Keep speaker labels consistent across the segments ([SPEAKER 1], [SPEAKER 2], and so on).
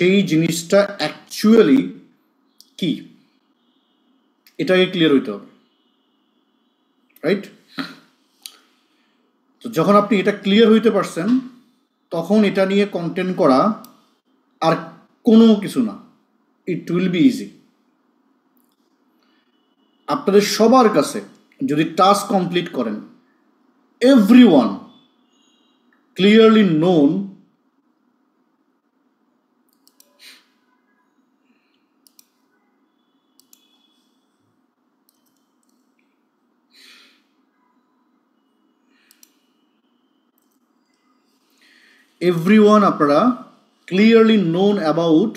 [SPEAKER 1] সেই জিনিসটা অ্যাকচুয়ালি কি, এটাকে ক্লিয়ার হইতে হবে, রাইট? তো যখন আপনি এটা ক্লিয়ার হইতে পারছেন, তখন এটা নিয়ে কন্টেন্ট করা আর কোনো কিছু না, ইট উইল বি ইজি। আপনাদের সবার কাছে যদি টাস্ক কমপ্লিট করেন, এভরিওয়ান ক্লিয়ারলি নোন আপনারা ক্লিয়ারলি নোন অ্যাবাউট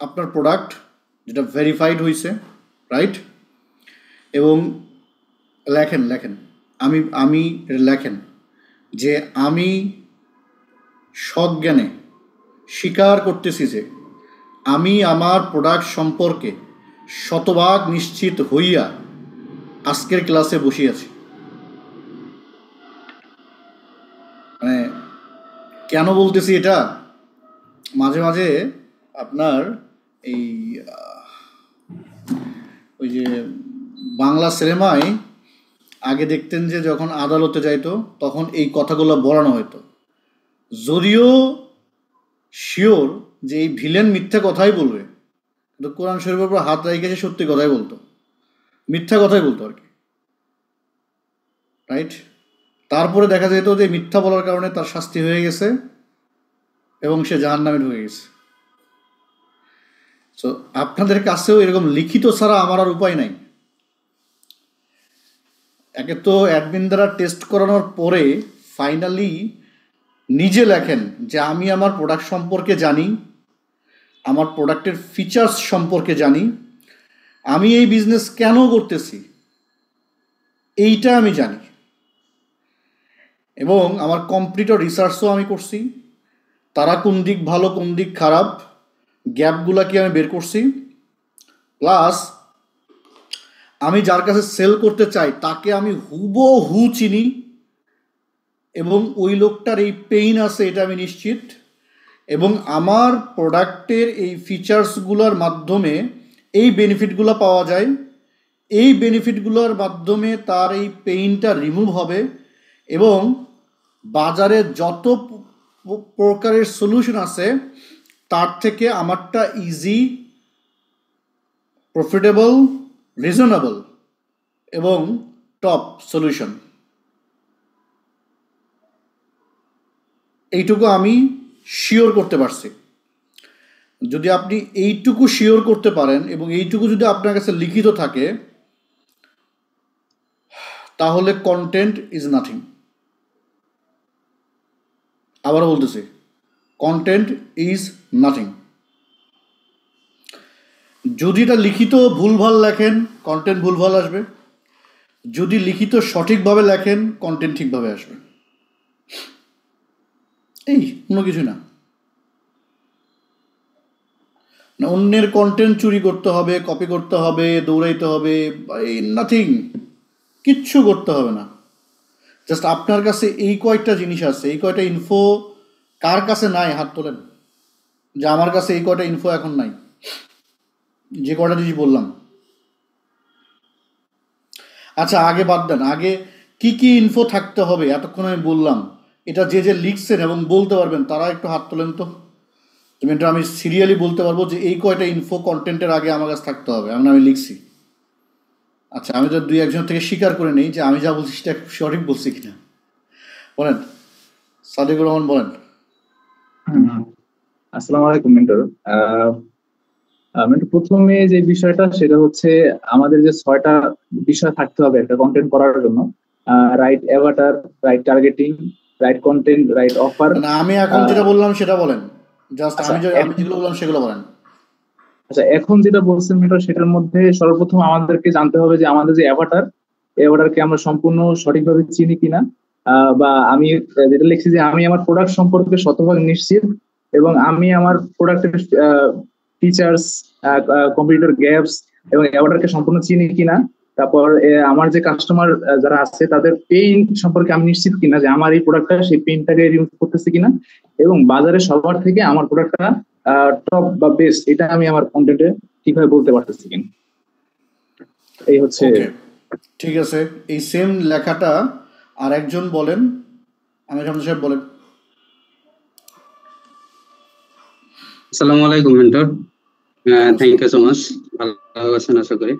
[SPEAKER 1] আপনার প্রোডাক্ট, যেটা ভেরিফাইড হয়েছে, রাইট? এবং লেখেন আমি লেখেন যে আমি সজ্ঞানে স্বীকার করতেছি যে আমি আমার প্রোডাক্ট সম্পর্কে শতভাগ নিশ্চিত হইয়া আজকের ক্লাসে বসিয়াছি। মানে কেন বলতেছি এটা, মাঝে মাঝে আপনার এই ওই যে বাংলা সিনেমায় আগে দেখতেন যে যখন আদালতে যাইতো তখন এই কথাগুলো বলানো হতো, যদিও শিওর যে এই ভিলেন মিথ্যা কথাই বলবে, কিন্তু কোরআন শরীফের উপর হাত রেখে সত্যি কথাই বলতো, মিথ্যা কথাই বলতো আর কি, রাইট? তারপরে দেখা যেত যে মিথ্যা বলার কারণে তার শাস্তি হয়ে গেছে এবং সে জাহান্নামে ঢুকে গেছে। তো আপনাদের কাছেও এরকম লিখিত ছাড়া আমার আর উপায় নাই। একে তো অ্যাডমিন দ্বারা টেস্ট করানোর পরে ফাইনালি নিজে লেখেন যে আমি আমার প্রোডাক্ট সম্পর্কে জানি, আমার প্রোডাক্টের ফিচার্স সম্পর্কে জানি, আমি এই বিজনেস কেন করতেছি এইটা আমি জানি, এবং আমার কমপ্লিট রিসার্চও আমি করছি, তারা কোন দিক ভালো কোন দিক খারাপ গ্যাপগুলাকে আমি বের করছি, প্লাস আমি যার কাছে সেল করতে চাই তাকে আমি হুবহু চিনি এবং ওই লোকটার এই পেইন আছে এটা আমি নিশ্চিত, এবং আমার প্রোডাক্টের এই ফিচার্সগুলোর মাধ্যমে এই বেনিফিটগুলো পাওয়া যায়, এই বেনিফিটগুলোর মাধ্যমে তার এই পেইনটা রিমুভ হবে, এবং বাজারে যত প্রকারের সলিউশন আছে তার থেকে আমারটা ইজি, প্রফিটেবল, রিজনেবল এবং টপ সলিউশন। এইটুকু আমি শিওর করতে পারছি। যদি আপনি এইটুকু শিওর করতে পারেন এবং এইটুকু যদি আপনার কাছে লিখিত থাকে, তাহলে কন্টেন্ট ইজ নাথিং। আবার বলতেছি, কন্টেন্ট ইজ নাথিং। যদি এটা লিখিত ভুলভাল লেখেন, কন্টেন্ট ভুলভাল আসবে, যদি লিখিত সঠিকভাবে লেখেন, কন্টেন্ট ঠিকভাবে আসবে। এই কোনো কিছু না, অন্যের কন্টেন্ট চুরি করতে হবে, কপি করতে হবে, দৌড়াইতে হবে, এই নাথিং, কিচ্ছু করতে হবে না। জাস্ট আপনার কাছে এই কয়েকটা জিনিস আছে, এই কয়টা ইনফো কার কাছে নাই হাত তোলেন, যে আমার কাছে এই কয়টা ইনফো এখন নাই, যে কয়টা জিনিস বললাম। আচ্ছা আগে বাদ দেন, আগে কি কি ইনফো থাকতে হবে এতক্ষণ আমি বললাম, এটা যে যে লিখছেন এবং বলতে পারবেন তারা একটু হাত তোলেন তো। এটা আমি সিরিয়ালি বলতে পারবো যে এই কয়টা ইনফো কন্টেন্টের আগে আমার কাছে থাকতে হবে, আমি লিখছি। আচ্ছা আমি তো দুই একজন থেকে স্বীকার করে নেই যে আমি যা বলছি সেটা সঠিক বলছি কিনা। বলেন সাদিকুর রহমান, বলেন।
[SPEAKER 2] আসসালামু আলাইকুম মেন্টর। প্রথমে যে বিষয়টা সেটা হচ্ছে আমাদের যে 6টা বিষয় থাকতে হবে একটা কন্টেন্ট করার জন্য, right Avatar, right targeting, right content, right offer.
[SPEAKER 1] আমি এখন যেটা বললাম সেটা বলেন, জাস্ট আমি যেগুলো বললাম সেগুলো বলেন।
[SPEAKER 2] আচ্ছা এখন যেটা বলছেন মেন্টর, সেটার মধ্যে সর্বপ্রথম আমাদেরকে জানতে হবে যে আমাদের যে অ্যাভাটারকে আমরা সম্পূর্ণ সঠিকভাবে চিনি কিনা, বা আমি যেটা লিখছি যে আমি আমার প্রোডাক্ট সম্পর্কে শতভাগ নিশ্চিত এবং আমি আমার প্রোডাক্টের ফিচার্স, কম্পিউটার গ্যাপস এবং অ্যাভাটারকে সম্পূর্ণ চিনি কিনা। তারপর আমার যে কাস্টমার যারা আছে তাদের পেইন সম্পর্কে আমি নিশ্চিত কিনা যে আমার এই প্রোডাক্টটা সেই পেইনটাকে রিমুভ করতেছে কিনা, এবং বাজারে সবার থেকে আমার প্রোডাক্টটা টপ বা বেস্ট, এটা আমি আমার কন্টেন্টে ঠিকভাবে বলতে পারতেছি কিনা, এই হচ্ছে।
[SPEAKER 1] ওকে, ঠিক আছে। এই সেম লেখাটা আর একজন বলেন, আমির হামজা সাহেব বলেন।
[SPEAKER 3] আসসালামু আলাইকুম মেন্টর।
[SPEAKER 1] ওয়ালাইকুম
[SPEAKER 3] থ্যাংক
[SPEAKER 1] আসসালাম।
[SPEAKER 3] You so much. ভালো আছেন আশা করি।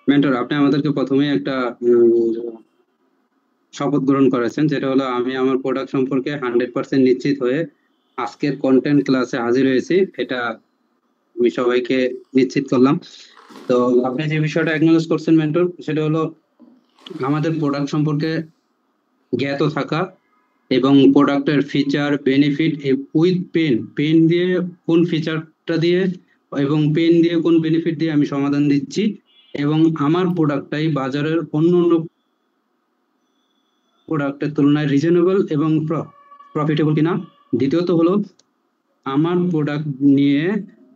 [SPEAKER 3] মেন্টর, আপনি আমাদেরকে প্রথমেই একটা শপথ গ্রহণ করেছেন, যেটা হলো আমি আমার প্রোডাক্ট সম্পর্কে 100% নিশ্চিত হয়ে আজকের কন্টেন্ট ক্লাসে হাজির হয়েছি। এটা আমি সবাইকে নিশ্চিত করলাম। তো আপনি যে বিষয়টা অ্যাকনোলেজ করছেন মেন্টর, সেটা হলো আমাদের প্রোডাক্ট সম্পর্কে জ্ঞাত থাকা এবং প্রোডাক্টের feature benefit with pen, pen দিয়ে কোন ফিচারটা দিয়ে এবং পেন দিয়ে কোন বেনিফিট দিয়ে আমি সমাধান দিচ্ছি, এবং আমার প্রোডাক্টটাই বাজারের অন্য অন্য প্রোডাক্টের তুলনায় রিজনেবল এবং প্রফিটেবল কিনা। দ্বিতীয়ত হলো আমার প্রোডাক্ট নিয়ে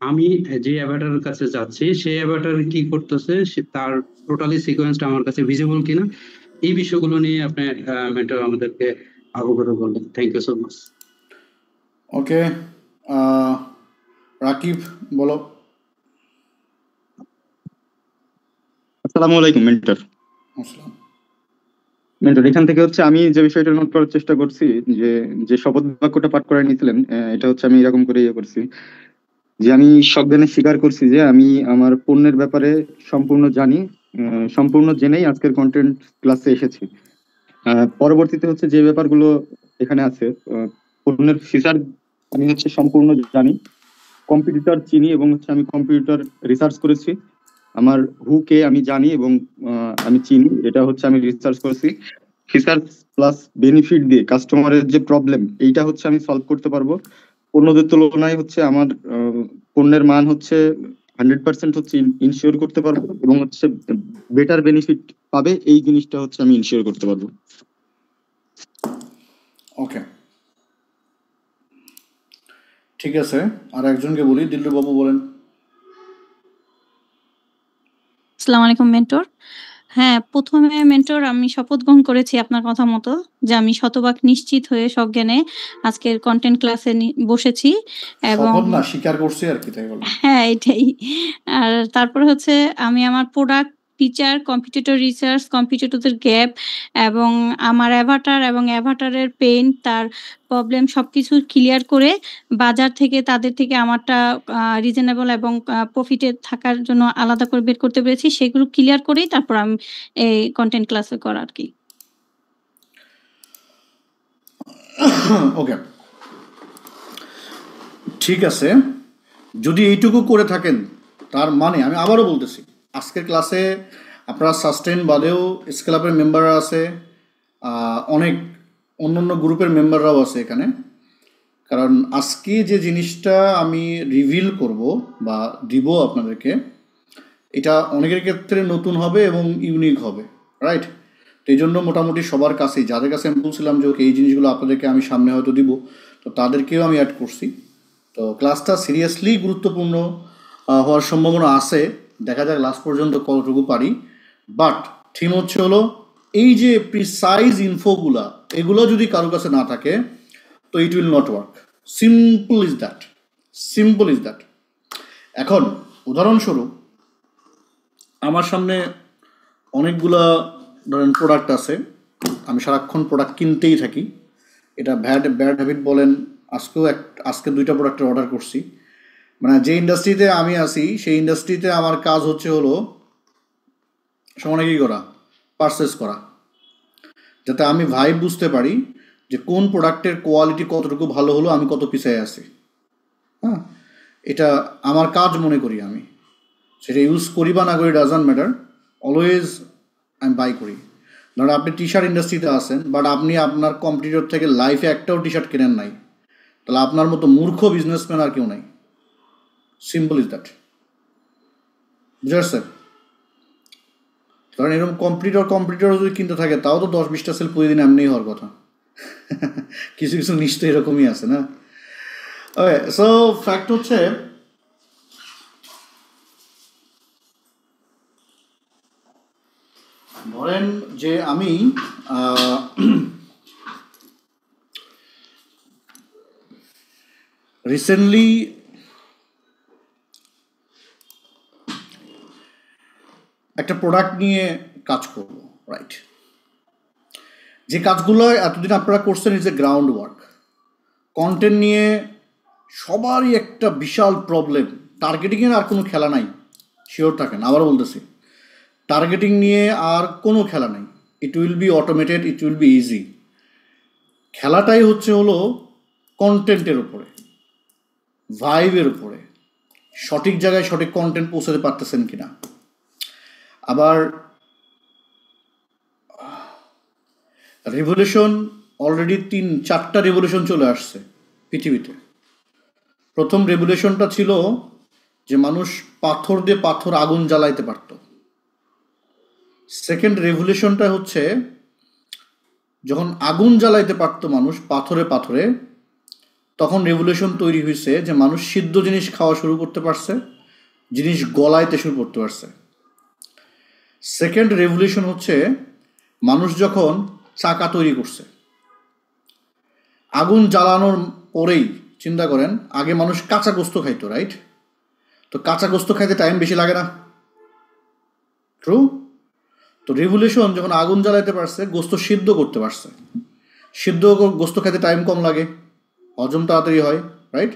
[SPEAKER 3] আমি যে অ্যাভাটারের কাছে যাচ্ছি, সেই অ্যাভাটার কি করতেছে, তার টোটালি সিকোয়েন্সটা আমার কাছে ভিজিবল কিনা। এই বিষয়গুলো নিয়ে আপনি মেন্টর আমাদেরকে অবগত করলেন। Thank you so much.
[SPEAKER 1] Okay, Rakib বলো।
[SPEAKER 4] আসসালামু আলাইকুম মেন্টর।
[SPEAKER 1] আসসালাম।
[SPEAKER 4] মেন্টর, এখান থেকে হচ্ছে আমি যে বিষয়টা নোট করার চেষ্টা করছি, যে যে শপথ বাক্যটা পাঠ করে নিয়েছিলেন, এটা হচ্ছে আমি এরকম করে ইয়ে করছি যে আমি সজ্ঞানে স্বীকার করছি যে আমি আমার পণ্যের ব্যাপারে সম্পূর্ণ জানি, সম্পূর্ণ জেনেই আজকের কন্টেন্ট ক্লাসে এসেছি। পরবর্তীতে হচ্ছে যে ব্যাপারগুলো এখানে আছে, পণ্যের ফিচার আমি হচ্ছে সম্পূর্ণ জানি, কম্পিটিটর চিনি এবং হচ্ছে আমি কম্পিউটার রিসার্চ করেছি। আমার হু কে আমি জানি এবং আমি চিনি, এটা হচ্ছে আমি রিসার্চ করেছি। ফিচার প্লাস বেনিফিট দিয়ে কাস্টমারের যে প্রবলেম, এইটা হচ্ছে আমি সলভ করতে পারবো। অন্যদের তুলনায় হচ্ছে আমার পণ্যের মান হচ্ছে 100% হচ্ছে ইনশিওর করতে পারবো এবং হচ্ছে বেটার বেনিফিট পাবে, এই জিনিসটা হচ্ছে আমি ইনশিওর করতে পারবো।
[SPEAKER 1] ওকে, ঠিক আছে। আর একজনকে বলি, দিল্লু বাবু বলেন।
[SPEAKER 5] আসসালামু আলাইকুম মেন্টর। হ্যাঁ, প্রথমে মেন্টর আমি শপথ গ্রহণ করেছি আপনার কথা মতো যে আমি শতভাগ নিশ্চিত হয়ে সজ্ঞানে আজকের কন্টেন্ট ক্লাসে বসেছি এবং
[SPEAKER 1] শপথ না, স্বীকার করছি আর কি, তাই বলো।
[SPEAKER 5] হ্যাঁ, এটাই। আর তারপরে হচ্ছে আমি আমার প্রোডাক্ট ফিচার, কম্পিটিটর রিসার্চ, কম্পিটিটরদের গ্যাপ এবং আমার অ্যাভাটার এবং অ্যাভাটারের পেইন, তার প্রবলেম সবকিছু ক্লিয়ার করে বাজার থেকে তাদের থেকে আমারটা রিজনেবল এবং প্রফিটে থাকার জন্য আলাদা করে বের করতে পেরেছি। সেগুলো ক্লিয়ার করেই তারপর আমি এই কন্টেন্ট ক্লাসে করা আর কি।
[SPEAKER 1] ওকে, ঠিক আছে। যদি এইটুকু করে থাকেন, তার মানে আমি আবারও বলতেছি, আজকের ক্লাসে আপনারা সাস্টেন বাদেও স্কেল আপের মেম্বাররা আছে, অনেক অন্য অন্য গ্রুপের মেম্বাররাও আছে এখানে। কারণ আজকে যে জিনিসটা আমি রিভিল করব বা দিব আপনাদেরকে, এটা অনেকের ক্ষেত্রে নতুন হবে এবং ইউনিক হবে, রাইট? তো এই জন্য মোটামুটি সবার কাছেই, যাদের কাছে আমি বলছিলাম যে ওকে এই জিনিসগুলো আপনাদেরকে আমি সামনে হয়তো দিব, তো তাদেরকেও আমি অ্যাড করছি। তো ক্লাসটা সিরিয়াসলি গুরুত্বপূর্ণ হওয়ার সম্ভাবনা আছে। দেখা যাক লাস্ট পর্যন্ত কতটুকু পারি। বাট থিম হচ্ছে হলো এই যে প্রিসাইজ ইনফোগুলা, এগুলো যদি কারো কাছে না থাকে তো it will not work. Simple is that, simple is that. এখন উদাহরণস্বরূপ আমার সামনে অনেকগুলা ধরেন প্রোডাক্ট আছে, আমি সারাক্ষণ প্রোডাক্ট কিনতেই থাকি। এটা ব্যাড হ্যাবিট বলেন। আজকে 2টা প্রোডাক্টের অর্ডার করছি। মানে যে ইন্ডাস্ট্রিতে আমি আছি সেই ইন্ডাস্ট্রিতে আমার কাজ হচ্ছে হলো সমানে কী করা, পারচেস করা, যাতে আমি ভাইব বুঝতে পারি যে কোন প্রোডাক্টের কোয়ালিটি কতটুকু ভালো হলো, আমি কত পিছিয়ে আছি। হ্যাঁ, এটা আমার কাজ মনে করি আমি। সেটা ইউজ করি বা না করি ডাজন্ট ম্যাটার, অলওয়েজ আমি বাই করি। ধরুন আপনি টি শার্ট ইন্ডাস্ট্রিতে আছেন, বাট আপনি আপনার কম্পিটিটর থেকে লাইফে একটাও টি শার্ট কেনেন নাই, তাহলে আপনার মতো মূর্খ বিজনেসম্যান আর কেউ নাই। সিম্পল ইজ দ্যাট, বুঝতে পারছেন? কারণ এরকম কম্পিটিটর যদি কিনতে থাকে, তাও তো 10-20টা সেল প্রতিদিন এমনি হওয়ার কথা। কিছু কিছু নিশ্চয়ই এরকমই আছে না? ওকে, সো ফ্যাক্ট হচ্ছে ধরেন যে আমি রিসেন্টলি একটা প্রোডাক্ট নিয়ে কাজ করব, রাইট? যে কাজগুলো এতদিন আপনারা করছেন is a ground work. Content নিয়ে সবারই একটা বিশাল প্রবলেম, টার্গেটিংয়ের আর কোনো খেলা নাই, শিওর থাকেন, আবার বলতেছি, টার্গেটিং নিয়ে আর কোনো খেলা নাই। It will be automated, it will be easy. খেলাটাই হলো কন্টেন্টের উপরে, ভাইবের উপরে, সঠিক জায়গায় সঠিক কন্টেন্ট পৌঁছাতে পারতেছেন কিনা। আবার রেভলিউশন অলরেডি 3-4টা রেভলিউশন চলে আসছে পৃথিবীতে। প্রথম রেভলিউশনটা ছিল যে মানুষ পাথর দিয়ে পাথর আগুন জ্বালাইতে পারত। সেকেন্ড রেভলিউশনটা হচ্ছে যখন আগুন জ্বালাইতে পারতো মানুষ পাথরে পাথরে, তখন রেভলিউশন তৈরি হয়েছে যে মানুষ সিদ্ধ জিনিস খাওয়া শুরু করতে পারছে, জিনিস গলাইতে শুরু করতে পারছে। সেকেন্ড রেভলিউশন হচ্ছে মানুষ যখন চাকা তৈরি করছে। আগুন জ্বালানোর পরেই চিন্তা করেন, আগে মানুষ কাঁচা গোস্ত খাইতো, রাইট? তো কাঁচা গোস্ত খাইতে টাইম বেশি লাগে না, ট্রু? তো রেভলিউশন যখন আগুন জ্বালাইতে পারছে, গোস্ত সিদ্ধ করতে পারছে, সিদ্ধ গোস্ত খাইতে টাইম কম লাগে, হজম তাড়াতাড়ি হয়, রাইট?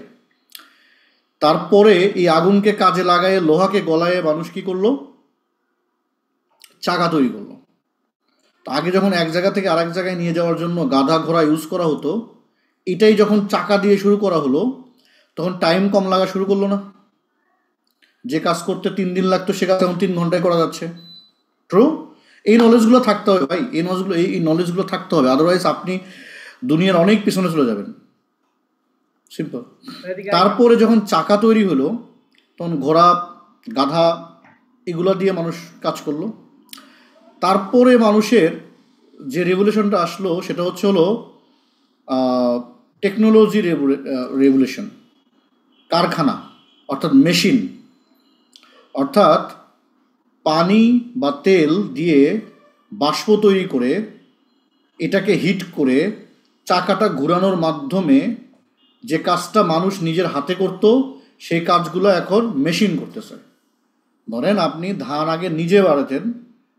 [SPEAKER 1] তারপরে এই আগুনকে কাজে লাগায়, লোহাকে গলায় মানুষ কি করলো? চাকা তৈরি করলো। তো আগে যখন এক জায়গা থেকে আরেক জায়গায় নিয়ে যাওয়ার জন্য গাধা ঘোড়া ইউজ করা হতো, এটাই যখন চাকা দিয়ে শুরু করা হলো, তখন টাইম কম লাগা শুরু করলো না? যে কাজ করতে 3 দিন লাগতো সে কাজ এখন 3 ঘন্টায় করা যাচ্ছে, ট্রু? এই নলেজগুলো থাকতে হবে ভাই, এই নলেজগুলো থাকতে হবে, আদারওয়াইজ আপনি দুনিয়ার অনেক পিছনে চলে যাবেন। সিম্পল। তারপরে যখন চাকা তৈরি হলো, তখন ঘোড়া গাধা এগুলো দিয়ে মানুষ কাজ করলো। তারপরে মানুষের যে রেভলিউশনটা আসলো সেটা হলো টেকনোলজি রেভলিউশন, কারখানা, অর্থাৎ মেশিন, অর্থাৎ পানি বা তেল দিয়ে বাষ্প তৈরি করে এটাকে হিট করে চাকাটা ঘোরানোর মাধ্যমে যে কাজটা মানুষ নিজের হাতে করত, সেই কাজগুলো এখন মেশিন করতেছে। ধরেন আপনি ধান আগে নিজে বাড়াতেন,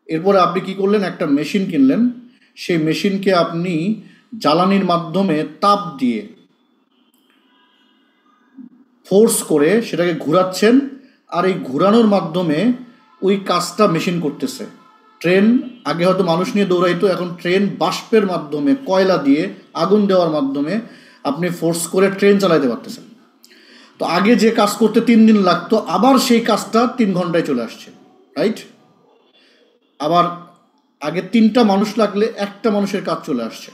[SPEAKER 1] এরপরে আপনি কি করলেন? একটা মেশিন কিনলেন, সেই মেশিনকে আপনি জ্বালানির মাধ্যমে তাপ দিয়ে ফোর্স করে সেটাকে ঘোরাচ্ছেন, আর এই ঘোরানোর মাধ্যমে ওই কাজটা মেশিন করতেছে। ট্রেন আগে হয়তো মানুষ নিয়ে দৌড়াইতো, এখন ট্রেন বাষ্পের মাধ্যমে, কয়লা দিয়ে আগুন দেওয়ার মাধ্যমে আপনি ফোর্স করে ট্রেন চালাইতে পারতেছেন। তো আগে যে কাজ করতে 3 দিন লাগতো, আবার সেই কাজটা 3 ঘন্টায় চলে আসছে, রাইট? আবার আগে 3টা মানুষ লাগলে একটা মানুষের কাজ চলে আসছে।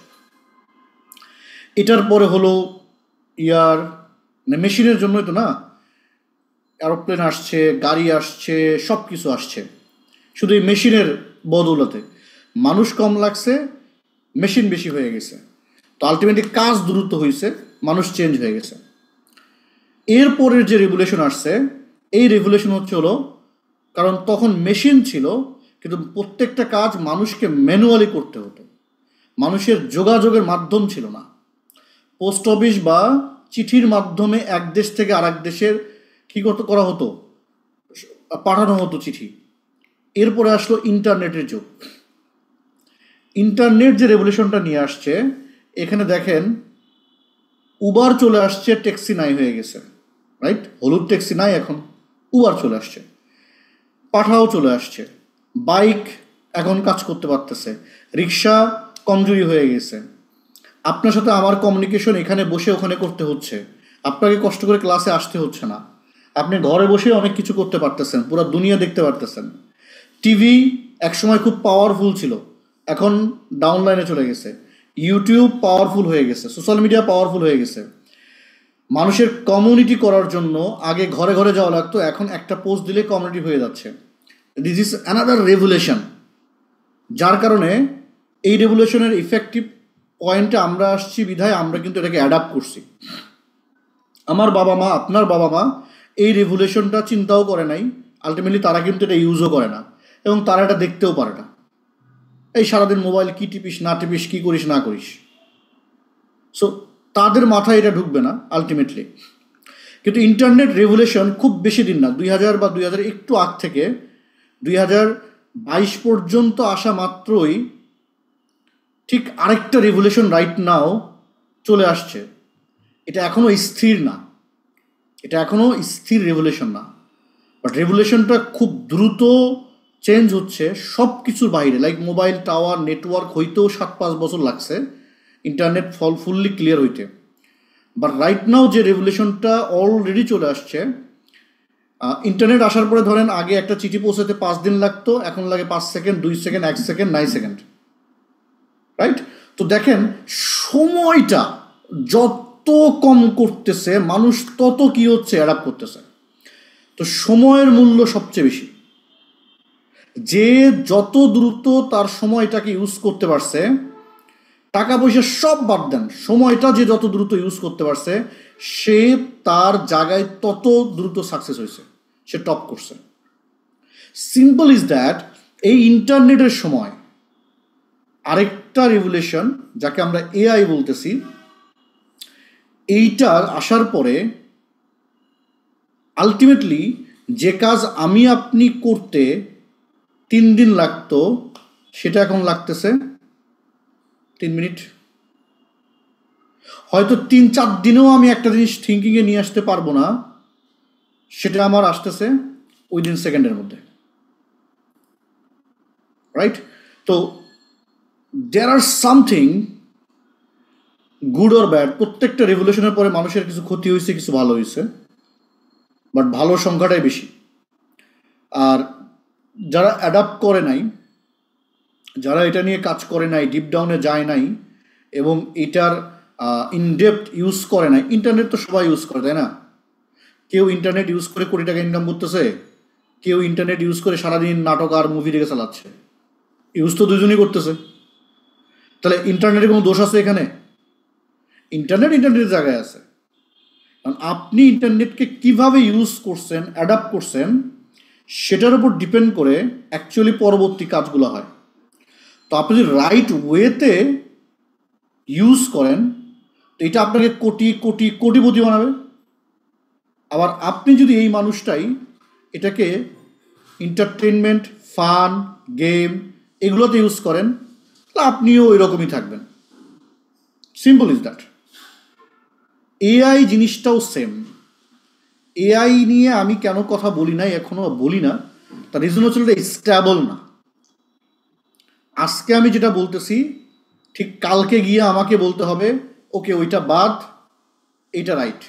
[SPEAKER 1] এটার পরে হলো মেশিনের জন্যই তো না, এরোপ্লেন আসছে, গাড়ি আসছে, সব কিছু আসছে শুধু এই মেশিনের বদৌলতে। মানুষ কম লাগছে, মেশিন বেশি হয়ে গেছে, তো আলটিমেটলি কাজ দ্রুত হয়েছে, মানুষ চেঞ্জ হয়ে গেছে। এরপরের যে রেভলিউশন আসছে, এই রেভলিউশন হলো কারণ তখন মেশিন ছিল, কিন্তু প্রত্যেকটা কাজ মানুষকে ম্যানুয়ালি করতে হতো, মানুষের যোগাযোগের মাধ্যম ছিল না। পোস্ট অফিস বা চিঠির মাধ্যমে এক দেশ থেকে আরেক দেশের কী করা হতো? পাঠানো হতো চিঠি। এরপরে আসলো ইন্টারনেটের যুগ। ইন্টারনেট যে রেভলিউশনটা নিয়ে আসছে, এখানে দেখেন উবার চলে আসছে, ট্যাক্সি নাই হয়ে গেছে, রাইট? হলুদ ট্যাক্সি নাই, এখন উবার চলে আসছে, পাঠাও চলে আসছে, বাইক এখন কাজ করতে পারতেছে, রিক্সা কমজোরি হয়ে গেছে। আপনার সাথে আমার কমিউনিকেশন এখানে বসে ওখানে করতে হচ্ছে, আপনাকে কষ্ট করে ক্লাসে আসতে হচ্ছে না, আপনি ঘরে বসে অনেক কিছু করতে পারতেছেন, পুরো দুনিয়া দেখতে পারতেছেন। টিভি একসময় খুব পাওয়ারফুল ছিল, এখন ডাউনলাইনে চলে গেছে। ইউটিউব পাওয়ারফুল হয়ে গেছে, সোশ্যাল মিডিয়া পাওয়ারফুল হয়ে গেছে। মানুষের কমিউনিটি করার জন্য আগে ঘরে ঘরে যাওয়া লাগতো, এখন একটা পোস্ট দিলে কমিউনিটি হয়ে যাচ্ছে। দিস ইজ অ্যানাদার রেভলিউশন, যার কারণে এই রেভলিউশনের ইফেক্টিভ পয়েন্টে আমরা আসছি বিধায় আমরা কিন্তু এটাকে অ্যাডাপ্ট করছি। আমার বাবা মা, আপনার বাবা মা এই রেভলিউশনটা চিন্তাও করে নাই, আলটিমেটলি তারা কিন্তু এটা ইউজও করে না, এবং তারা এটা দেখতেও পারে না। এই সারাদিন মোবাইল কি টিপিস না টিপিস, কী করিস না করিস, সো তাদের মাথায় এটা ঢুকবে না আলটিমেটলি। কিন্তু ইন্টারনেট রেভলিউশন খুব বেশি দিন না, 2000 বা 2000 একটু আগ থেকে 2000 22 পর্যন্ত আসা মাত্রই ঠিক আরেকটা রেভলিউশন রাইট নাও চলে আসছে। এটা এখনো স্থির না, এটা এখনো স্থির রেভলিউশন না, বাট রেভলিউশনটা খুব দ্রুত চেঞ্জ হচ্ছে সব কিছুর বাইরে। লাইক মোবাইল টাওয়ার নেটওয়ার্ক হইতেও 7-5 বছর লাগছে ইন্টারনেট ফুললি ক্লিয়ার হইতে, বাট রাইট নাও যে রেভলিউশনটা অলরেডি চলে আসছে। ইন্টারনেট আসার পরে ধরেন আগে একটা চিঠি পৌঁছাতে 5 দিন লাগতো, এখন লাগে 5 second, 2 second, 1 second, 9 second, right? তো দেখেন সময়টা যত কম করতেছে মানুষ তত কি হচ্ছে, অ্যাডাপ্ট করতেছে। তো সময়ের মূল্য সবচেয়ে বেশি। যে যত দ্রুত তার সময়টাকে ইউজ করতে পারছে, টাকা পয়সা সব বাদ দেন, সময়টা যে যত দ্রুত ইউজ করতে পারছে সে তার জায়গায় তত দ্রুত সাকসেস হয়েছে, সে টপ করছে। সিম্পল ইজ দ্যাট এই ইন্টারনেটের সময় আরেকটা রেভলিউশন যাকে আমরা এআই বলতেছি, এইটার আসার পরে আলটিমেটলি যে কাজ আমি আপনি করতে 3 দিন লাগতো সেটা এখন লাগতেছে 3 মিনিট। হয়তো 3-4 দিনেও আমি একটা জিনিস থিঙ্কিংয়ে নিয়ে আসতে পারবো না, সেটা আমার আসতেছে উইদিন সেকেন্ডের মধ্যে, রাইট? তো দেয়ার are something good or bad, প্রত্যেকটা রেভলিউশনের পরে মানুষের কিছু ক্ষতি হয়েছে, কিছু ভালো হয়েছে, বাট ভালো সংখ্যাটাই বেশি। আর যারা অ্যাডাপ্ট করে নাই, যারা এটা নিয়ে কাজ করে নাই, ডিপ ডাউনে যায় নাই এবং এটার ইনডেপথ ইউজ করে নাই, ইন্টারনেট তো সবাই ইউজ করে, তাই না? কেউ ইন্টারনেট ইউজ করে কোটি টাকা ইনকাম করতেছে, কেউ ইন্টারনেট ইউজ করে সারাদিন নাটক আর মুভি দেখে চালাচ্ছে। ইউজ তো দুজনই করতেছে। তাহলে ইন্টারনেটের কোনো দোষ আছে এখানে? ইন্টারনেটের জায়গায় আছে, কারণ আপনি ইন্টারনেটকে কিভাবে ইউজ করছেন, অ্যাডাপ্ট করছেন, সেটার উপর ডিপেন্ড করে অ্যাকচুয়ালি পরবর্তী কাজগুলো হয়। তো আপনি যদি রাইট ওয়েতে ইউজ করেন তো এটা আপনাকে কোটি কোটি কোটিপতি বানাবে। আবার আপনি যদি এই মানুষটাই এটাকে এন্টারটেনমেন্ট, ফান, গেম এগুলোতে ইউজ করেন তাহলে আপনিও ওই রকমই থাকবেন। Simple is that. এআই জিনিসটাও সেম। এআই নিয়ে আমি কেন কথা বলি নাই, এখনো বলি না, তার রিজন হচ্ছে এটা স্ট্যাবল না। আজকে আমি যেটা বলতেছি ঠিক কালকে গিয়ে আমাকে বলতে হবে ওকে ওইটা বাদ, এইটা রাইট,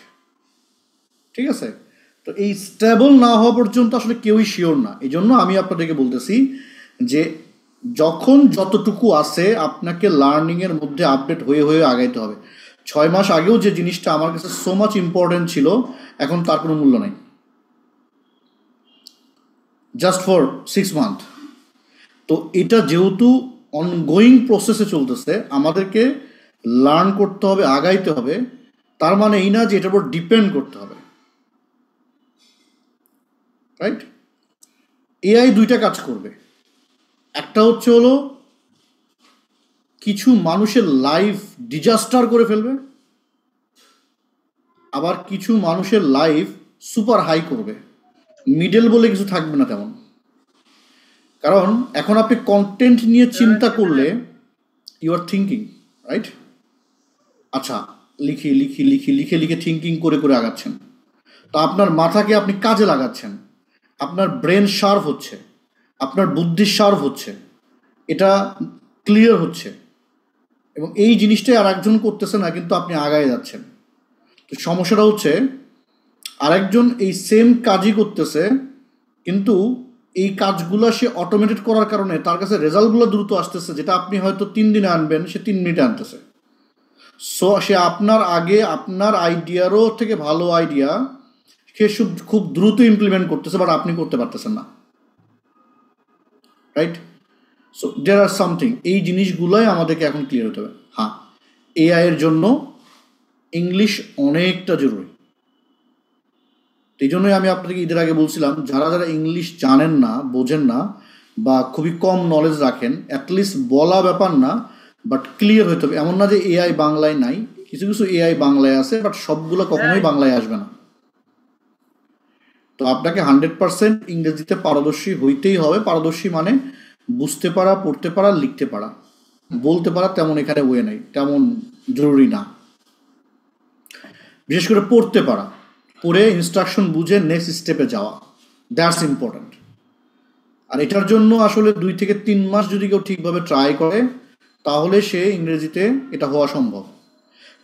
[SPEAKER 1] ঠিক আছে? তো এই স্টেবল না হওয়া পর্যন্ত আসলে কেউই শিওর না। এই জন্য আমি আপনাদেরকে বলতেছি যে যখন যতটুকু আছে আপনাকে লার্নিংয়ের মধ্যে আপডেট হয়ে হয়ে আগাইতে হবে। 6 মাস আগেও যে জিনিসটা আমার কাছে সো মাচ ইম্পর্টেন্ট ছিল এখন তার কোনো মূল্য নাই, জাস্ট ফর 6 মান্থ। তো এটা যেহেতু অনগোয়িং প্রসেসে চলতেছে, আমাদেরকে লার্ন করতে হবে, আগাইতে হবে। তার মানে এই না যে এটার উপর ডিপেন্ড করতে হবে, রাইট? এআই দুইটা কাজ করবে। একটা হচ্ছে হলো কিছু মানুষের লাইফ ডিজাস্টার করে ফেলবে, আবার কিছু মানুষের লাইফ সুপার হাই করবে। মিডল বলে কিছু থাকবে না তেমন। কারণ এখন আপনি কন্টেন্ট নিয়ে চিন্তা করলে ইউ আর থিঙ্কিং, রাইট? আচ্ছা, লিখে লিখে লিখে লিখে লিখে থিঙ্কিং করে করে আগাচ্ছেন, তো আপনার মাথাকে আপনি কাজে লাগাচ্ছেন, আপনার ব্রেন শার্প হচ্ছে, আপনার বুদ্ধি শার্প হচ্ছে, এটা ক্লিয়ার হচ্ছে, এবং এই জিনিসটাই আর একজন করতেছে না, কিন্তু আপনি আগায় যাচ্ছেন। তো সমস্যাটা হচ্ছে আরেকজন এই সেম কাজই করতেছে, কিন্তু এই কাজগুলো সে অটোমেটেড করার কারণে তার কাছে রেজাল্টগুলো দ্রুত আসতেছে, যেটা আপনি হয়তো 3 দিনে আনবেন সে 3 মিনিটে আনতেছে। সো সে আপনার আগে আপনার আইডিয়ারও থেকে ভালো আইডিয়া সে খুব দ্রুত ইমপ্লিমেন্ট করতেছে, বাট আপনি করতে পারতেছেন না, right? So there are something, এই জিনিসগুলোই আমাদেরকে এখন ক্লিয়ার হতে হবে। হ্যাঁ, এআই এর জন্য ইংলিশ অনেকটা জরুরি। এই জন্যই আমি আপনাকে ঈদের আগে বলছিলাম যারা যারা ইংলিশ জানেন না, বোঝেন না, বা খুবই কম নলেজ রাখেন, অ্যাটলিস্ট বলা ব্যাপার না, বাট ক্লিয়ার হতে হবে। এমন না যে এআই বাংলায় নাই, কিছু কিছু এআই বাংলায় আছে, বাট সবগুলো কখনোই বাংলায় আসবে না। তো আপনাকে 100% ইংরেজিতে পারদর্শী হইতেই হবে। পারদর্শী মানে বুঝতে পারা, পড়তে পারা, লিখতে পারা। বলতে পারা তেমন এখানে ওয়ে নেই, তেমন জরুরি না। বিশেষ করে পড়তে পারা, পড়ে ইনস্ট্রাকশন বুঝে নেক্সট স্টেপে যাওয়া, দ্যাটস ইম্পর্ট্যান্ট। আর এটার জন্য আসলে 2 থেকে 3 মাস যদি কেউ ঠিকভাবে ট্রাই করে তাহলে সে ইংরেজিতে এটা হওয়া সম্ভব,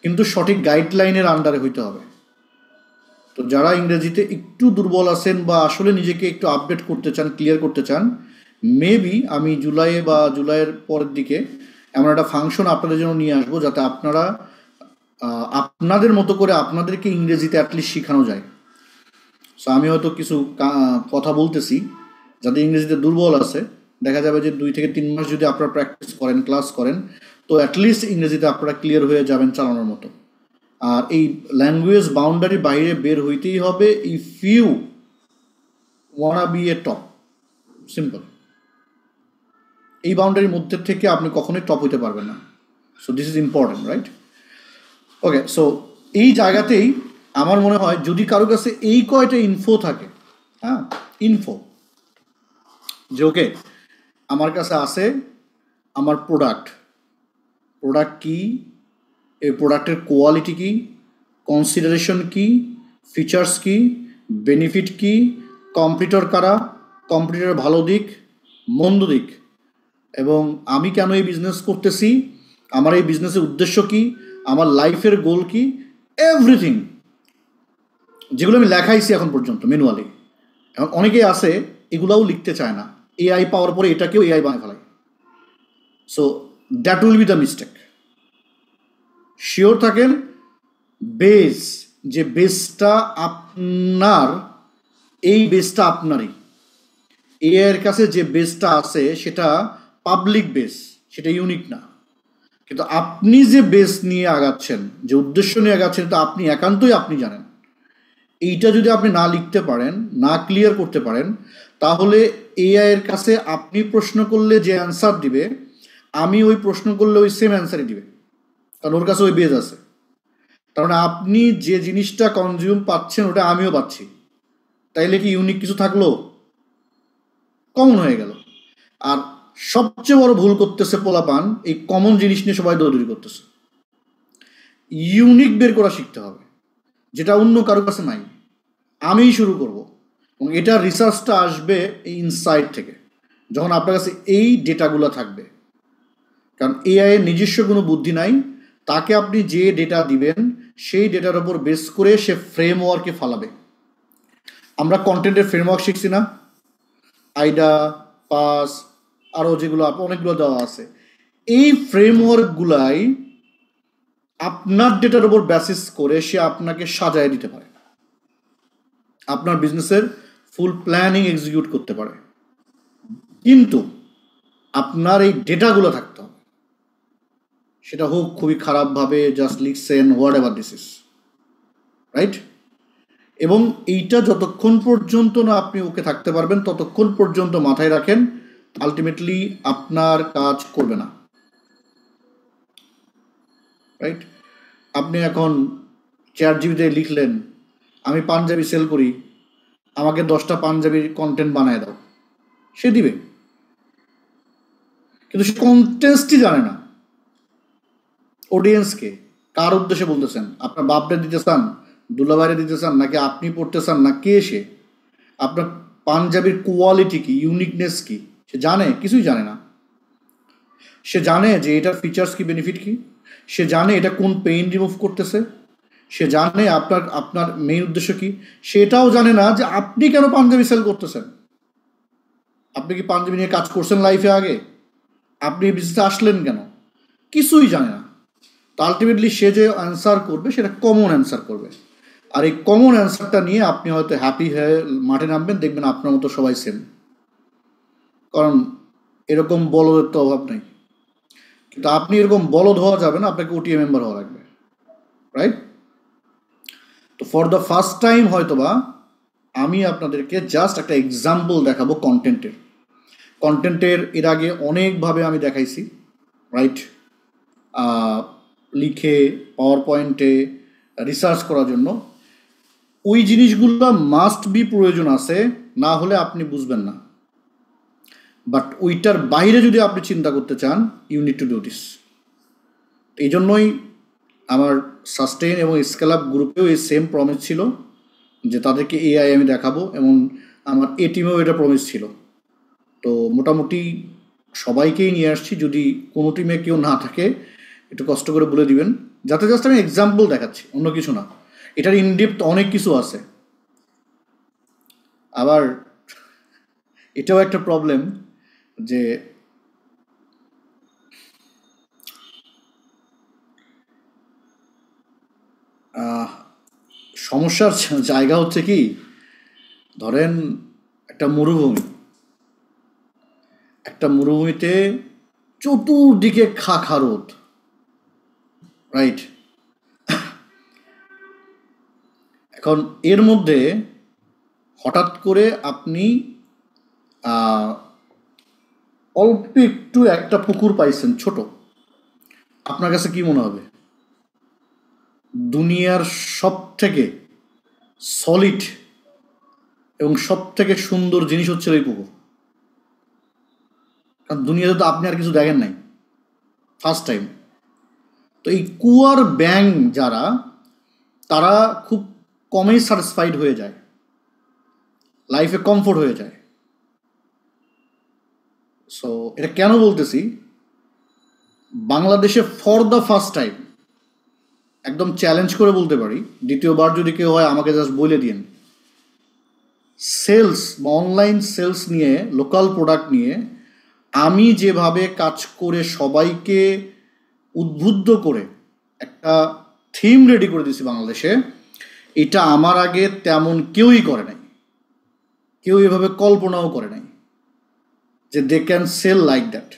[SPEAKER 1] কিন্তু সঠিক গাইডলাইনের আন্ডারে হইতে হবে। তো যারা ইংরেজিতে একটু দুর্বল আছেন বা আসলে নিজেকে একটু আপডেট করতে চান, ক্লিয়ার করতে চান, মেবি আমি জুলাইয়ের পরের দিকে এমন একটা ফাংশন আপনাদের জন্য নিয়ে আসবো যাতে আপনারা আপনাদের মতো করে আপনাদেরকে ইংরেজিতে অ্যাটলিস্ট শেখানো যায়। সো আমি হয়তো কিছু কথা বলতেছি যাদের ইংরেজিতে দুর্বল আছে, দেখা যাবে যে 2 থেকে 3 মাস যদি আপনারা প্র্যাকটিস করেন, ক্লাস করেন, তো অ্যাটলিস্ট ইংরেজিতে আপনারা ক্লিয়ার হয়ে যাবেন চালানোর মতো। আর এই ল্যাঙ্গুয়েজ বাউন্ডারির বাইরে বের হইতেই হবে if you wanna be a top, simple. এই বাউন্ডারির মধ্যে থেকে আপনি কখনোই টপ হইতে পারবেন না। So this is important, right? Okay, so এই জায়গাতেই আমার মনে হয় যদি কারো কাছে এই কয়টা ইনফো থাকে, হ্যাঁ, ইনফো যে ওকে আমার কাছে আছে আমার প্রোডাক্ট কি, এই প্রোডাক্টের কোয়ালিটি কি, কনসিডারেশন কি, ফিচার্স কি, বেনিফিট কি, কম্পিটিটর কারা, কম্পিটিটরের ভালো দিক, মন্দ দিক, এবং আমি কেন এই বিজনেস করতেছি, আমার এই বিজনেসের উদ্দেশ্য কি, আমার লাইফের গোল কি, এভরিথিং, যেগুলো আমি লেখাইছি এখন পর্যন্ত ম্যানুয়ালি। এখন অনেকেই আছে এগুলাও লিখতে চায় না, এআই পাওয়ার পরে এটাকেও এআই বানিয়ে ফেলায়। So that will be the mistake. Sure থাকেন বেস, যে বেসটা আপনার, এই বেসটা আপনারই। এআই এর কাছে যে বেসটা আছে সেটা পাবলিক বেস, সেটা ইউনিক না। কিন্তু আপনি যে বেস নিয়ে আগাচ্ছেন, যে উদ্দেশ্য নিয়ে আগাচ্ছেন, এটা আপনি একান্তই আপনি জানেন। এইটা যদি আপনি না লিখতে পারেন, না ক্লিয়ার করতে পারেন, তাহলে এআই এর কাছে আপনি প্রশ্ন করলে যে অ্যান্সার দিবে, আমি ওই প্রশ্ন করলে ওই সেম অ্যান্সারই দিবে, কারণ ওর কাছে ওই বেস আছে। কারণ আপনি যে জিনিসটা কনজিউম পাচ্ছেন ওটা আমিও পাচ্ছি, তাইলে কি ইউনিক কিছু থাকলো? কমন হয়ে গেল। আর সবচেয়ে বড় ভুল করতেছে পোলাপান, এই কমন জিনিস নিয়ে সবাই দৌড়দৌড়ি করতেছে। ইউনিক বের করা শিখতে হবে, যেটা অন্য কারোর কাছে নাই। আমিই শুরু করব, এবং এটা রিসার্চটা আসবে এই ইনসাইট থেকে, যখন আপনার কাছে এই ডেটাগুলো থাকবে। কারণ এআই এর নিজস্ব কোনো বুদ্ধি নাই, তাকে আপনি যে ডেটা দিবেন সেই ডেটার উপর বেস করে সে ফ্রেমওয়ার্কে ফালাবে। আমরা কন্টেন্টের ফ্রেমওয়ার্ক শিখছি না, আইডা, পাস, আরও যেগুলো অনেকগুলো দেওয়া আছে। এই ফ্রেমওয়ার্কগুলাই আপনার ডেটার উপর বেসিস করে সে আপনাকে সাজায় দিতে পারে, আপনার বিজনেসের ফুল প্ল্যানিং এক্সিকিউট করতে পারে। কিন্তু আপনার এই ডেটাগুলো থাকতে হবে, সেটা হোক খুবই খারাপভাবে জাস্ট লিখছেন, what ever this is, right? এবং এইটা যতক্ষণ পর্যন্ত না আপনি ওকে থাকতে পারবেন ততক্ষণ পর্যন্ত মাথায় রাখেন, আলটিমেটলি আপনার কাজ করবে না, রাইট? আপনি এখন চ্যাটজিপিটিতে লিখলেন আমি পাঞ্জাবি সেল করি, আমাকে 10টা পাঞ্জাবির কন্টেন্ট বানায় দাও, সে দিবে, কিন্তু সে কন্টেন্টই জানে না। অডিয়েন্সকে কার উদ্দেশ্যে বলতেছেন? আপনার বাপরে দিতে চান, দুলাভাইরে দিতে চান, নাকি আপনি পড়তে চান, না কে সে? আপনার পাঞ্জাবির কোয়ালিটি কি, ইউনিকনেস কি, সে জানে? কিছুই জানে না। সে জানে যে এটার ফিচার্স কি, বেনিফিট কি, সে জানে এটা কোন পেইন রিমুভ করতেছে, সে জানে আপনার মেইন উদ্দেশ্য কি, সেটাও জানে না যে আপনি কেন পাঞ্জাবি সেল করতেছেন। আপনি কি পাঞ্জাবি নিয়ে কাজ করছেন লাইফে আগে? আপনি বিজনেসে আসলেন কেন? কিছুই জানে না। তো আলটিমেটলি সে যে অ্যান্সার করবে সেটা কমন অ্যান্সার করবে, আর এই কমন অ্যান্সারটা নিয়ে আপনি হয়তো হ্যাপি হয়ে মাঠে নামবেন, দেখবেন আপনার মতো সবাই সেম। কারণ এরকম বলদের তো অভাব নেই, কিন্তু আপনি এরকম বলদ হওয়া যাবে না, আপনাকে ওটিএ মেম্বার হওয়া লাগবে, রাইট? তো ফর দ্য ফার্স্ট টাইম হয়তোবা আমি আপনাদেরকে জাস্ট একটা এক্সাম্পল দেখাবো কন্টেন্টের। এর আগে অনেকভাবে আমি দেখাইছি, রাইট? লিখে, পাওয়ার পয়েন্টে, রিসার্চ করার জন্য। ওই জিনিসগুলো মাস্ট বি প্রয়োজন আছে, না হলে আপনি বুঝবেন না। বাট ওইটার বাইরে যদি আপনি চিন্তা করতে চান, you need to do this. এই জন্যই আমার সাস্টেইন এবং স্কেল আপ গ্রুপেও এই সেম প্রমিস ছিল যে তাদেরকে এআই আমি দেখাবো, এবং আমার এ টিমেও এটা প্রমিস ছিল। তো মোটামুটি সবাইকেই নিয়ে আসছি, যদি কোনো টিমে কেউ না থাকে একটু কষ্ট করে বলে দিবেন, যাতে জাস্ট আমি এক্সাম্পল দেখাচ্ছি, অন্য কিছু না। এটার ইনডেপথ অনেক কিছু আছে। আবার এটাও একটা প্রবলেম যে সমস্যার জায়গা হচ্ছে কি, ধরেন একটা মরুভূমিতে চতুর্দিকে খা রোদ, রাইট? এখন এর মধ্যে হঠাৎ করে আপনি অল্প একটু একটা পুকুর পাইছেন ছোট, আপনার কাছে কি মনে হবে? দুনিয়ার সব থেকে সলিড এবং সব থেকে সুন্দর জিনিস হচ্ছে ওই পুকুর। কারণ দুনিয়াতে তো আপনি আর কিছু দেখেন নাই, ফার্স্ট টাইম। তো এই কুয়ার ব্যাং যারা, তারা খুব কমেই স্যাটিসফাইড হয়ে যায়, লাইফে কমফোর্ট হয়ে যায়। সো এটা কেন বলতেছি, বাংলাদেশে ফর দ্য ফার্স্ট টাইম একদম চ্যালেঞ্জ করে বলতে পারি, দ্বিতীয়বার যদি কেউ হয় আমাকে জাস্ট বলে দিন, সেলস বা অনলাইন সেলস নিয়ে, লোকাল প্রোডাক্ট নিয়ে আমি যেভাবে কাজ করে সবাইকে উদ্বুদ্ধ করে একটা থিম রেডি করে দিয়েছি বাংলাদেশে, এটা আমার আগে তেমন কেউই করে নাই, কেউ এভাবে কল্পনাও করে নাই যে they can sell like that.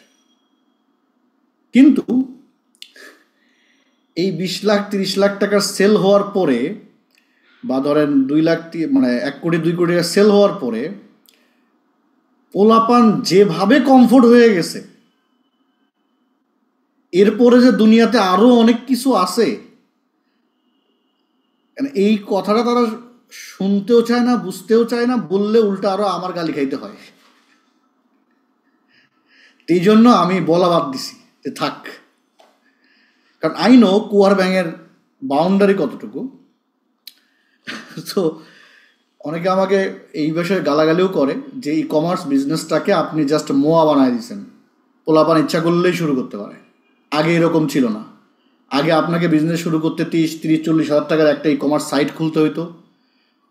[SPEAKER 1] কিন্তু এই 20 লাখ 30 লাখ টাকার সেল হওয়ার পরে, বা ধরেন 2 লাখ, মানে 1 কোটি 2 কোটি টাকা সেল হওয়ার পরে, পোলাপান যেভাবে কমফোর্ট হয়ে গেছে, এরপরে যে দুনিয়াতে আরো অনেক কিছু আছে, এই কথাটা তারা শুনতেও চায় না, বুঝতেও চায় না, বললে উল্টা আরো আমার গালি খাইতে হয়। এই জন্য আমি বলা বাদ দিছি যে থাক, কারণ আই নো কুয়ার ব্যাঙের বাউন্ডারি কতটুকু। তো অনেকে আমাকে এই বিষয়ে গালাগালিও করে যে ই কমার্স বিজনেসটাকে আপনি জাস্ট মোয়া বানায় দিয়েছেন, পোলাপান ইচ্ছা করলেই শুরু করতে পারে। আগে এরকম ছিল না। আগে আপনাকে বিজনেস শুরু করতে 30-40 হাজার টাকার একটা ই কমার্স সাইট খুলতে হইতো,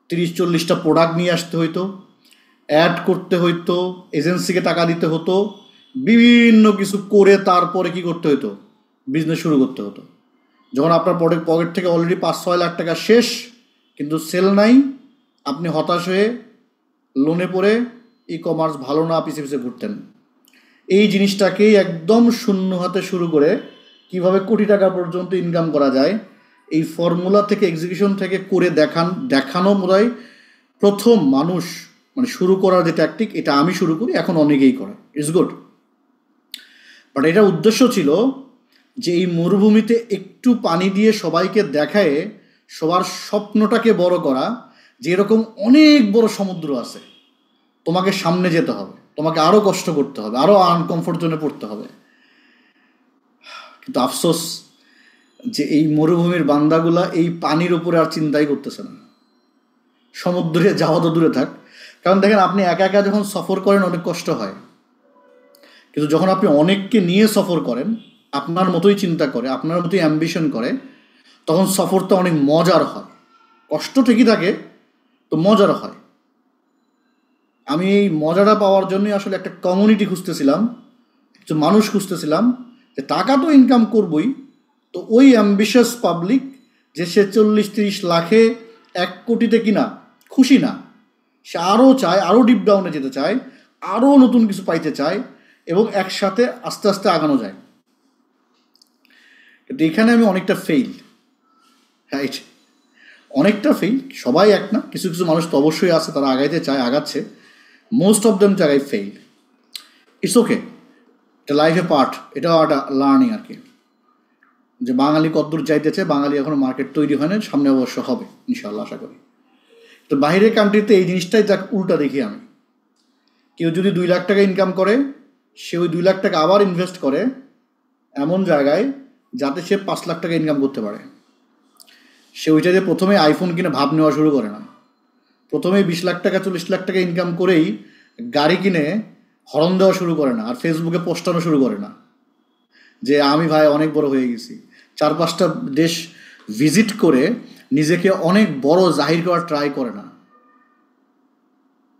[SPEAKER 1] 30-40টা প্রোডাক্ট নিয়ে আসতে হইতো, অ্যাড করতে হইতো, এজেন্সিকে টাকা দিতে হতো, বিভিন্ন কিছু করে তারপরে কি করতে হতো, বিজনেস শুরু করতে হতো। যখন আপনার পকেট থেকে অলরেডি 5-6 লাখ টাকা শেষ, কিন্তু সেল নাই, আপনি হতাশ হয়ে লোনে পড়ে ই কমার্স ভালো না পিছিয়ে পিছিয়ে ঘুরতেন। এই জিনিসটাকেই একদম শূন্য হাতে শুরু করে কিভাবে কোটি টাকা পর্যন্ত ইনকাম করা যায়, এই ফর্মুলা থেকে, এক্সিকিউশন থেকে করে দেখানো বোধহয় প্রথম মানুষ, মানে শুরু করার যে ট্যাকটিক, এটা আমি শুরু করি, এখন অনেকেই করে, ইটস গুড। বাট এটার উদ্দেশ্য ছিল যে এই মরুভূমিতে একটু পানি দিয়ে সবাইকে দেখায় সবার স্বপ্নটাকে বড় করা, যে এরকম অনেক বড় সমুদ্র আছে, তোমাকে সামনে যেতে হবে, তোমাকে আরো কষ্ট করতে হবে, আরো আনকমফোর্ট জোনে পড়তে হবে। কিন্তু আফসোস যে এই মরুভূমির বান্দাগুলা এই পানির উপরে আর চিন্তাই করতেছে না। সমুদ্রে যাওয়া তো দূরে থাক, কারণ দেখেন আপনি একা একা যখন সফর করেন অনেক কষ্ট হয়, কিন্তু যখন আপনি অনেককে নিয়ে সফর করেন, আপনার মতোই চিন্তা করে, আপনার মতোই অ্যাম্বিশন করে, তখন সফরটা অনেক মজার হয়। কষ্ট ঠিকই থাকে, তো মজার হয়। আমি এই মজাটা পাওয়ার জন্যই আসলে একটা কমিউনিটি খুঁজতেছিলাম, কিছু মানুষ খুঁজতেছিলাম, যে টাকা তো ইনকাম করবই, তো ওই অ্যাম্বিশাস পাবলিক যে সে 40-30 লাখে 1 কোটিতে কিনা খুশি না, সে আরও চায়, আরও ডিপ ডাউনে যেতে চায়, আরও নতুন কিছু পাইতে চায়, এবং একসাথে আস্তে আস্তে আগানো যায়। কিন্তু এখানে আমি অনেকটা ফেইল, রাইট? অনেকটা ফেইল, সবাই এক না, কিছু কিছু মানুষ তো অবশ্যই আছে, তারা আগাইতে চায়, আগাচ্ছে। মোস্ট অফ দেম জায়গায় ফেইল। ইটস ওকে, এটা লাইফে পার্ট, এটাও একটা লার্নিং আর কি, যে বাঙালি কতদূর যাইতেছে, বাঙালি এখনো মার্কেট তৈরি হয় না, সামনে অবশ্য হবে ইনশাল্লাহ, আশা করি। তো বাইরের কান্ট্রিতে এই জিনিসটাই যাক উল্টা দেখি আমি, কেউ যদি 2 লাখ টাকা ইনকাম করে সে ওই 2 লাখ টাকা আবার ইনভেস্ট করে এমন জায়গায় যাতে সে 5 লাখ টাকা ইনকাম করতে পারে। সে ওইটা যে প্রথমে আইফোন কিনে ভাব নেওয়া শুরু করে না, প্রথমে 20 লাখ টাকা 40 লাখ টাকা ইনকাম করেই গাড়ি কিনে হরন দেওয়া শুরু করে না, আর ফেসবুকে পোস্টানো শুরু করে না যে আমি ভাই অনেক বড় হয়ে গেছি। 4-5টা দেশ ভিজিট করে নিজেকে অনেক বড় জাহির করার ট্রাই করে না।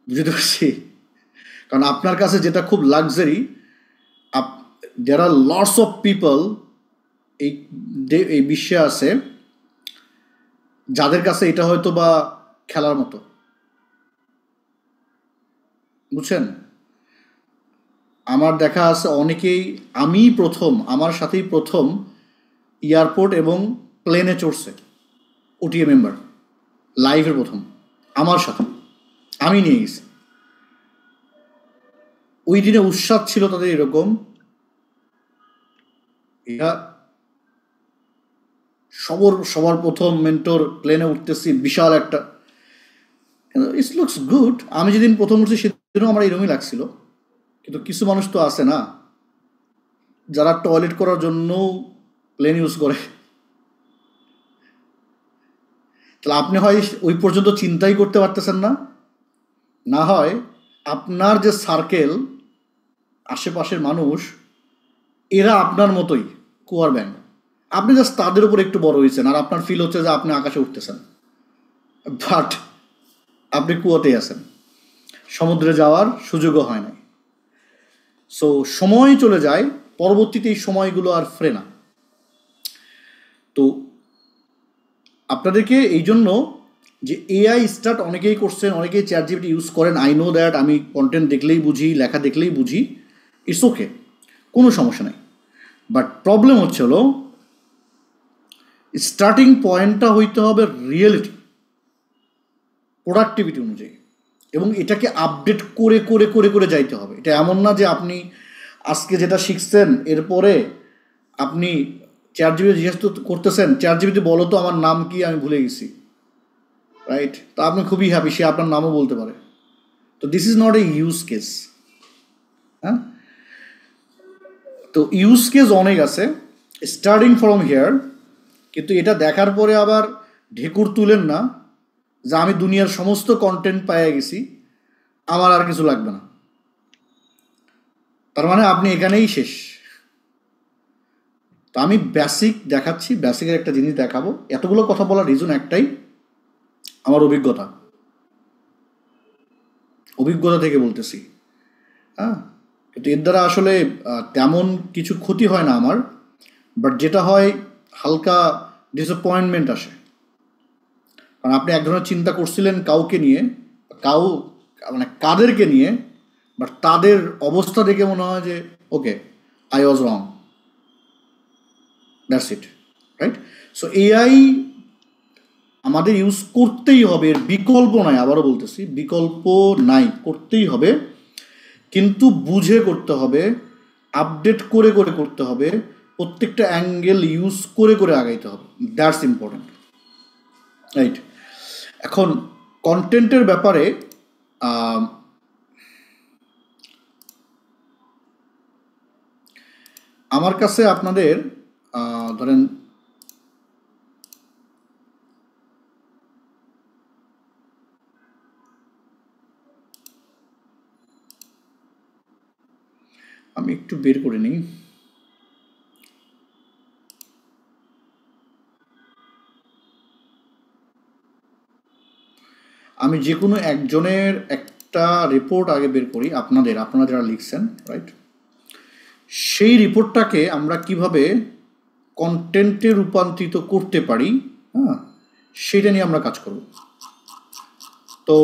[SPEAKER 1] বুঝতে পারছি? কারণ আপনার কাছে যেটা খুব luxury, there are lots of people এই বিশ্বে আছে যাদের কাছে এটা হয়তো বা খেলার মতো। বুঝছেন? আমার দেখা আছে অনেকেই, আমি প্রথম, আমার সাথেই প্রথম এয়ারপোর্ট এবং প্লেনে চড়ছে ওটিএ মেম্বার, লাইভের প্রথম আমার সাথে, আমি নিয়ে গেছি। ওই দিনে উৎসাহ ছিল তাদের এরকম, এটা সবার প্রথম মেন্টর, প্লেনে উঠতেছি, বিশাল একটা, ইটস লুকস গুড। আমি যেদিন প্রথম উঠছি সেদিনও আমার এরকমই লাগছিল। কিন্তু কিছু মানুষ তো আছে না যারা টয়লেট করার জন্য প্লেন ইউজ করে। তাহলে আপনি হয় ওই পর্যন্ত চিন্তাই করতে পারতেছেন না, না হয় আপনার যে সার্কেল, আশেপাশের মানুষ, এরা আপনার মতোই কুয়ার ব্যাং। আপনি জাস্ট তাদের উপর একটু বড় হয়েছেন আর আপনার ফিল হচ্ছে যে আপনি আকাশে উঠতেছেন, বাট আপনি কুয়াতেই আছেন, সমুদ্রে যাওয়ার সুযোগও হয় না। সো সময় চলে যায়, পরবর্তীতে এই সময়গুলো আর ফেরে না। তো আপনাদেরকে এই জন্য যে এআই স্টার্ট অনেকেই করছেন, অনেকেই চ্যাটজিপিটি ইউজ করেন, আই নো দ্যাট, আমি কন্টেন্ট দেখলেই বুঝি, লেখা দেখলেই বুঝি, ইটস ওকে, কোনো সমস্যা নেই। বাট প্রবলেম হচ্ছে হলো স্টার্টিং পয়েন্টটা হইতে হবে রিয়েলিটি, প্রোডাক্টিভিটি অনুযায়ী, এবং এটাকে আপডেট করে করে করে করে যাইতে হবে। এটা এমন না যে আপনি আজকে যেটা শিখছেন এরপরে আপনি চ্যাটজিপিটি জিজ্ঞেস করতেছেন, চ্যাটজিপিটি বলো তো আমার নাম কি, আমি ভুলে গেছি, রাইট? তো আপনি খুবই হ্যাপি, সে আপনার নামও বলতে পারে। তো this is not A use case. হ্যাঁ, তো ইউজ কেস অনেক আছে স্টার্টিং ফ্রম হিয়ার, কিন্তু এটা দেখার পরে আবার ঢেকুর তুলেন না যে আমি দুনিয়ার সমস্ত কন্টেন্ট পেয়ে গেছি, আমার আর কিছু লাগবে না। তার মানে আপনি এখানেই শেষ। তো আমি বেসিক দেখাচ্ছি, বেসিকের একটা জিনিস দেখাবো। এতগুলো কথা বলার রিজন একটাই, আমার অভিজ্ঞতা থেকে বলতেছি। হ্যাঁ, কিন্তু এর দ্বারা আসলে তেমন কিছু ক্ষতি হয় না আমার, বাট যেটা হয় হালকা ডিসঅ্যাপয়েন্টমেন্ট আসে। কারণ আপনি এক ধরনের চিন্তা করছিলেন কাউকে নিয়ে, মানে কাদেরকে নিয়ে, বাট তাদের অবস্থা দেখে মনে হয় যে okay, I was wrong, that's it, right? So AI আমাদের ইউজ করতেই হবে, এর বিকল্প নাই, আবারও বলতেছি বিকল্প নাই, করতেই হবে, কিন্তু বুঝে করতে হবে, আপডেট করে করে করতে হবে, প্রত্যেকটা অ্যাঙ্গেল ইউজ করে করে আগাইতে হবে, দ্যাটস ইম্পর্টেন্ট, রাইট? এখন কন্টেন্টের ব্যাপারে আমার কাছে আপনাদের ধরেন আমি একটু বের করে নিই। আমি যে কোনো একজনের একটা রিপোর্ট আগে বের করি, আপনারা যারা লিখছেন, রাইট? সেই রিপোর্টটাকে আমরা কিভাবে কন্টেন্টে রূপান্তরিত করতে পারি, হ্যাঁ, সেটা নিয়ে আমরা কাজ করব। তো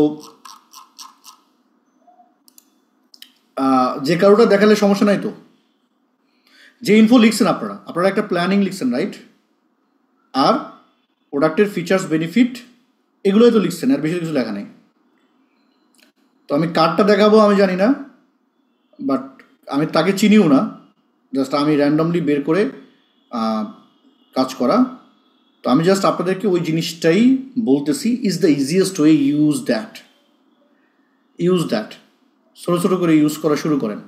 [SPEAKER 1] যে কারোটা দেখালে সমস্যা নাই তো, যে ইনফো লিখছেন আপনারা একটা প্ল্যানিং লিখছেন, রাইট? আর প্রোডাক্টের ফিচার্স, বেনিফিট, এগুলোই তো লিখছেন, আর বেশি কিছু লেখা নেই। তো আমি কার্ডটা দেখাবো আমি জানি না, বাট আমি তাকে চিনিও না, জাস্ট আমি র্যান্ডমলি বের করে কাজ করা। তো আমি জাস্ট আপনাদেরকে ওই জিনিসটাই বলতেছি, is the easiest way, use that, ছোটো ছোটো করে ইউজ করা শুরু করেন।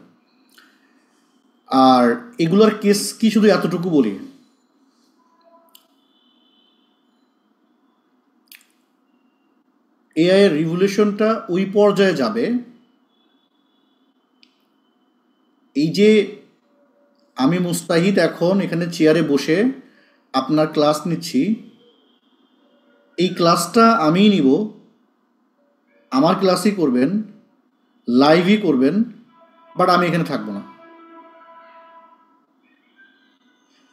[SPEAKER 1] আর এগুলোর কেস কি শুধু এতটুকু বলি, এআই এর রিভলিউশনটা ওই পর্যায়ে যাবে, এই যে আমি মুস্তাহিদ এখন এখানে চেয়ারে বসে আপনার ক্লাস নিচ্ছি, এই ক্লাসটা আমিই নিব, আমার ক্লাসই করবেন, লাইভই করবেন, বাট আমি এখানে থাকবো না।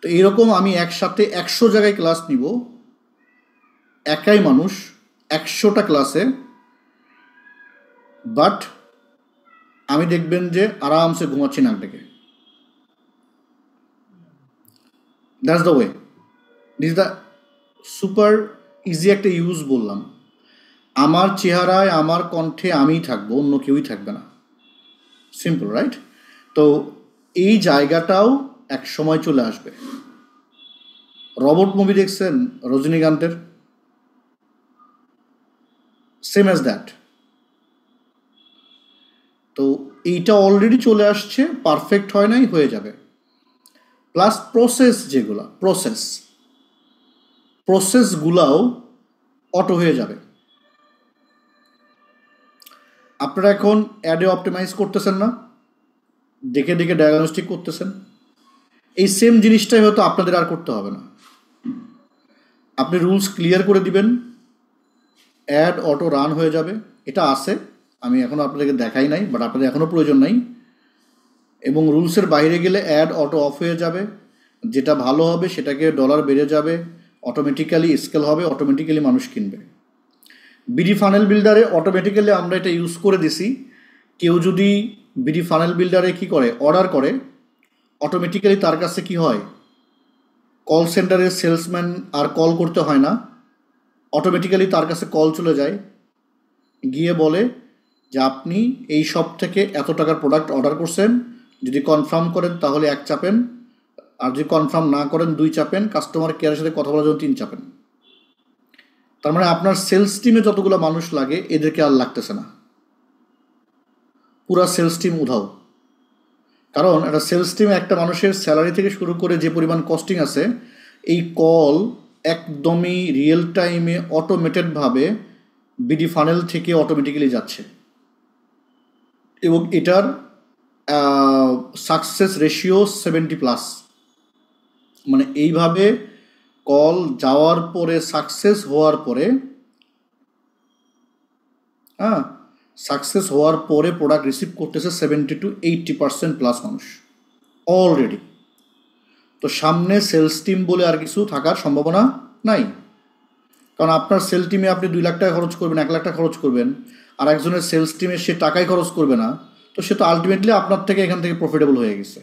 [SPEAKER 1] তো এইরকম আমি একসাথে 100 জায়গায় ক্লাস নিব, একাই মানুষ 100টা ক্লাসে, বাট আমি দেখবেন যে আরামসে ঘুমাচ্ছি নাক ডেকে। That's the way, this the super easy একটা ইউজ বললাম। আমার চেহারায় আমার কণ্ঠে আমিই থাকবো, অন্য কেউই থাকবে না, সিম্পল, রাইট? তো এই জায়গাটাও এক সময় চলে আসবে। রবট মুভি দেখছেন রজনীকান্তের? Same as that. তো এইটা অলরেডি চলে আসছে, পারফেক্ট হয় নাই, হয়ে যাবে। প্লাস প্রসেসগুলাও অটো হয়ে যাবে। আপনারা এখন অ্যাডে অপটিমাইজ করতেছেন না, দেখে দেখে ডায়াগনস্টিক করতেছেন, এই সেম জিনিসটাই হয়তো আপনাদের আর করতে হবে না। আপনি রুলস ক্লিয়ার করে দিবেন, অ্যাড অটো রান হয়ে যাবে। এটা আছে, আমি এখনও আপনাদেরকে দেখাই নাই, বাট আপনাদের এখনও প্রয়োজন নাই। এবং রুলসের বাইরে গেলে অ্যাড অটো অফ হয়ে যাবে, যেটা ভালো হবে সেটাকে ডলার বেড়ে যাবে, অটোমেটিক্যালি স্কেল হবে, অটোমেটিক্যালি মানুষ কিনবে। বিডি ফানেল বিল্ডারে অটোমেটিক্যালি আমরা এটা ইউজ করে দিছি। কেউ যদি বিডি ফানেল বিল্ডারে কি করে, অর্ডার করে, অটোমেটিক্যালি তার কাছে কি হয়, কল সেন্টারের সেলসম্যান আর কল করতে হয় না, অটোমেটিক্যালি তার কাছে কল চলে যায়, গিয়ে বলে যে আপনি এই শপ থেকে এত টাকার প্রোডাক্ট অর্ডার করছেন, যদি কনফার্ম করেন তাহলে 1 চাপেন, আর যদি কনফার্ম না করেন 2 চাপেন, কাস্টমার কেয়ারের সাথে কথা বলার জন্য 3 চাপেন। তার মানে আপনার সেলস টিমে যতগুলো মানুষ লাগে এদেরকে আর লাগতেছে না, পুরা সেলস টিম উধাও। কারণ একটা সেলস টিমে একটা মানুষের স্যালারি থেকে শুরু করে যে পরিমাণ কস্টিং আছে, এই কল একদমই রিয়েল টাইমে অটোমেটেডভাবে বিডি ফানেল থেকে অটোমেটিক্যালি যাচ্ছে, এবং এটার সাকসেস রেশিও 70+। মানে এইভাবে কল যাওয়ার পরে সাকসেস হওয়ার পরে, সাকসেস হওয়ার পরে প্রোডাক্ট রিসিভ করতেছে 70 to 80% মানুষ অলরেডি। তো সামনে সেলস টিম বলে আর কিছু থাকার সম্ভাবনা নাই, কারণ আপনার সেল টিমে আপনি 2 লাখ টাকা খরচ করবেন, 1 লাখ টাকা খরচ করবেন, আর একজনের সেলস টিমে সে টাকাই খরচ করবে না, তো সে তো আলটিমেটলি আপনার থেকে এখান থেকে প্রফিটেবল হয়ে গেছে।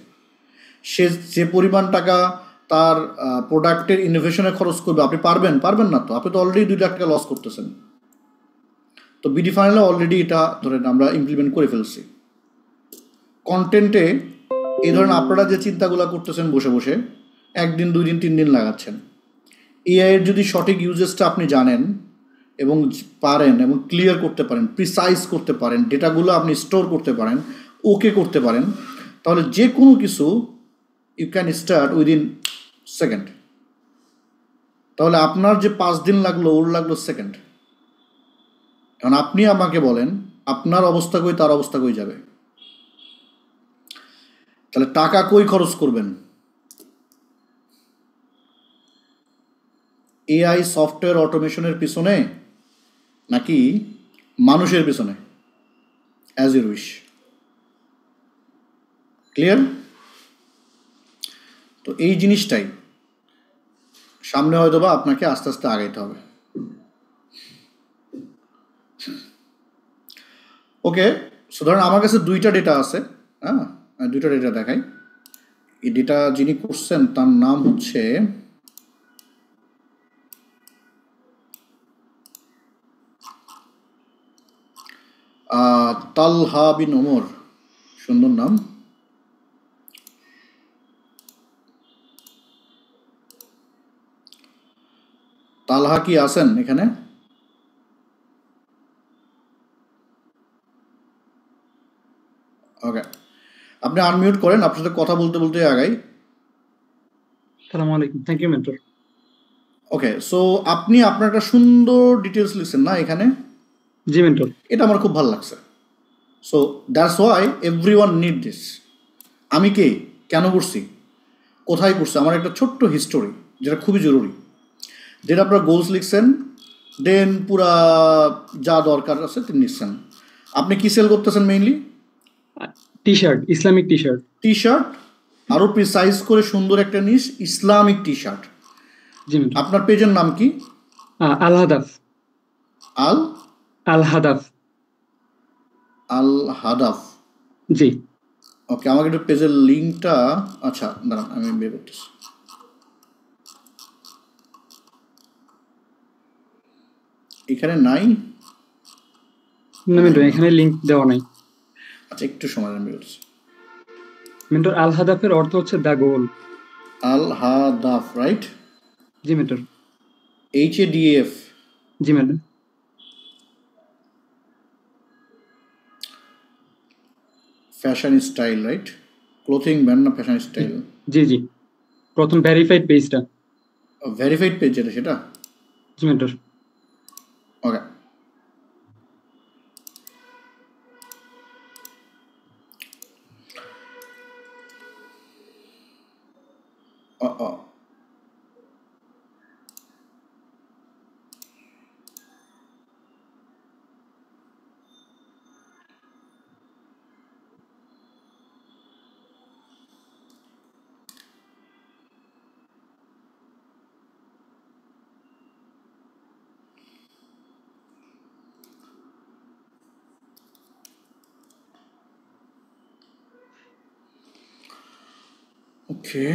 [SPEAKER 1] সে যে পরিমাণ টাকা তার প্রোডাক্টের ইনোভেশনে খরচ করবে, আপনি পারবেন না, তো আপনি তো অলরেডি 2 লাখ টাকা লস করতেছেন। তো বিডি ফানেলে অলরেডি এটা ধরেন আমরা ইমপ্লিমেন্ট করে ফেলছি। কন্টেন্টে এই ধরেন আপনারা যে চিন্তাগুলো করতেছেন বসে বসে, 1 দিন 2 দিন 3 দিন লাগাচ্ছেন, এআই এর যদি সঠিক ইউজেসটা আপনি জানেন এবং পারেন এবং ক্লিয়ার করতে পারেন, প্রিসাইজ করতে পারেন, ডেটাগুলো আপনি স্টোর করতে পারেন, ওকে করতে পারেন, তাহলে যে কোনো কিছু you can start within second. তাহলে আপনার যে 5 দিন লাগলো, ওর লাগলো সেকেন্ড। এখন আপনি আমাকে বলেন আপনার অবস্থা কই, তার অবস্থা কই যাবে? তাহলে টাকা কই খরচ করবেন? এআই সফটওয়্যার অটোমেশনের পিছনে নাকি মানুষের পিছনে? As your wish. ক্লিয়ার? তো এই জিনিসটাই সামনে হয়তো বা আপনাকে আস্তে আস্তে আগাইতে হবে। ওকে, সো ধরেন আমার কাছে 2টা ডেটা আছে, হ্যাঁ, 2টা ডেটা দেখাই। এই ডেটা যিনি করছেন তার নাম হচ্ছে তালহা বিন ওমর, সুন্দর নাম। আলহা কি আছেন এখানে? ওকে, আপনি আনমিউট করেন, আপনার সাথে কথা বলতে বলতে আগাই।
[SPEAKER 6] আসসালামু আলাইকুম, thank you mentor.
[SPEAKER 1] Okay, so আপনি আপনার একটা সুন্দর ডিটেলস লিখছেন না এখানে?
[SPEAKER 6] জি মেন্টর।
[SPEAKER 1] এটা আমার খুব ভালো লাগছে। So that's why everyone need this. আমি কে, কেন করছি, কোথায় করছি, আমার একটা ছোট্ট হিস্টোরি যেটা খুবই জরুরি। যেটা আপনার গোলস লিখছেন, দেন পুরা যা দরকার আছে তিনি লিখছেন। আপনি কি সেল করতেছেন mainly?
[SPEAKER 6] T shirt, Islamic T shirt.
[SPEAKER 1] T shirt, আরও প্রিসাইজ করে সুন্দর একটা নিস, ইসলামিক টি শার্ট।
[SPEAKER 6] জি মেন্টর।
[SPEAKER 1] আপনার পেজের নাম কি?
[SPEAKER 6] আল হাদাফ।
[SPEAKER 1] আল
[SPEAKER 6] আল হাদাফ।
[SPEAKER 1] আল হাদাফ।
[SPEAKER 6] জি।
[SPEAKER 1] ওকে, আমাকে একটু পেজের লিঙ্কটা, আচ্ছা দাঁড়ান আমি বের করতেছি। এখানে নাই
[SPEAKER 6] না মেন্টর, এখানে লিংক দেওয়া নাই।
[SPEAKER 1] আচ্ছা একটু সময় আমি বের করতেছি।
[SPEAKER 6] মেন্টর আল হাদাফের অর্থ হচ্ছে the goal.
[SPEAKER 1] Al Hadaf, right?
[SPEAKER 6] জি মেন্টর।
[SPEAKER 1] HADAF।
[SPEAKER 6] জি mentor.
[SPEAKER 1] Fashion style, right? Clothing brand না ফ্যাশন স্টাইল?
[SPEAKER 6] জি জি, প্রথম ভেরিফাইড পেজটা।
[SPEAKER 1] ভেরিফাইড পেজ যেটা, সেটা?
[SPEAKER 6] জি মেন্টর।
[SPEAKER 1] ওকে, ওকে।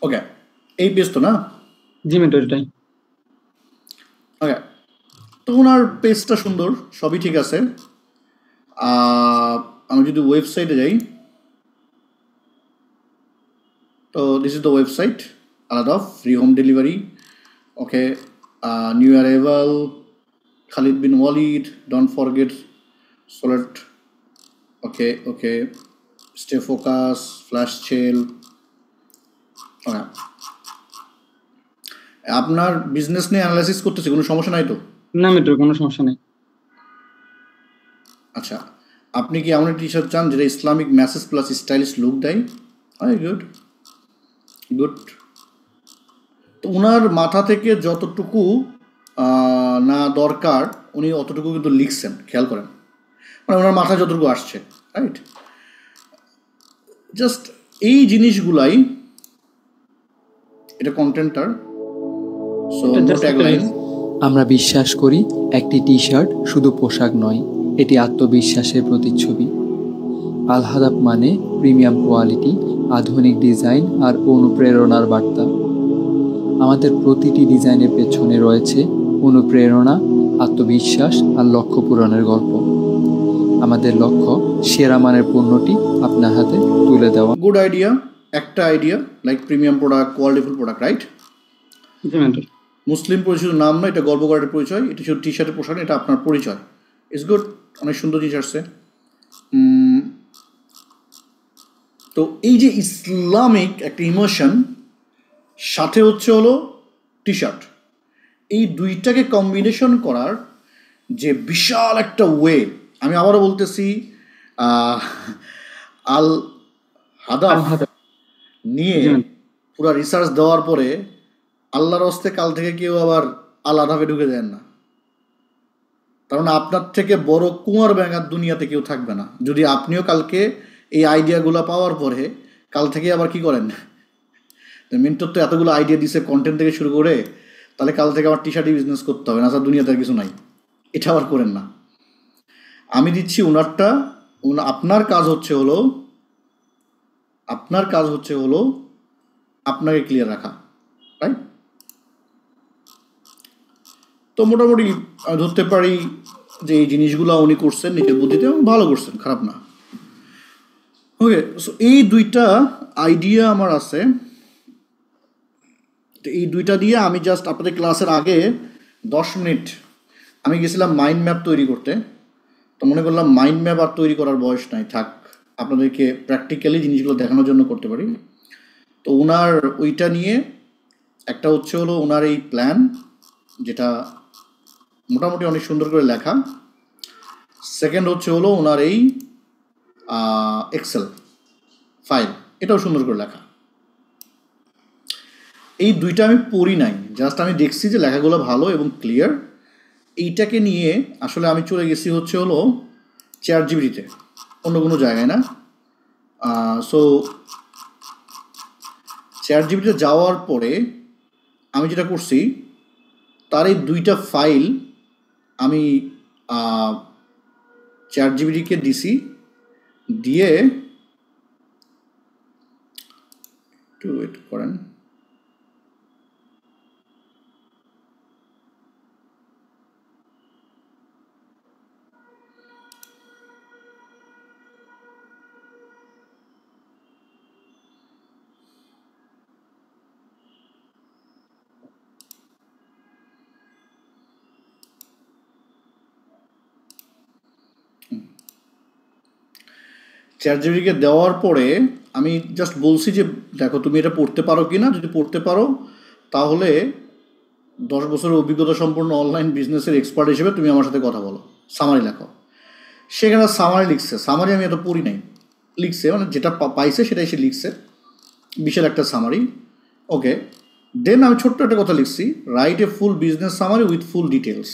[SPEAKER 1] ওকে, এই পেজ তো না?
[SPEAKER 6] জি মেন্টর, এটাই।
[SPEAKER 1] ওকে, তো ওনার পেজটা সুন্দর, সবই ঠিক আছে। আমি যদি ওয়েবসাইটে যাই, তো দিস ইজ দ্য ওয়েবসাইট, আলাদা free home delivery. Okay, new arrival, Khalid bin Walid, don't forget Solet. Okay, okay, stay focus, flash sale. Okay. আপনার বিজনেস নিয়ে অ্যানালাইসিস করতেছি, কোনো সমস্যা নাই তো?
[SPEAKER 6] না মেন্টর, কোনো সমস্যা নেই।
[SPEAKER 1] আচ্ছা, আপনি কি এমন টি শার্ট চান যেটা Islamic message plus stylish look দেয়? Good good. তো ওনার মাথা থেকে যতটুকু না দরকার উনি অতটুকু কিন্তু লিখছেন, খেয়াল করেন, মানে ওনার মাথায় যতটুকু আসছে, রাইট? জাস্ট এই জিনিসগুলাই, এটা কন্টেন্টার। সো ট্যাগলাইন,
[SPEAKER 7] আমরা বিশ্বাস করি একটি টি শার্ট শুধু পোশাক নয়, এটি আত্মবিশ্বাসের প্রতিচ্ছবি। আল হাদাফ মানে প্রিমিয়াম কোয়ালিটি, আধুনিক ডিজাইন আর অনুপ্রেরণার বার্তা। আমাদের প্রতিটি ডিজাইনের পেছনে রয়েছে অনুপ্রেরণা, আত্মবিশ্বাস আর লক্ষ্য পূরণের গল্প। আমাদের লক্ষ্য সেরা মানের পণ্যটি আপনার হাতে তুলে দেওয়া।
[SPEAKER 1] গুড আইডিয়া, একটা idea like premium product, qualityful product, right?
[SPEAKER 6] জি মেন্টর।
[SPEAKER 1] মুসলিম পরিচয় নাম না, এটা গর্ব করার পরিচয়, এটা শুধু টি শার্টের পোশাক, এটা আপনার পরিচয়। ইটস গুড, অনেক সুন্দর জিনিস আসছে। তো এই যে ইসলামিক একটা ইমোশন, সাথে হচ্ছে হলো টি শার্ট, এই দুইটাকে কম্বিনেশন করার যে বিশাল একটা ওয়ে, আমি আবারও বলতেছি, আল হাদাফ নিয়ে পুরো রিসার্চ দেওয়ার পরে আল্লাহর হস্তে কাল থেকে কেউ আবার আল হাদাফে ঢুকে দেন না, কারণ আপনার থেকে বড় কুয়ার ব্যাঙার দুনিয়াতে কেউ থাকবে না। যদি আপনিও কালকে এই আইডিয়াগুলো পাওয়ার পরে কাল থেকে আবার কি করেন, মেন্টর তো এতগুলো আইডিয়া দিছে কন্টেন্ট থেকে শুরু করে, তাহলে কাল থেকে আমার টি শার্টই বিজনেস করতে হবে না, স্যার দুনিয়াতে আর কিছু নাই, এটা আবার করেন না। আমি দিচ্ছি ওনারটা। আপনার কাজ হচ্ছে হলো আপনাকে ক্লিয়ার রাখা, রাইট? তো মোটামুটি আমি ধরতে পারি যে এই জিনিসগুলো উনি করছেন নিজের বুদ্ধিতে এবং ভালো করছেন, খারাপ না। ওকে, সো এই দুইটা আইডিয়া আমার আছে। তো এই দুইটা দিয়ে আমি জাস্ট আপনাদের ক্লাসের আগে 10 মিনিট আমি গেছিলাম মাইন্ড ম্যাপ তৈরি করতে। তো মনে করলাম মাইন্ড ম্যাপ আর তৈরি করার বয়স নাই, থাক আপনাদেরকে প্র্যাকটিক্যালি জিনিসগুলো দেখানোর জন্য করতে পারি। তো ওনার ওইটা নিয়ে একটা হচ্ছে হলো ওনার এই প্ল্যান, যেটা মোটামুটি অনেক সুন্দর করে লেখা। সেকেন্ড হচ্ছে হলো ওনার এই এক্সেল ফাইল, এটাও সুন্দর করে লেখা। এই দুইটা আমি পড়ি নাই, জাস্ট আমি দেখছি যে লেখাগুলো ভালো এবং ক্লিয়ার। এইটাকে নিয়ে আসলে আমি চলে গেছি হচ্ছে হলো চ্যাটজিপিটিতে, অন্য কোনো জায়গায় না। সো চ্যাটজিপিটিতে যাওয়ার পরে আমি যেটা করছি, তার এই দুইটা ফাইল আমি চ্যাটজিপিটিকে দিছি, দিয়ে একটু ওয়েট করেন। চ্যাটজিপিটিকে দেওয়ার পরে আমি জাস্ট বলছি যে দেখো তুমি এটা পড়তে পারো কি না, যদি পড়তে পারো তাহলে 10 বছরের অভিজ্ঞতা সম্পন্ন অনলাইন বিজনেসের এক্সপার্ট হিসেবে তুমি আমার সাথে কথা বলো, সামারি লেখো। সেখানে সামারি লিখছে, সামারি আমি এত পড়ি নাই, লিখছে মানে যেটা পাইছে সেটাই সে লিখছে, বিশাল একটা সামারি। ওকে, দেন আমি ছোট্ট একটা কথা লিখছি, write a full business summary with full details.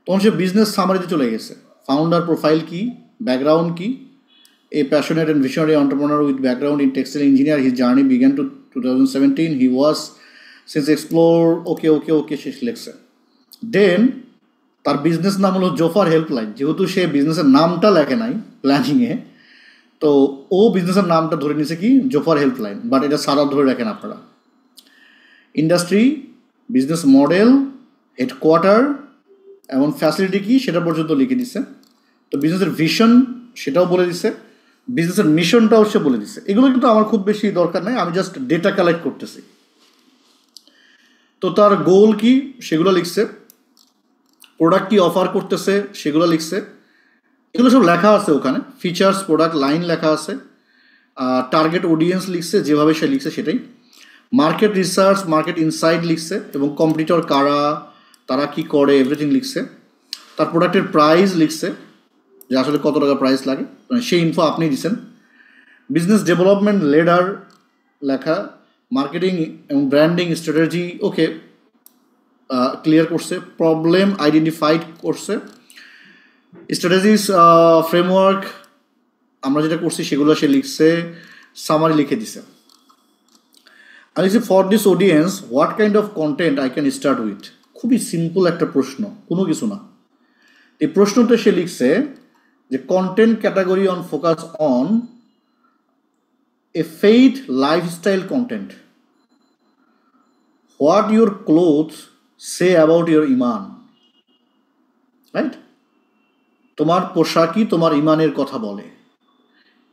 [SPEAKER 1] তখন সে বিজনেস সামারিতে চলে গেছে, ফাউন্ডার প্রোফাইল কি, ব্যাকগ্রাউন্ড কি, a passionate and visionary entrepreneur with background in textile engineer. His journey began to 2017. He was since explore okay শেষ লেখছে। দেন তার business নাম হলো জোফার হেল্পলাইন, যেহেতু সে বিজনেসের নামটা লেখে নাই প্ল্যানিংয়ে, তো ও বিজনেসের নামটা ধরে নিছে কি জোফার হেল্পলাইন, বাট এটা সারা ধরে রাখেন আপনারা। ইন্ডাস্ট্রি, বিজনেস মডেল, হেডকোয়ার্টার এবং ফ্যাসিলিটি কি সেটা পর্যন্ত লিখে দিছে। তো বিজনেসের ভিশন সেটাও বলে দিছে, বিজনেসের মিশনটাও সে বলে দিচ্ছে। এগুলো কিন্তু আমার খুব বেশি দরকার নাই, আমি জাস্ট ডেটা কালেক্ট করতেছি। তো তার গোল কি সেগুলো লিখছে, প্রোডাক্ট কি অফার করতেছে সেগুলো লিখছে, এগুলো সব লেখা আছে ওখানে। ফিচার্স, প্রোডাক্ট লাইন লেখা আছে, টার্গেট অডিয়েন্স লিখছে, যেভাবে সে লিখছে সেটাই। মার্কেট রিসার্চ, মার্কেট ইনসাইট লিখছে, এবং কম্পিটিটর কারা, তারা কি করে, এভরিথিং লিখছে। তার প্রোডাক্টের প্রাইস লিখছে, যে আসলে কত টাকা প্রাইস লাগে, মানে সেই ইনফো আপনি দিচ্ছেন। বিজনেস ডেভেলপমেন্ট লেডার লেখা, মার্কেটিং এবং ব্র্যান্ডিং স্ট্র্যাটেজি ওকে ক্লিয়ার করছে, প্রবলেম আইডেন্টিফাইড করছে, স্ট্র্যাটেজিস ফ্রেমওয়ার্ক আমরা যেটা করছি সেগুলো সে লিখছে, সামারি লিখে দিছে। আর লিখছে for this audience what kind of content I can start with. খুবই সিম্পল একটা প্রশ্ন, কোনো কিছু না। এই প্রশ্নটা সে লিখছে যে content category on focus on a faith lifestyle content, what your clothes say about your Iman, right? তোমার পোশাকই তোমার ইমানের কথা বলে।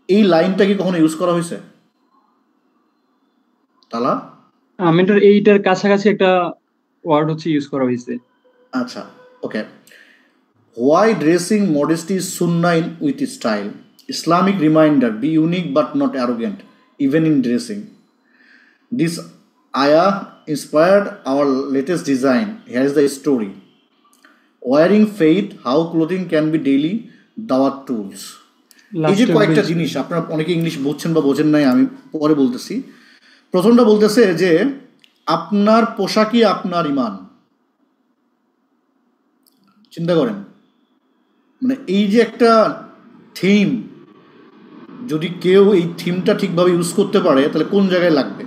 [SPEAKER 1] এই লাইনটা কি কখনো ইউজ করা হয়েছে তালা?
[SPEAKER 6] মেন্টর এইটার কাছাকাছি একটা ওয়ার্ড হচ্ছে ইউজ করা হয়েছে।
[SPEAKER 1] আচ্ছা, ওকে। Why dressing modesty is sunnah with style. Islamic reminder, be unique but not arrogant, even in dressing. This ayah inspired our latest design. Here is the story. Wearing faith, how clothing can be daily dawat tools. এই যে কয়েকটা জিনিস আপনারা অনেকে English বুঝছেন বা বোঝেন নাই, আমি পরে বলতেছি। প্রথমটা বলতেছে যে আপনার পোশাকই আপনার ইমান। চিন্তা করেন, মানে এই যে একটা থিম, যদি কেউ এই থিমটা ঠিকভাবে ইউজ করতে পারে তাহলে কোন জায়গায় লাগবে।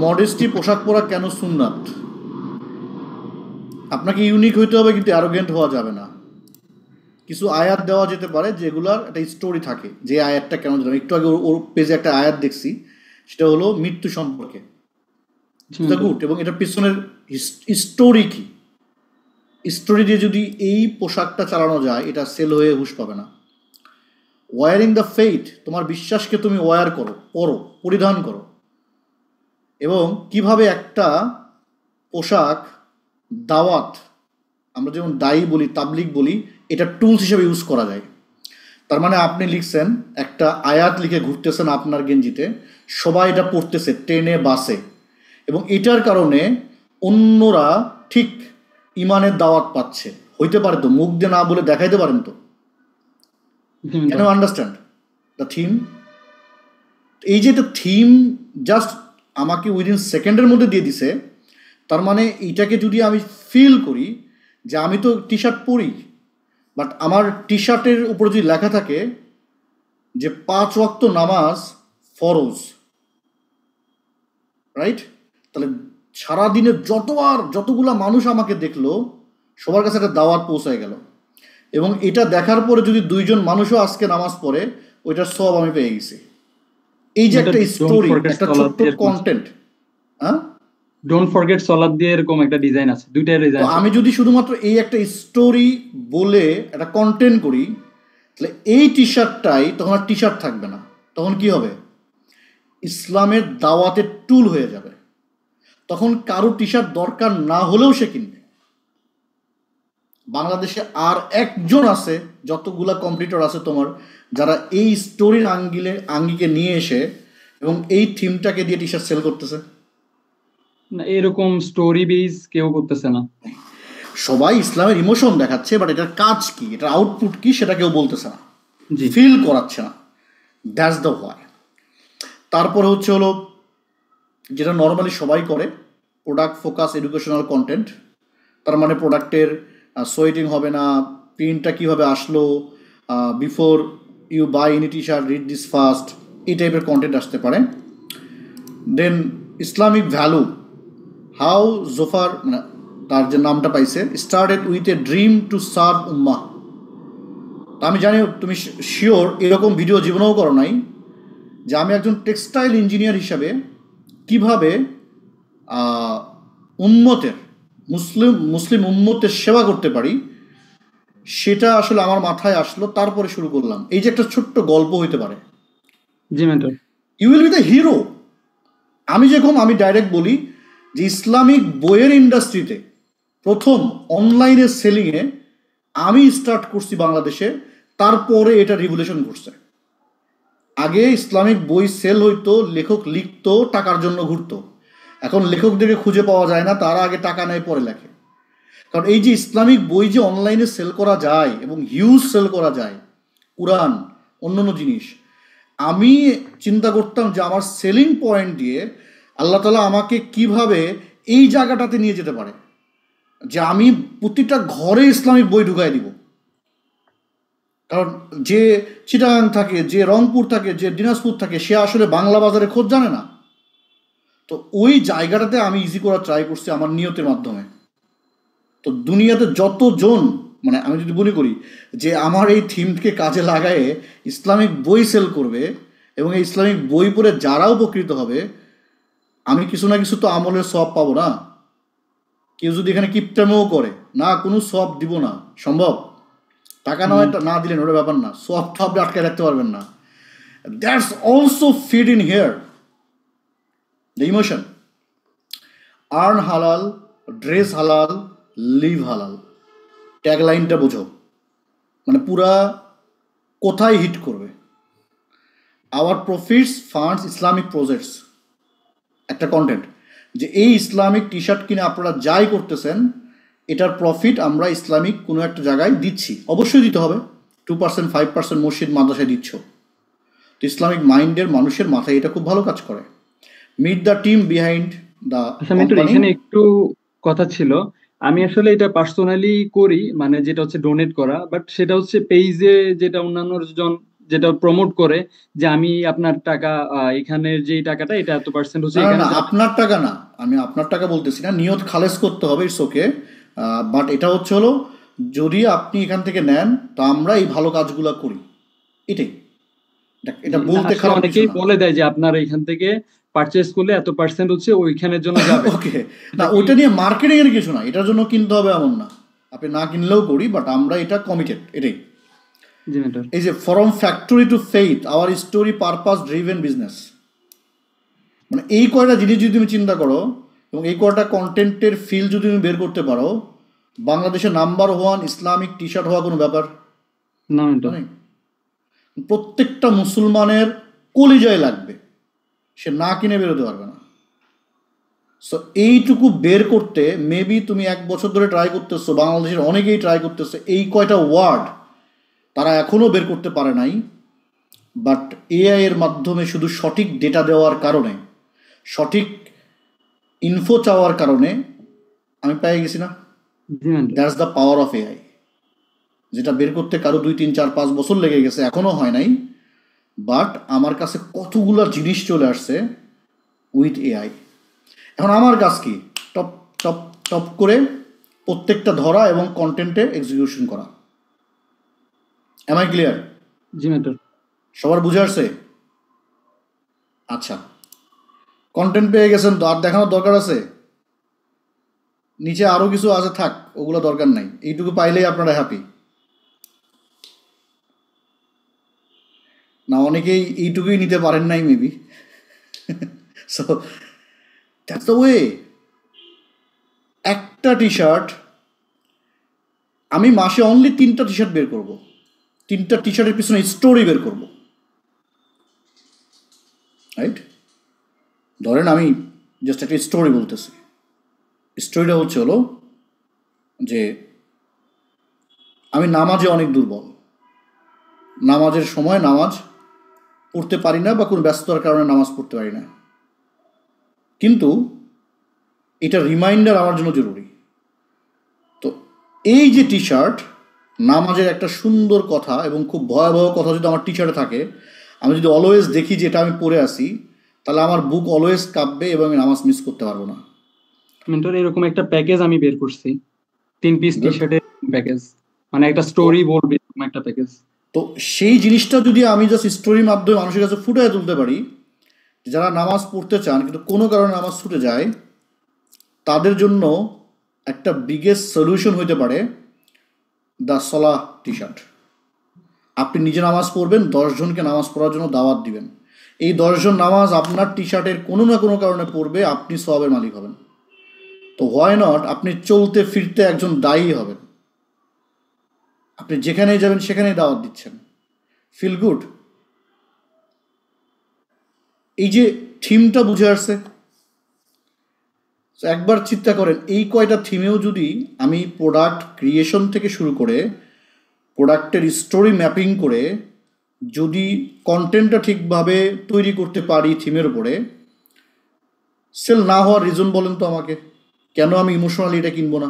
[SPEAKER 1] মডেস্টি, পোশাক পরা কেন সুন্নাত? আপনাকে ইউনিক হইতে হবে, কিন্তু অ্যারোগেন্ট হওয়া যাবে না। কিছু আয়াত দেওয়া যেতে পারে যেগুলার একটা স্টোরি থাকে, যে আয়াতটা কেন দিলাম। একটু আগে ওর পেজে একটা আয়াত দেখছি, সেটা হলো মৃত্যু সম্পর্কে, গুড, এবং এটার পিছনের স্টোরি কি, স্টোরি দিয়ে যদি এই পোশাকটা চালানো যায়, এটা সেল হয়ে হুঁশ পাবে না। ওয়ারিং দ্য ফেইথ, তোমার বিশ্বাসকে তুমি ওয়ার করো, পরো, পরিধান করো। এবং কিভাবে একটা পোশাক দাওয়াত, আমরা যেমন দায়ী বলি, তাবলিগ বলি, এটা টুলস হিসেবে ইউজ করা যায়। তার মানে আপনি লিখছেন একটা আয়াত লিখে ঘুরতেছেন আপনার গেঞ্জিতে, সবাই এটা পড়তেছে ট্রেনে, বাসে, এবং এটার কারণে অন্যরা ঠিক ইমানের দাওয়াত পাচ্ছে। হইতে পারে তো, মুখ দিয়ে না বলে দেখাইতে পারেন তো। Can you understand the theme? এই যে একটা থিম জাস্ট আমাকে উইদিন সেকেন্ডের মধ্যে দিয়ে দিছে, তার মানে এইটাকে যদি আমি ফিল করি যে আমি তো টি শার্ট পরি, বাট আমার টি শার্টের উপর যদি লেখা থাকে যে 5 ওয়াক্ত নামাজ ফরজ, রাইট? তাহলে সারাদিনে যতগুলা মানুষ আমাকে দেখলো, সবার কাছে একটা দাওয়াত পৌঁছায় গেল। এবং এটা দেখার পরে যদি 2 জন মানুষও আজকে নামাজ পড়ে, ওইটার সব আমি পেয়ে গেছি। এই যে একটা স্টোরি, একটা ছোট্ট কন্টেন্ট। হ্যাঁ,
[SPEAKER 6] ডোন্ট ফরগেট সালাত দিয়ে এরকম একটা ডিজাইন আছে, দুইটা ডিজাইন।
[SPEAKER 1] আমি যদি শুধুমাত্র এই একটা স্টোরি বলে একটা কন্টেন্ট করি, তাহলে এই টি শার্টটাই তখন আর টি শার্ট থাকবে না। তখন কি হবে? ইসলামের দাওয়াতের টুল হয়ে যাবে। তখন কারো টি শার্ট দরকার না হলেও সে কিনবে। বাংলাদেশে আর একজন আছে, যতগুলা কম্পিটিটর আছে তোমার, যারা এই স্টোরির আঙ্গিকে নিয়ে এসে এবং এই থিমটাকে দিয়ে টি শার্ট সেল করতেছে।
[SPEAKER 6] না, এরকম স্টোরি বেস কেউ করতেছে না।
[SPEAKER 1] সবাই ইসলামের ইমোশন দেখাচ্ছে, বাট এটার কাজ কি, এটার আউটপুট কি, সেটা কেউ বলতেছে না,
[SPEAKER 6] জি,
[SPEAKER 1] ফিল করাচ্ছে না। That's the why. তারপরে হলো যেটা নর্মালি সবাই করে, প্রোডাক্ট ফোকাস এডুকেশনাল কন্টেন্ট। তার মানে প্রোডাক্টের সোয়েটিং হবে না, প্রিন্টটা কীভাবে আসলো, before you buy any T shirt read this first, এই টাইপের কন্টেন্ট আসতে পারে। Then Islamic value, how Zofar, মানে তার যে নামটা পাইছে, started with a dream to serve উম্মাহ। আমি জানি তুমি শিওর এরকম ভিডিও জীবনেও করো নাই, যে আমি একজন টেক্সটাইল ইঞ্জিনিয়ার হিসাবে কিভাবে মুসলিম উম্মতের সেবা করতে পারি, সেটা আসলে আমার মাথায় আসলো, তারপরে শুরু করলাম। এই যে একটা ছোট্ট গল্প হইতে পারে,
[SPEAKER 6] জি mentor,
[SPEAKER 1] you will be the hero. আমি ডাইরেক্ট বলি যে ইসলামিক বইয়ের ইন্ডাস্ট্রিতে প্রথম অনলাইনে সেলিংয়ে আমি স্টার্ট করছি বাংলাদেশে, তারপরে এটা রিভলিউশন করছে। আগে ইসলামিক বই সেল হইতো, লেখক লিখতো, টাকার জন্য ঘুরতো। এখন লেখকদেরকে খুঁজে পাওয়া যায় না, তারা আগে টাকা নেয় পরে লেখে। কারণ এই যে ইসলামিক বই যে অনলাইনে সেল করা যায় এবং হিউজ সেল করা যায়, কুরআন, অন্যান্য জিনিস, আমি চিন্তা করতাম যে আমার সেলিং পয়েন্ট দিয়ে আল্লাহ তাআলা আমাকে কিভাবে এই জায়গাটাতে নিয়ে যেতে পারে, যে আমি প্রতিটা ঘরে ইসলামিক বই ঢুকাই দিব। কারণ যে চিটাগাং থাকে, যে রংপুর থাকে, যে দিনাজপুর থাকে, সে আসলে বাংলা বাজারে খোঁজ জানে না। তো ওই জায়গাটাতে আমি ইজি করার ট্রাই করছি আমার নিয়তের মাধ্যমে। তো দুনিয়াতে যতজন, মানে আমি যদি মনে করি যে আমার এই থিমকে কাজে লাগায়ে ইসলামিক বই সেল করবে এবং এই ইসলামিক বই পড়ে যারা উপকৃত হবে, আমি কিছু না কিছু তো আমলের সওয়াব পাবো না। কেউ যদি এখানে কিপটামেও করে, না কোনো সওয়াব দিব না, সম্ভব? টাকা না দিলেন ওটা ব্যাপার না, সওয়াবটা আপনি আটকে রাখতে পারবেন না। That's also feed in here the emotion. Earn হালাল, ড্রেস হালাল, লিভ হালাল। ট্যাগলাইনটা বোঝো, মানে পুরা কোথায় হিট করবে। Our profits funds Islamic projects, একটা কন্টেন্ট যে এই ইসলামিক টি শার্ট কিনে আপনারা যাই করতেছেন, এটার প্রফিট আমরা ইসলামিক কোনো একটা জায়গায় দিচ্ছি। অবশ্যই দিতে হবে, 2%, 5% মসজিদ মাদ্রাসায় দিচ্ছ। তো ইসলামিক মাইন্ডের মানুষের মাথায় এটা খুব ভালো কাজ করে। Meet the team behind the company.
[SPEAKER 6] এখানে একটু কথা ছিল, আমি আসলে এটা পার্সোনালি করি, মানে যেটা হচ্ছে ডোনেট করা, বাট সেটা হচ্ছে পেজে যেটা অন্যান্য জন যেটা প্রমোট করে যে আমি আপনার টাকা, এখানের যে টাকাটা এটা এত পার্সেন্ট হচ্ছে।
[SPEAKER 1] আপনার টাকা না, আমি আপনার টাকা বলতেছি না, নিয়ত খালেস করতে হবে, ইটস ওকে। বাট এটা হলো যদি আপনি এখান থেকে নেন, তো আমরা এই ভালো কাজগুলো করি, এটাই। এটা বলতে খারাপ,
[SPEAKER 6] অনেকেই বলে দেয় যে আপনার এখান থেকে পারচেজ করলে এত পার্সেন্ট হচ্ছে ওইখানের জন্য যাবে।
[SPEAKER 1] ওকে, না ওইটা নিয়ে মার্কেটিং এর কিছু না, এটার জন্য কিনতে হবে এমন না, আপনি না কিনলেও করি, বাট আমরা এটা কমিটেড, এটাই।
[SPEAKER 6] জি মেন্টর।
[SPEAKER 1] এই যে from factory to faith our story purpose driven business, মানে এই কয়টা জিনিস যদি তুমি চিন্তা করো এবং এই কয়টা কন্টেন্টের ফিল যদি তুমি বের করতে পারো, বাংলাদেশের নাম্বার 1 ইসলামিক টি শার্ট হওয়া কোনো ব্যাপার
[SPEAKER 6] না মেন্টর।
[SPEAKER 1] নয়। প্রত্যেকটা মুসলমানের কলিজায় লাগবে, সে না কিনে বেরোতে পারবে না। সো এইটুকু বের করতে মেবি তুমি 1 বছর ধরে ট্রাই করতেছো, বাংলাদেশের অনেকেই ট্রাই করতেছে, এই কয়টা ওয়ার্ড তারা এখনও বের করতে পারে নাই। বাট এআই এর মাধ্যমে শুধু সঠিক ডেটা দেওয়ার কারণে, সঠিক ইনফো চাওয়ার কারণে আমি পেয়ে গেছি না।
[SPEAKER 6] জি mentor.
[SPEAKER 1] That's the power of AI, যেটা বের করতে কারো 2, 3, 4, 5 বছর লেগে গেছে, এখনও হয় নাই। বাট আমার কাছে কতগুলো জিনিস চলে আসছে উইথ এআই। এখন আমার কাজ কি? টপ টপ টপ করে প্রত্যেকটা ধরা এবং কন্টেন্টে এক্সিকিউশন করা। Am I clear?
[SPEAKER 6] জি মেন্টর।
[SPEAKER 1] সবার বুঝে আসছে? আচ্ছা, কন্টেন্ট পেয়ে গেছেন তো আর দেখানোর দরকার আছে? নিচে আরও কিছু আছে, থাক, ওগুলো দরকার নাই, এইটুকু পাইলেই আপনারা হ্যাপি না? অনেকেই এইটুকুই নিতে পারেন নাই maybe. So that's the way. একটা টি শার্ট আমি মাসে অনলি 3টা টি শার্ট বের করবো, 3টা টি শার্টের পিছনে স্টোরি বের করবো, রাইট? ধরেন আমি জাস্ট একটা স্টোরি বলতেছি। স্টোরিটা হচ্ছে হলো যে আমি নামাজে অনেক দুর্বল, নামাজের সময় নামাজ পড়তে পারি না বা কোনো ব্যস্ততার কারণে নামাজ পড়তে পারি না, কিন্তু এটা রিমাইন্ডার আমার জন্য জরুরি। তো এই যে টি শার্ট, নামাজের একটা সুন্দর কথা এবং খুব ভয়াবহ কথা যদি আমার টি শার্টে থাকে, আমি যদি অলওয়েজ দেখি যে এটা আমি পরে আসি, তাহলে আমার বুক অলওয়েজ কাঁপবে এবং আমি নামাজ মিস করতে পারবো না।
[SPEAKER 6] মেন্টর এরকম একটা প্যাকেজ আমি বের করছি, 3 পিস টি
[SPEAKER 1] Good.
[SPEAKER 6] শার্টের প্যাকেজ, মানে একটা স্টোরি বলবে এরকম একটা প্যাকেজ।
[SPEAKER 1] তো সেই জিনিসটা যদি আমি জাস্ট স্টোরির মাধ্যমে মানুষের কাছে ফুটিয়ে তুলতে পারি, যারা নামাজ পড়তে চান কিন্তু কোনো কারণে নামাজ ছুটে যায়, তাদের জন্য একটা বিগেস্ট সলিউশন হইতে পারে দ্য সলাহ টি শার্ট। আপনি নিজে নামাজ পড়বেন, 10 জনকে নামাজ পড়ার জন্য দাওয়াত দিবেন, এই 10 জন নামাজ আপনার টি শার্টের কোনো না কোনো কারণে পড়বে, আপনি সওয়াবের মালিক হবেন। তো হোয়াই নট, আপনি চলতে ফিরতে একজন দায়ী হবেন, আপনি যেখানেই যাবেন সেখানেই দাওয়াত দিচ্ছেন, ফিল গুড। এই যে থিমটা বুঝে আসছে, একবার চিন্তা করেন এই কয়টা থিমেও যদি আমি প্রোডাক্ট ক্রিয়েশন থেকে শুরু করে প্রোডাক্টের স্টোরি ম্যাপিং করে যদি কন্টেন্টটা ঠিকভাবে তৈরি করতে পারি থিমের উপরে, সেল না হওয়ার রিজন বলেন তো আমাকে। কেন আমি ইমোশনালি এটা কিনবো না?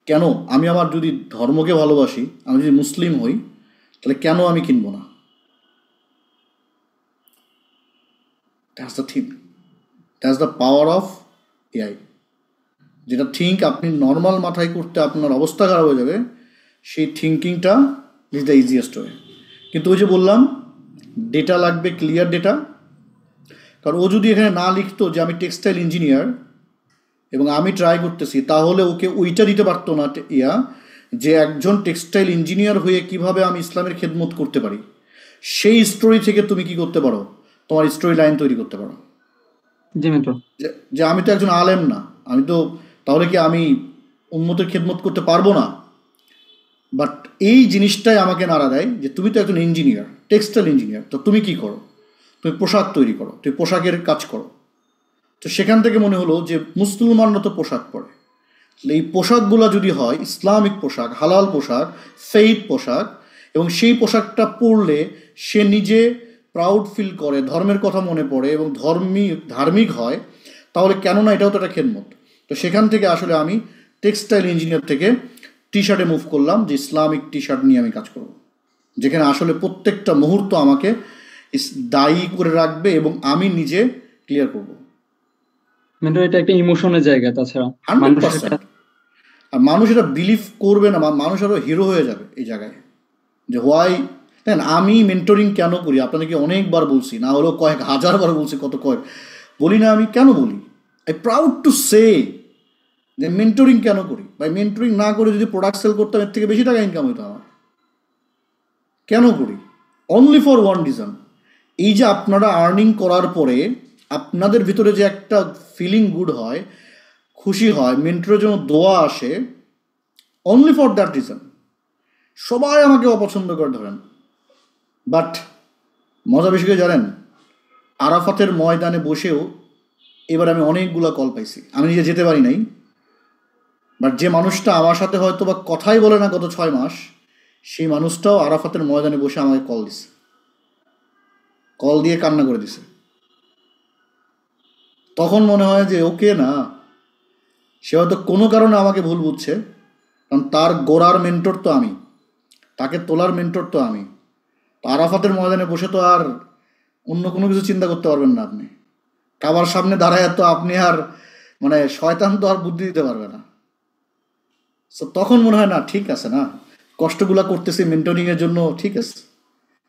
[SPEAKER 1] কেন আমি আমার যদি ধর্মকে ভালোবাসি, আমি যদি মুসলিম হই, তাহলে কেন আমি কিনবো না? That's the thing, that's the power of AI. যেটা থিঙ্ক আপনি নর্মাল মাথায় করতে আপনার অবস্থা খারাপ হয়ে যাবে, সেই থিঙ্কিংটা ইজ দ্য ইজিয়েস্ট ওয়ে। কিন্তু ওই যে বললাম, ডেটা লাগবে, ক্লিয়ার ডেটা। কারণ ও যদি এখানে না লিখতো যে আমি টেক্সটাইল ইঞ্জিনিয়ার এবং আমি ট্রাই করতেছি, তাহলে ওকে ওইটা দিতে পারতো না যে একজন টেক্সটাইল ইঞ্জিনিয়ার হয়ে কিভাবে আমি ইসলামের খেদমত করতে পারি। সেই স্টোরি থেকে তুমি কি করতে পারো? তোমার স্টোরি লাইন তৈরি করতে পারো।
[SPEAKER 6] জি মেন্টর।
[SPEAKER 1] যে আমি তো একজন আলেম না, আমি তো তাহলে কি আমি উম্মতের খেদমত করতে পারবো না? বাট এই জিনিসটাই আমাকে নাড়া দেয় যে তুমি তো একজন ইঞ্জিনিয়ার, টেক্সটাইল ইঞ্জিনিয়ার, তো তুমি কি করো? তুমি পোশাক তৈরি করো, তুমি পোশাকের কাজ করো। তো সেখান থেকে মনে হলো যে মুসলমানরা তো পোশাক পরে, এই পোশাকগুলো যদি হয় ইসলামিক পোশাক, হালাল পোশাক, ফেইথ পোশাক, এবং সেই পোশাকটা পরলে সে নিজে প্রাউড ফিল করে, ধর্মের কথা মনে পড়ে এবং ধার্মিক হয়, তাহলে কেন না এটাও তো একটা খেদমত। তো সেখান থেকে আসলে আমি টেক্সটাইল ইঞ্জিনিয়ার থেকে টি শার্টে মুভ করলাম, যে ইসলামিক টি শার্ট নিয়ে আমি কাজ করব, যেখানে আসলে প্রত্যেকটা মুহূর্ত আমাকে দায়ী করে রাখবে এবং আমি নিজে ক্লিয়ার করব।
[SPEAKER 6] মেন্টর এটা একটা ইমোশনের জায়গা, তাছাড়া
[SPEAKER 1] 100%। আর মানুষ এটা বিলিভ করবে না, মানুষ আরও হিরো হয়ে যাবে এই জায়গায়। যে হোয়াই দেন আমি মেন্টরিং কেন করি, আপনাদেরকে অনেকবার বলছি, না হলেও কয়েক হাজারবার বলছি, বলি না আমি কেন বলি? আই প্রাউড টু সে যে মেন্টরিং কেন করি? ভাই মেন্টরিং না করে যদি প্রোডাক্ট সেল করতাম এর থেকে বেশি টাকা ইনকাম হতো আমার। কেন করি? অনলি ফর ওয়ান রিজন, এই যে আপনারা আর্নিং করার পরে আপনাদের ভিতরে যে একটা ফিলিং গুড হয়, খুশি হয়, মেন্টরের জন্য দোয়া আসে, অনলি ফর দ্যাট রিজন। সবাই আমাকে অপছন্দ করে ধরেন, বাট মজা বেশি করে জানেন, আরাফাতের ময়দানে বসেও এবার আমি অনেকগুলো কল পাইছি। আমি নিজে যেতে পারি নাই, বাট যে মানুষটা আমার সাথে হয়তো বা কথাই বলে না গত 6 মাস, সেই মানুষটাও আরাফাতের ময়দানে বসে আমাকে কল দিছে, কল দিয়ে কান্না করে দিছে। তখন মনে হয় যে ওকে না, সে হয়তো কোনো কারণে আমাকে ভুল বুঝছে, কারণ তার গোড়ার মেন্টর তো আমি, তাকে তোলার মেন্টর তো আমি। আরাফাতের ময়দানে বসে তো আর অন্য কোনো কিছু চিন্তা করতে পারবেন না আপনি। কাবার সামনে দাঁড়ায় তো আপনি আর মানে শয়তান তো আর বুদ্ধি দিতে পারবে না। সো তখন মনে হয় না ঠিক আছে, না কষ্টগুলা করতেছি মেন্টরিংয়ের জন্য, ঠিক আছে,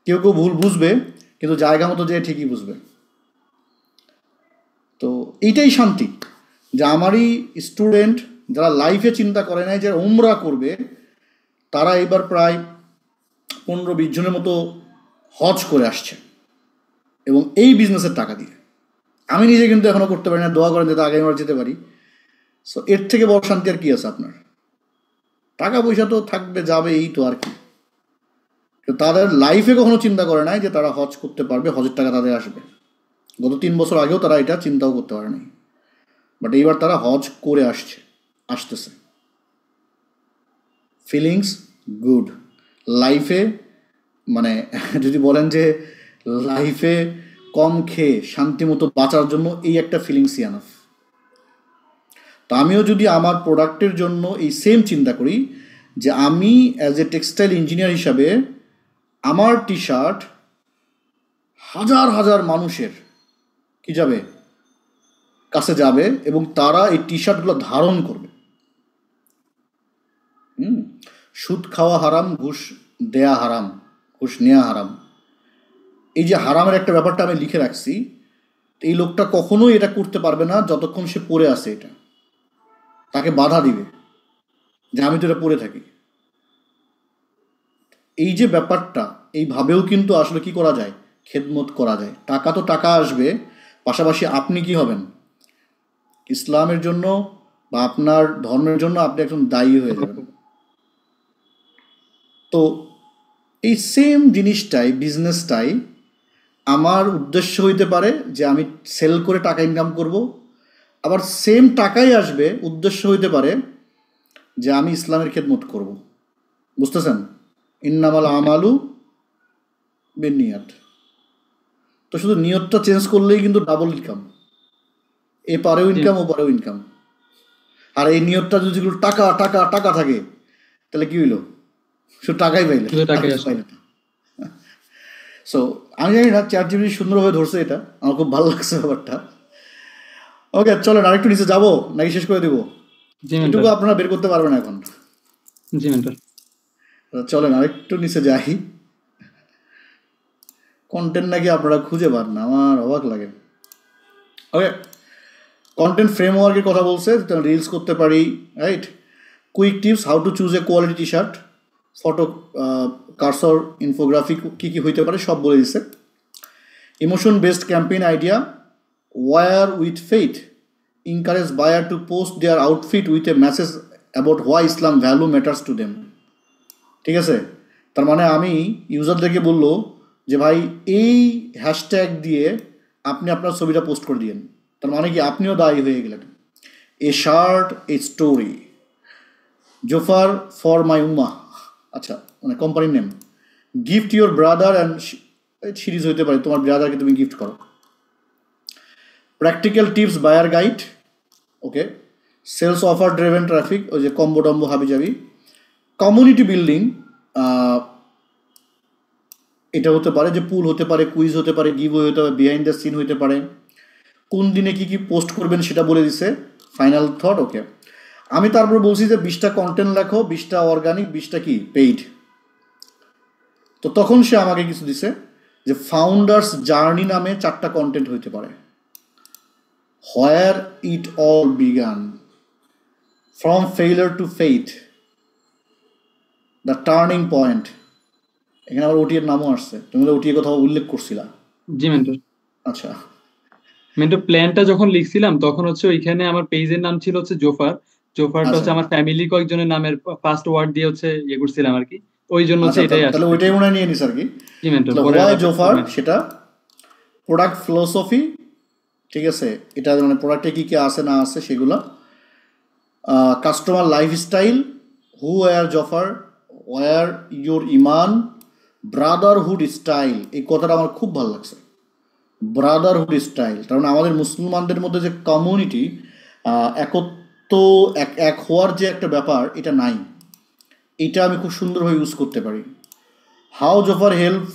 [SPEAKER 1] কেউ কেউ ভুল বুঝবে কিন্তু জায়গা মতো যে ঠিকই বুঝবে। তো এইটাই শান্তি যে আমারই স্টুডেন্ট যারা লাইফে চিন্তা করে নাই যে উমরা করবে, তারা এবার প্রায় 15-20 জনের মতো হজ করে আসছে, এবং এই বিজনেসের টাকা দিয়ে। আমি নিজে কিন্তু এখনো করতে পারি না, দোয়া করেন যাতে আগে আমরা যেতে পারি। সো এর থেকে বড় শান্তি আর কি আছে আপনার? টাকা পয়সা তো থাকবে, যাবে, এই তো আর কি। তাদের লাইফে কখনো চিন্তা করে নাই যে তারা হজ করতে পারবে, হজের টাকা তাদের আসবে। গত 3 বছর আগেও তারা এটা চিন্তাও করতে পারে নাই, বাট এইবার তারা হজ করে আসতেছে। ফিলিংস গুড লাইফে, মানে যদি বলেন যে লাইফে কম খেয়ে শান্তি মতো বাঁচার জন্য এই একটা ফিলিংসই এনাফ। তো আমিও যদি আমার প্রোডাক্টের জন্য এই সেম চিন্তা করি যে আমি অ্যাজ এ টেক্সটাইল ইঞ্জিনিয়ার হিসাবে আমার টি শার্ট হাজার হাজার মানুষের কি যাবে কাছে যাবে, এবং তারা এই টি শার্টগুলো ধারণ করবে। সুদ খাওয়া হারাম, ঘুষ দেয়া হারাম, ঘুষ নেওয়া হারাম, এই যে হারামের একটা ব্যাপারটা আমি লিখে রাখছি। এই লোকটা কখনোই এটা করতে পারবে না যতক্ষণ সে পড়ে আছে, এটা তাকে বাধা দিবে যে আমি তো এটা পড়ে থাকি। এই যে ব্যাপারটা, এইভাবেও কিন্তু আসলে কি করা যায়, খেদমত করা যায়। টাকা তো টাকা আসবে, পাশাপাশি আপনি কি হবেন ইসলামের জন্য বা আপনার ধর্মের জন্য, আপনি একজন দায়ী হয়ে যাবেন। তো এই সেম জিনিসটাই, বিজনেসটাই আমার উদ্দেশ্য হইতে পারে যে আমি সেল করে টাকা ইনকাম করব, আবার সেম টাকাই আসবে উদ্দেশ্য হইতে পারে যে আমি ইসলামের খেদমত করব। বুঝতেছেন? ইন্নামাল আমালু বিন্নিয়াত। তো শুধু নিয়তটা চেঞ্জ করলেই কিন্তু ডাবল ইনকাম, এ পারেও ইনকাম, ও পারেও ইনকাম। আর এই নিয়তটা যদি টাকা টাকা টাকা থাকে তাহলে কি হইলো, শুধু টাকাই পাইলে। সো আমি জানি না ChatGPT সুন্দরভাবে ধরছে এটা, আমার খুব ভালো লাগছে ব্যাপারটা। ওকে, চলেন আরেকটু নিচে যাবো নাকি শেষ করে দেবো? এটুকু আপনারা বের করতে পারবেন এখন? চলেন আরেকটু নিচে যাই। কন্টেন্ট নাকি আপনারা খুঁজে পান না, আমার অবাক লাগে। ওকে, কন্টেন্ট ফ্রেমওয়ার্কের কথা বলছে, রিলস করতে পারি, right? Quick tips, how to choose a quality T shirt, photo, cursor, infographic কী কী হইতে পারে সব বলে দিছে। Emotion based campaign idea, wear with faith, encourage buyer to post their outfit with a message about why Islam value matters to them। ঠিক আছে, তার মানে আমি ইউজারদেরকে বললো যে ভাই এই হ্যাশট্যাগ দিয়ে আপনি আপনার ছবিটা পোস্ট করে দিয়েন, তার মানে কি আপনিও দায়ী হয়ে গেলেন। এ shirt, a story, Zofer for my উম্মা, আচ্ছা মানে কোম্পানির name. Gift your brother and series হইতে পারে, তোমার ব্রাদারকে তুমি গিফট করো। প্র্যাকটিক্যাল টিপস, বায়ার গাইড, ওকে। সেলস অফার ড্রিভেন ট্রাফিক, ওই যে কম্বো টম্বো হাবি যাবি। কমিউনিটি বিল্ডিং, এটা হতে পারে যে পুল হতে পারে, কুইজ হতে পারে, গিভ হতে পারে, বিহাইন্ড দ্য সিন হতে পারে। কোন দিনে কি কি পোস্ট করবেন সেটা বলে দিছে, ফাইনাল থট, ওকে। আমি তারপর বলছি যে 20টা কন্টেন্ট লেখো, 20টা অর্গানিক, 20টা কি পেইড। তো তখন সে আমাকে কিছু দিছে যে ফাউন্ডার্স জার্নি নামে 4টা কন্টেন্ট হইতে পারে। Where it all began, from failure to faith, the turning point. এখানে আবার ওটি এর নামও আসছে, তুমি তো ওটি এর কথা উল্লেখ করছিলা।
[SPEAKER 6] জি মেন্টর।
[SPEAKER 1] আচ্ছা,
[SPEAKER 6] মেন্টর প্ল্যানটা যখন লিখছিলাম তখন হচ্ছে ওইখানে আমার পেজের নাম ছিল হচ্ছে জোফার। জোফারটা
[SPEAKER 1] আচ্ছা,
[SPEAKER 6] হচ্ছে আমার ফ্যামিলি কয়েকজনের নামের ফার্স্ট ওয়ার্ড দিয়ে হচ্ছে ইয়ে করছিলাম আর কি, ওই জন্য হচ্ছে
[SPEAKER 1] আচ্ছা,
[SPEAKER 6] এটাই
[SPEAKER 1] তাহলে
[SPEAKER 6] আসছে।
[SPEAKER 1] ওইটাই মনে হয় নিয়ে নিস আর কি।
[SPEAKER 6] জি মেন্টর।
[SPEAKER 1] তাহলে
[SPEAKER 6] পরে
[SPEAKER 1] হোয়াই
[SPEAKER 6] আর
[SPEAKER 1] জোফার, সেটা প্রোডাক্ট ফিলোসফি, ঠিক আছে, এটা মানে প্রোডাক্টে কী কী আছে না আছে সেগুলো, customer lifestyle, who wear Zofar, wear your ইমান, ব্রাদারহুড স্টাইল। এই কথাটা আমার খুব ভালো লাগছে, ব্রাদারহুড স্টাইল। কারণ আমাদের মুসলমানদের মধ্যে যে কমিউনিটি, একত্ব এক হওয়ার যে একটা ব্যাপার, এটা নাই। এটা আমি খুব সুন্দরভাবে ইউজ করতে পারি। How Zofar help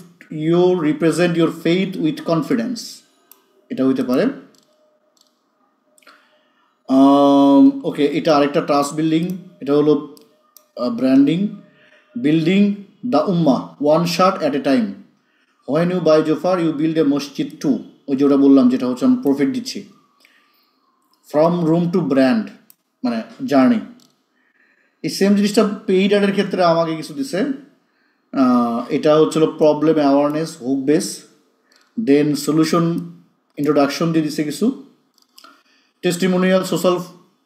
[SPEAKER 1] you represent your faith with confidence, এটা হইতে পারে। ওকে, এটা আরেকটা ট্রাস্ট বিল্ডিং, এটা হলো ব্র্যান্ডিং। বিল্ডিং দ্য উম্মা one shirt at a time, when you buy জোফার ইউ বিল্ড এ মসজিদ টু, ওই যেটা বললাম, যেটা হচ্ছে আমি প্রফিট দিচ্ছি। ফ্রম রুম টু ব্র্যান্ড, মানে জার্নি। এই সেম জিনিসটা পেইড অ্যাডের ক্ষেত্রে আমাকে কিছু দিছে। এটা হচ্ছিল প্রবলেম অ্যাওয়ারনেস, হুক বেস, দেন সলিউশন ইন্ট্রোডাকশন দিয়ে দিছে কিছু, testimonial, social,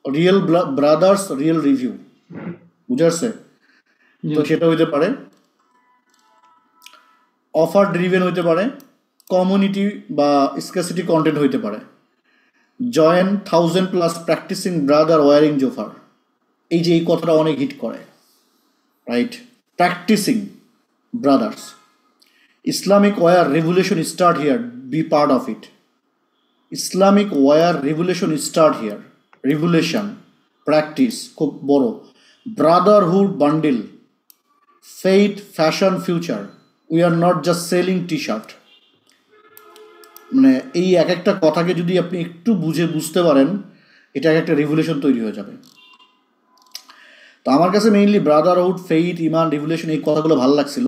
[SPEAKER 1] real brothers, real review, বুঝে আসছে? তো সেটা হইতে পারে। অফার ড্রিভেন হইতে পারে, কমিউনিটি বা স্ক্যাসিটি কন্টেন্ট হইতে পারে। জয়েন 1000+ প্র্যাকটিসিং ব্রাদার ওয়ারিং জোফার, এই যে এই কথাটা অনেক হিট করে, right? Practising brothers, Islamic wear revolution start here, be part of it. Islamic wear revolution start here, revolution, practice খুব বড়। Brotherhood bundle, faith, fashion, future, we are not just selling T shirt. মানে এই এক একটা কথাকে যদি আপনি একটু বুঝতে পারেন, এটা একটা রেভুলেশন তৈরি হয়ে যাবে। তো আমার কাছে মেইনলি ব্রাদারহুড, ফেইথ, ইমান, রেভুলেশন, এই কথাগুলো ভালো লাগছিল।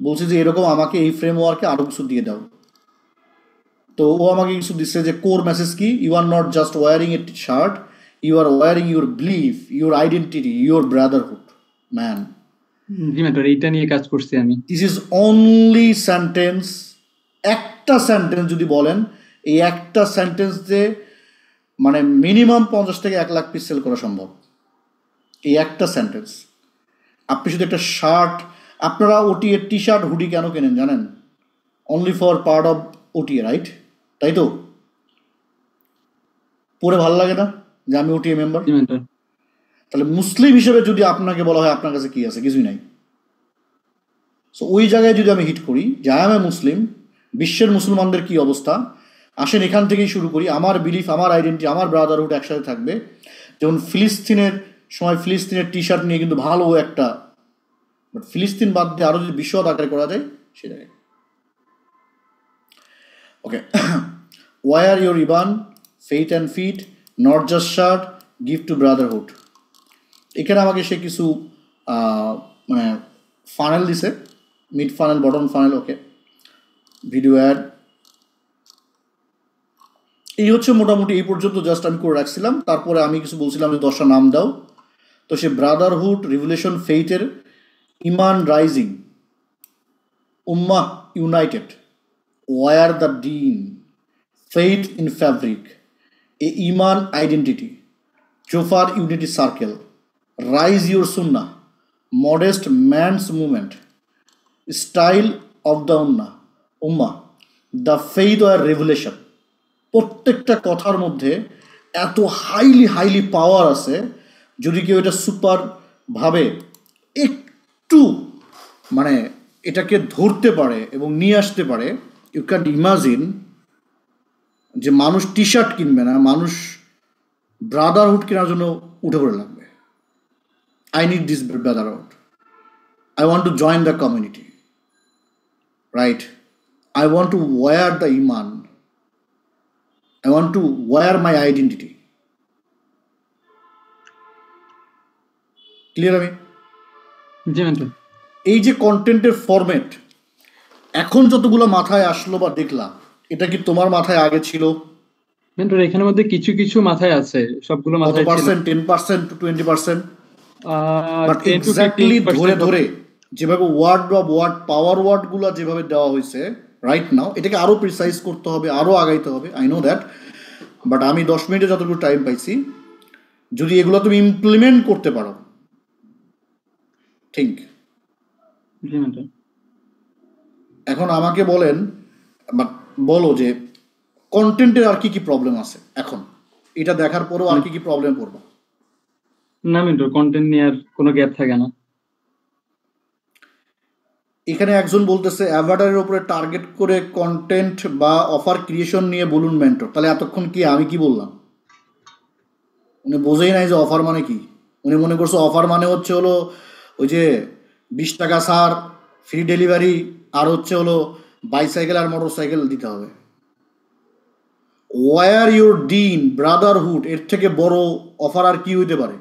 [SPEAKER 1] বলছি যে এরকম আমাকে এই ফ্রেমওয়ার্কে আরও কিছু দিয়ে দাও। তো ও আমাকে কিছু দিচ্ছে যে কোর মেসেজ কি, you are not just wearing a shirt, you are wearing your belief, your identity, your brotherhood, man.
[SPEAKER 6] জি মেন্টর, এইটা নিয়ে কাজ করছি আমি।
[SPEAKER 1] দিস ইজ অনলি সেন্টেন্স, একটা সেন্টেন্স যদি বলেন, এই একটা সেন্টেন্স দিয়ে মানে মিনিমাম 50 থেকে 1 লাখ পিস সেল করা সম্ভব। এই একটা সেন্টেন্স। আপনি শুধু একটা শার্ট, আপনারা ওটি এর টি শার্ট, হুডি কেন কেনেন জানেন? অনলি ফর পার্ট অফ ওটি, রাইট? তাই তো? পরে ভালো লাগে না যে আমি ওটিএ মেম্বার? তাহলে মুসলিম হিসেবে যদি আপনাকে বলা হয় আপনার কাছে কি আছে, কিছুই নাই। সো ওই জায়গায় যদি আমি হিট করি যে আই এম এ মুসলিম, বিশ্বের মুসলমানদের কি অবস্থা, আসেন এখান থেকেই শুরু করি। আমার বিলিফ, আমার আইডেন্টিটি, আমার ব্রাদারহুড একসাথে থাকবে। যেমন ফিলিস্তিনের সময় ফিলিস্তিনের টি শার্ট নিয়ে কিন্তু ভালো একটা, বাট ফিলিস্তিন বাদ দিয়ে আরও যদি বিশদ আকারে করা যায় সে জায়গায়। ওকে, ওয়ার ইউর ইবান, faith and fit, not just shirt, give to brotherhood. এখানে আমাকে সে কিছু মানে ফানেল দিছে, mid funnel, bottom funnel. Okay, video ad, এই হচ্ছে মোটামুটি এই পর্যন্ত জাস্ট আমি করে রাখছিলাম। তারপরে আমি কিছু বলছিলাম যে 10টা নাম দাও। তো সে ব্রাদারহুড, রিভলিউশন, ফেইথের, ইমান রাইজিং, উম্মাহ ইউনাইটেড, ওয়ার দ্য ডিন, ফেইথ ইন ফ্যাব্রিক, এ ইমান identity, Zofar unity circle, rise your সুন্না, modest man's movement, style of the উম্মা, দ্য ফেইথ ওয়ার রেভুলেশন। প্রত্যেকটা কথার মধ্যে এত হাইলি পাওয়ার আছে, যদি কেউ এটা সুপার ভাবে একটু মানে এটাকে ধরতে পারে এবং নিয়ে আসতে পারে, ইউ ক্যান ইমাজিন যে মানুষ টি শার্ট কিনবে না, মানুষ ব্রাদারহুড কেনার জন্য উঠে পড়ে লাগবে। I need this brotherhood, I want to join the community, right? I want to wear the ইমান, I want to wear my identity. Clear? আমি এই যে কন্টেন্টের ফরম্যাট এখন যতগুলো মাথায় আসলো বা দেখলাম, এটা কি তোমার মাথায় আগে ছিল?
[SPEAKER 6] মেন্টর এখানের মধ্যে কিছু কিছু মাথায় আছে, সবগুলো
[SPEAKER 1] কত
[SPEAKER 6] মাথায় ছিল
[SPEAKER 1] percent? 10% to 20%? But
[SPEAKER 6] 10 to
[SPEAKER 1] exactly ধরে
[SPEAKER 6] 15%
[SPEAKER 1] ধরে যেভাবে ওয়ার্ড বা ওয়ার্ড পাওয়ার ওয়ার্ডগুলো যেভাবে দেওয়া হয়েছে রাইট নাও, এটাকে আরো প্রিসাইজ করতে হবে, আরো আগাইতে হবে, আই নো দ্যাট। বাট আমি 10 মিনিটে যতটুকু টাইম পাইছি, যদি এগুলো তুমি ইমপ্লিমেন্ট করতে পারো, থিঙ্ক।
[SPEAKER 6] জি মেন্টর।
[SPEAKER 1] এখন আমাকে বলেন, বা বলো যে কন্টেন্টের আর কি কি প্রবলেম আছে এখন, এটা দেখার পরেও আর কি কি প্রবলেম পড়বো?
[SPEAKER 6] না মেন্টর, কন্টেন্ট নিয়ে আর কোনো গ্যাপ থাকে না।
[SPEAKER 1] এখানে একজন বলতেছে অ্যাভাটারের উপরে টার্গেট করে কন্টেন্ট বা অফার ক্রিয়েশন নিয়ে বলুন মেন্টর। তাহলে এতক্ষণ কি আমি কি বললাম? উনি বোঝেই নাই যে অফার মানে কি। উনি মনে করছে অফার মানে হচ্ছে হলো ওই যে 20 টাকা ছাড়, ফ্রি ডেলিভারি, আর হচ্ছে হলো বাইসাইকেল আর মোটর সাইকেল দিতে হবে। ওয়ার ইউর ডিন ব্রাদারহুড, এর থেকে বড় অফার আর কি হইতে পারে?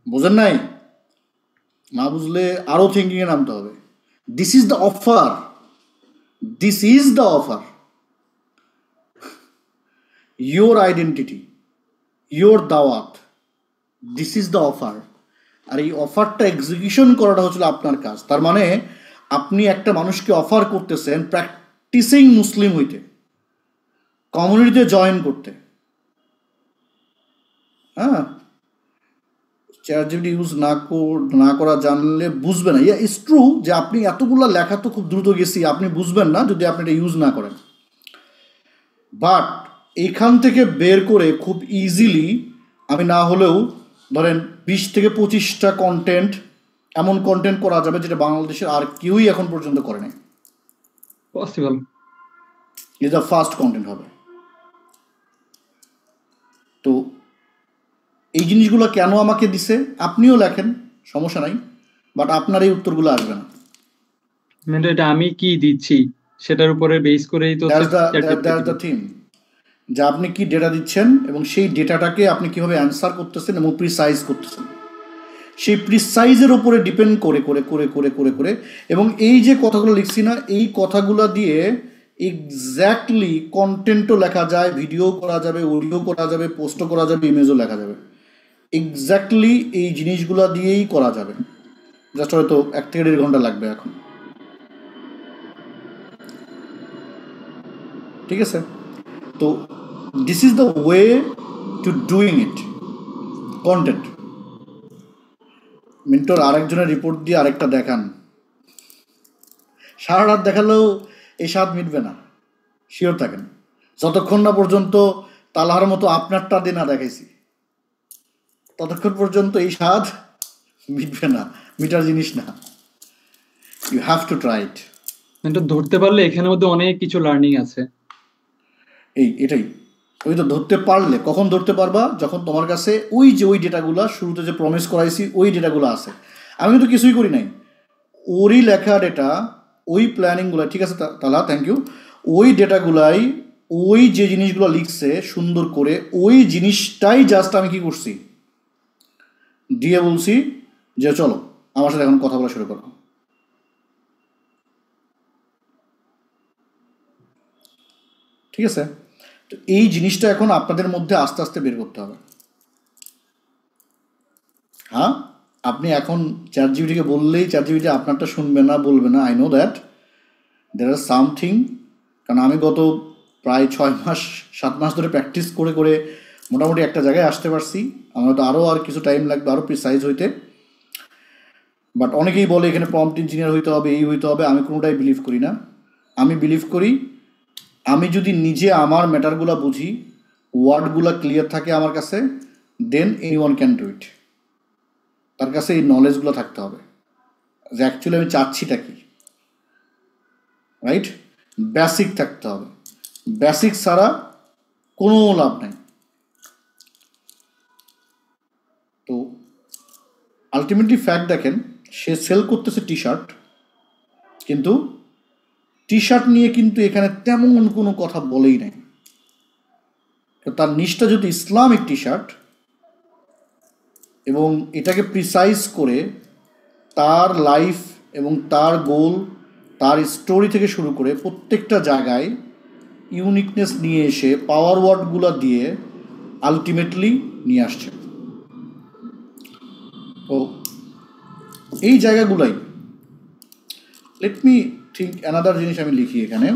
[SPEAKER 1] বোঝেন নাই? না বুঝলে আরো থিঙ্কিং এ নামতে হবে। This is the offer, this is the offer, your identity, your দাওয়াত, দিস ইজ দ্য অফার। আর এই অফারটা এক্সিকিউশন করাটা হচ্ছিল আপনার কাজ। তার মানে আপনি একটা মানুষকে অফার করতেছেন প্র্যাকটিসিং মুসলিম হইতে, কমিউনিটিতে জয়েন করতে। হ্যাঁ, চ্যাটজিপিটি ইউজ না করা জানলে বুঝবে না। ইয়া ইটস ট্রু যে আপনি এতগুলো লেখা তো খুব দ্রুত গেছি, আপনি বুঝবেন না যদি আপনি এটা ইউজ না করেন। বাট এইখান থেকে বের করে খুব ইজিলি আমি না হলেও ধরেন 20 থেকে 25টা কন্টেন্ট, এমন কন্টেন্ট করা যাবে যেটা বাংলাদেশের আর কেউই এখন পর্যন্ত করে নাই।
[SPEAKER 6] পসিবল।
[SPEAKER 1] এটা ফার্স্ট কন্টেন্ট হবে। তো এই জিনিসগুলো কেন আমাকে দিছে? আপনিও লেখেন, সমস্যা নাই, বাট আপনার এই উত্তরগুলো আসবে না।
[SPEAKER 6] মেন্টর এটা আমি কি দিচ্ছি সেটার উপরে বেস করেই তো
[SPEAKER 1] দ্যাটস দ্য থিং, যে আপনি কি ডেটা দিচ্ছেন এবং সেই ডেটাটাকে আপনি কিভাবে অ্যান্সার করতেছেন এবং প্রিসাইজ করতেছেন, সেই প্রিসাইজের উপরে ডিপেন্ড করে করে করে করে করে করে এবং এই যে কথাগুলো লিখছি না, এই কথাগুলো দিয়ে এক্স্যাক্টলি কন্টেন্টও লেখা যায়, ভিডিও করা যাবে, অডিও করা যাবে, পোস্টও করা যাবে, ইমেজও লেখা যাবে। এক্স্যাক্টলি এই জিনিসগুলো দিয়েই করা যাবে। জাস্ট হয়তো 1 থেকে 1.5 ঘন্টা লাগবে এখন। ঠিক আছে? তো this is the way to doing it, content. Mentor আরেকজনের রিপোর্ট দিয়ে আরেকটা দেখান, সারা রাত দেখালেও এই স্বাদ মিটবে না, শিওর থাকেন। যতক্ষণ না পর্যন্ত তালহার মতো আপনারটা দিয়ে না দেখাইছি, ততক্ষণ পর্যন্ত এই স্বাদ মিটবে না, মিটার জিনিস না। You have to try it.
[SPEAKER 6] Mentor ধরতে পারলে এখানের মধ্যে অনেক কিছু লার্নিং আছে।
[SPEAKER 1] এটাই ওই তো ধরতে পারলে, কখন ধরতে পারবা? যখন তোমার কাছে ওই যে ওই ডেটাগুলো শুরুতে যে প্রমিস করাইছি ওই ডেটাগুলো আছে। আমি কিন্তু কিছুই করি নাই, ওরই লেখা ডেটা, ওই প্ল্যানিংগুলো। ঠিক আছে তালা, থ্যাংক ইউ। ওই ডেটাগুলাই, ওই যে জিনিসগুলো লিখছে সুন্দর করে, ওই জিনিসটাই জাস্ট আমি কি করছি, দিয়ে বলছি যে চলো আমার সাথে এখন কথা বলা শুরু করো। ঠিক আছে? তো এই জিনিসটা এখন আপনাদের মধ্যে আস্তে আস্তে বের করতে হবে। হ্যাঁ, আপনি এখন চ্যাটজিপিটিকে বললেই চ্যাটজিপিটি আপনারটা শুনবে না, বলবে না, I know that there are something. কারণ আমি গত প্রায় 6 মাস 7 মাস ধরে প্র্যাকটিস করে করে মোটামুটি একটা জায়গায় আসতে পারছি। আমার তো আরও আর কিছু টাইম লাগবে আরও প্রিসাইজ হইতে। বাট অনেকেই বলে এখানে প্রম্পট ইঞ্জিনিয়ার হইতে হবে, এই হইতে হবে। আমি কোনোটাই বিলিভ করি না। আমি বিলিভ করি আমি যদি নিজে আমার ম্যাটারগুলো বুঝি, ওয়ার্ডগুলো ক্লিয়ার থাকে আমার কাছে, দেন এনিওয়ান ক্যান ডু ইট। তার কাছে এই নলেজগুলো থাকতে হবে যে অ্যাকচুয়ালি আমি চাচ্ছিটা কি, রাইট? বেসিক থাকতে হবে, বেসিক ছাড়া কোনো লাভ নাই। তো আলটিমেটলি ফ্যাক্ট দেখেন, সে সেল করতেছে টি শার্ট, কিন্তু টি শার্ট নিয়ে কিন্তু এখানে তেমন কোনো কথা বলেই নাই। তার নিচটা যদি ইসলামিক টি শার্ট এবং এটাকে প্রিসাইজ করে তার লাইফ এবং তার গোল, তার স্টোরি থেকে শুরু করে প্রত্যেকটা জায়গায় ইউনিকনেস নিয়ে এসে পাওয়ার ওয়ার্ডগুলো দিয়ে আলটিমেটলি নিয়ে আসছে। তো এই জায়গাগুলাই লেট মি থিঙ্ক অ্যানাদার জিনিস আমি লিখি এখানে।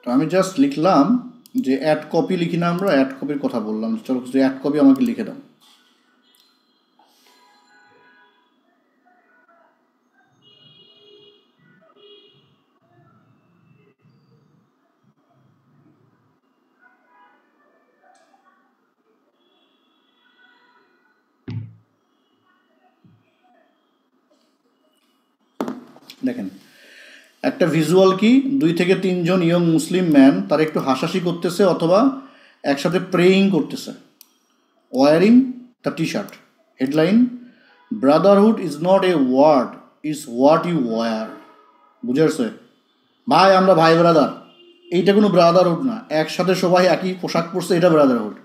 [SPEAKER 1] তো আমি জাস্ট লিখলাম যে অ্যাড কপি লিখি না, আমরা অ্যাড কপির কথা বললাম, চলো যে অ্যাড কপি আমাকে লিখে দাও। দেখেন একটা ভিজুয়াল কি 2 থেকে 3 জন ইয়ং মুসলিম ম্যান তারা একটু হাসাহাসি করতেছে অথবা একসাথে প্রেয়িং করতেছে, wearing the T shirt. Headline, brotherhood is not a word, is what you wear. বুঝে আসছে ভাই, আমরা ভাই ব্রাদার, এইটা কোনো ব্রাদারহুড না। একসাথে সবাই একই পোশাক পরছে, এটা ব্রাদারহুড।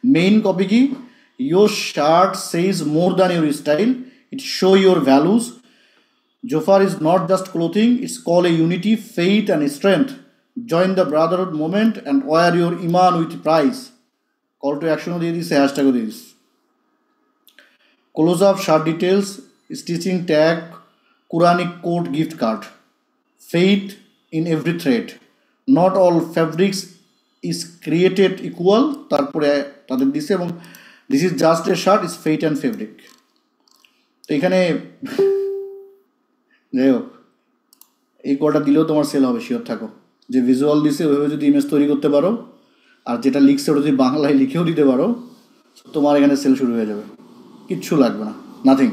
[SPEAKER 1] মেইন কপি কি, your shirt সেইজ more than your style, it show your values. Jofar is not just clothing, it's called a unity, faith and strength. Join the brotherhood movement and wear your iman with price. Call to action দিয়ে দিছে, hashtag দিয়ে দিছে। Close up shirt details, stitching tag, Quranic quote gift card. Faith in every thread. Not all fabrics is created equal. তারপরে তাদের দিছে এবং this is just a shirt, is faith and fabric. তো এখানে যাই হোক, এই কোয়াটা দিলেও তোমার সেল হবে, শিওর থাকো। যে ভিজুয়াল দিছে ওইভাবে যদি ইমেজ তৈরি করতে পারো, আর যেটা লিখছে ওটা যদি বাংলায় লিখেও দিতে পারো, তোমার এখানে সেল শুরু হয়ে যাবে, কিচ্ছু লাগবে না, নাথিং।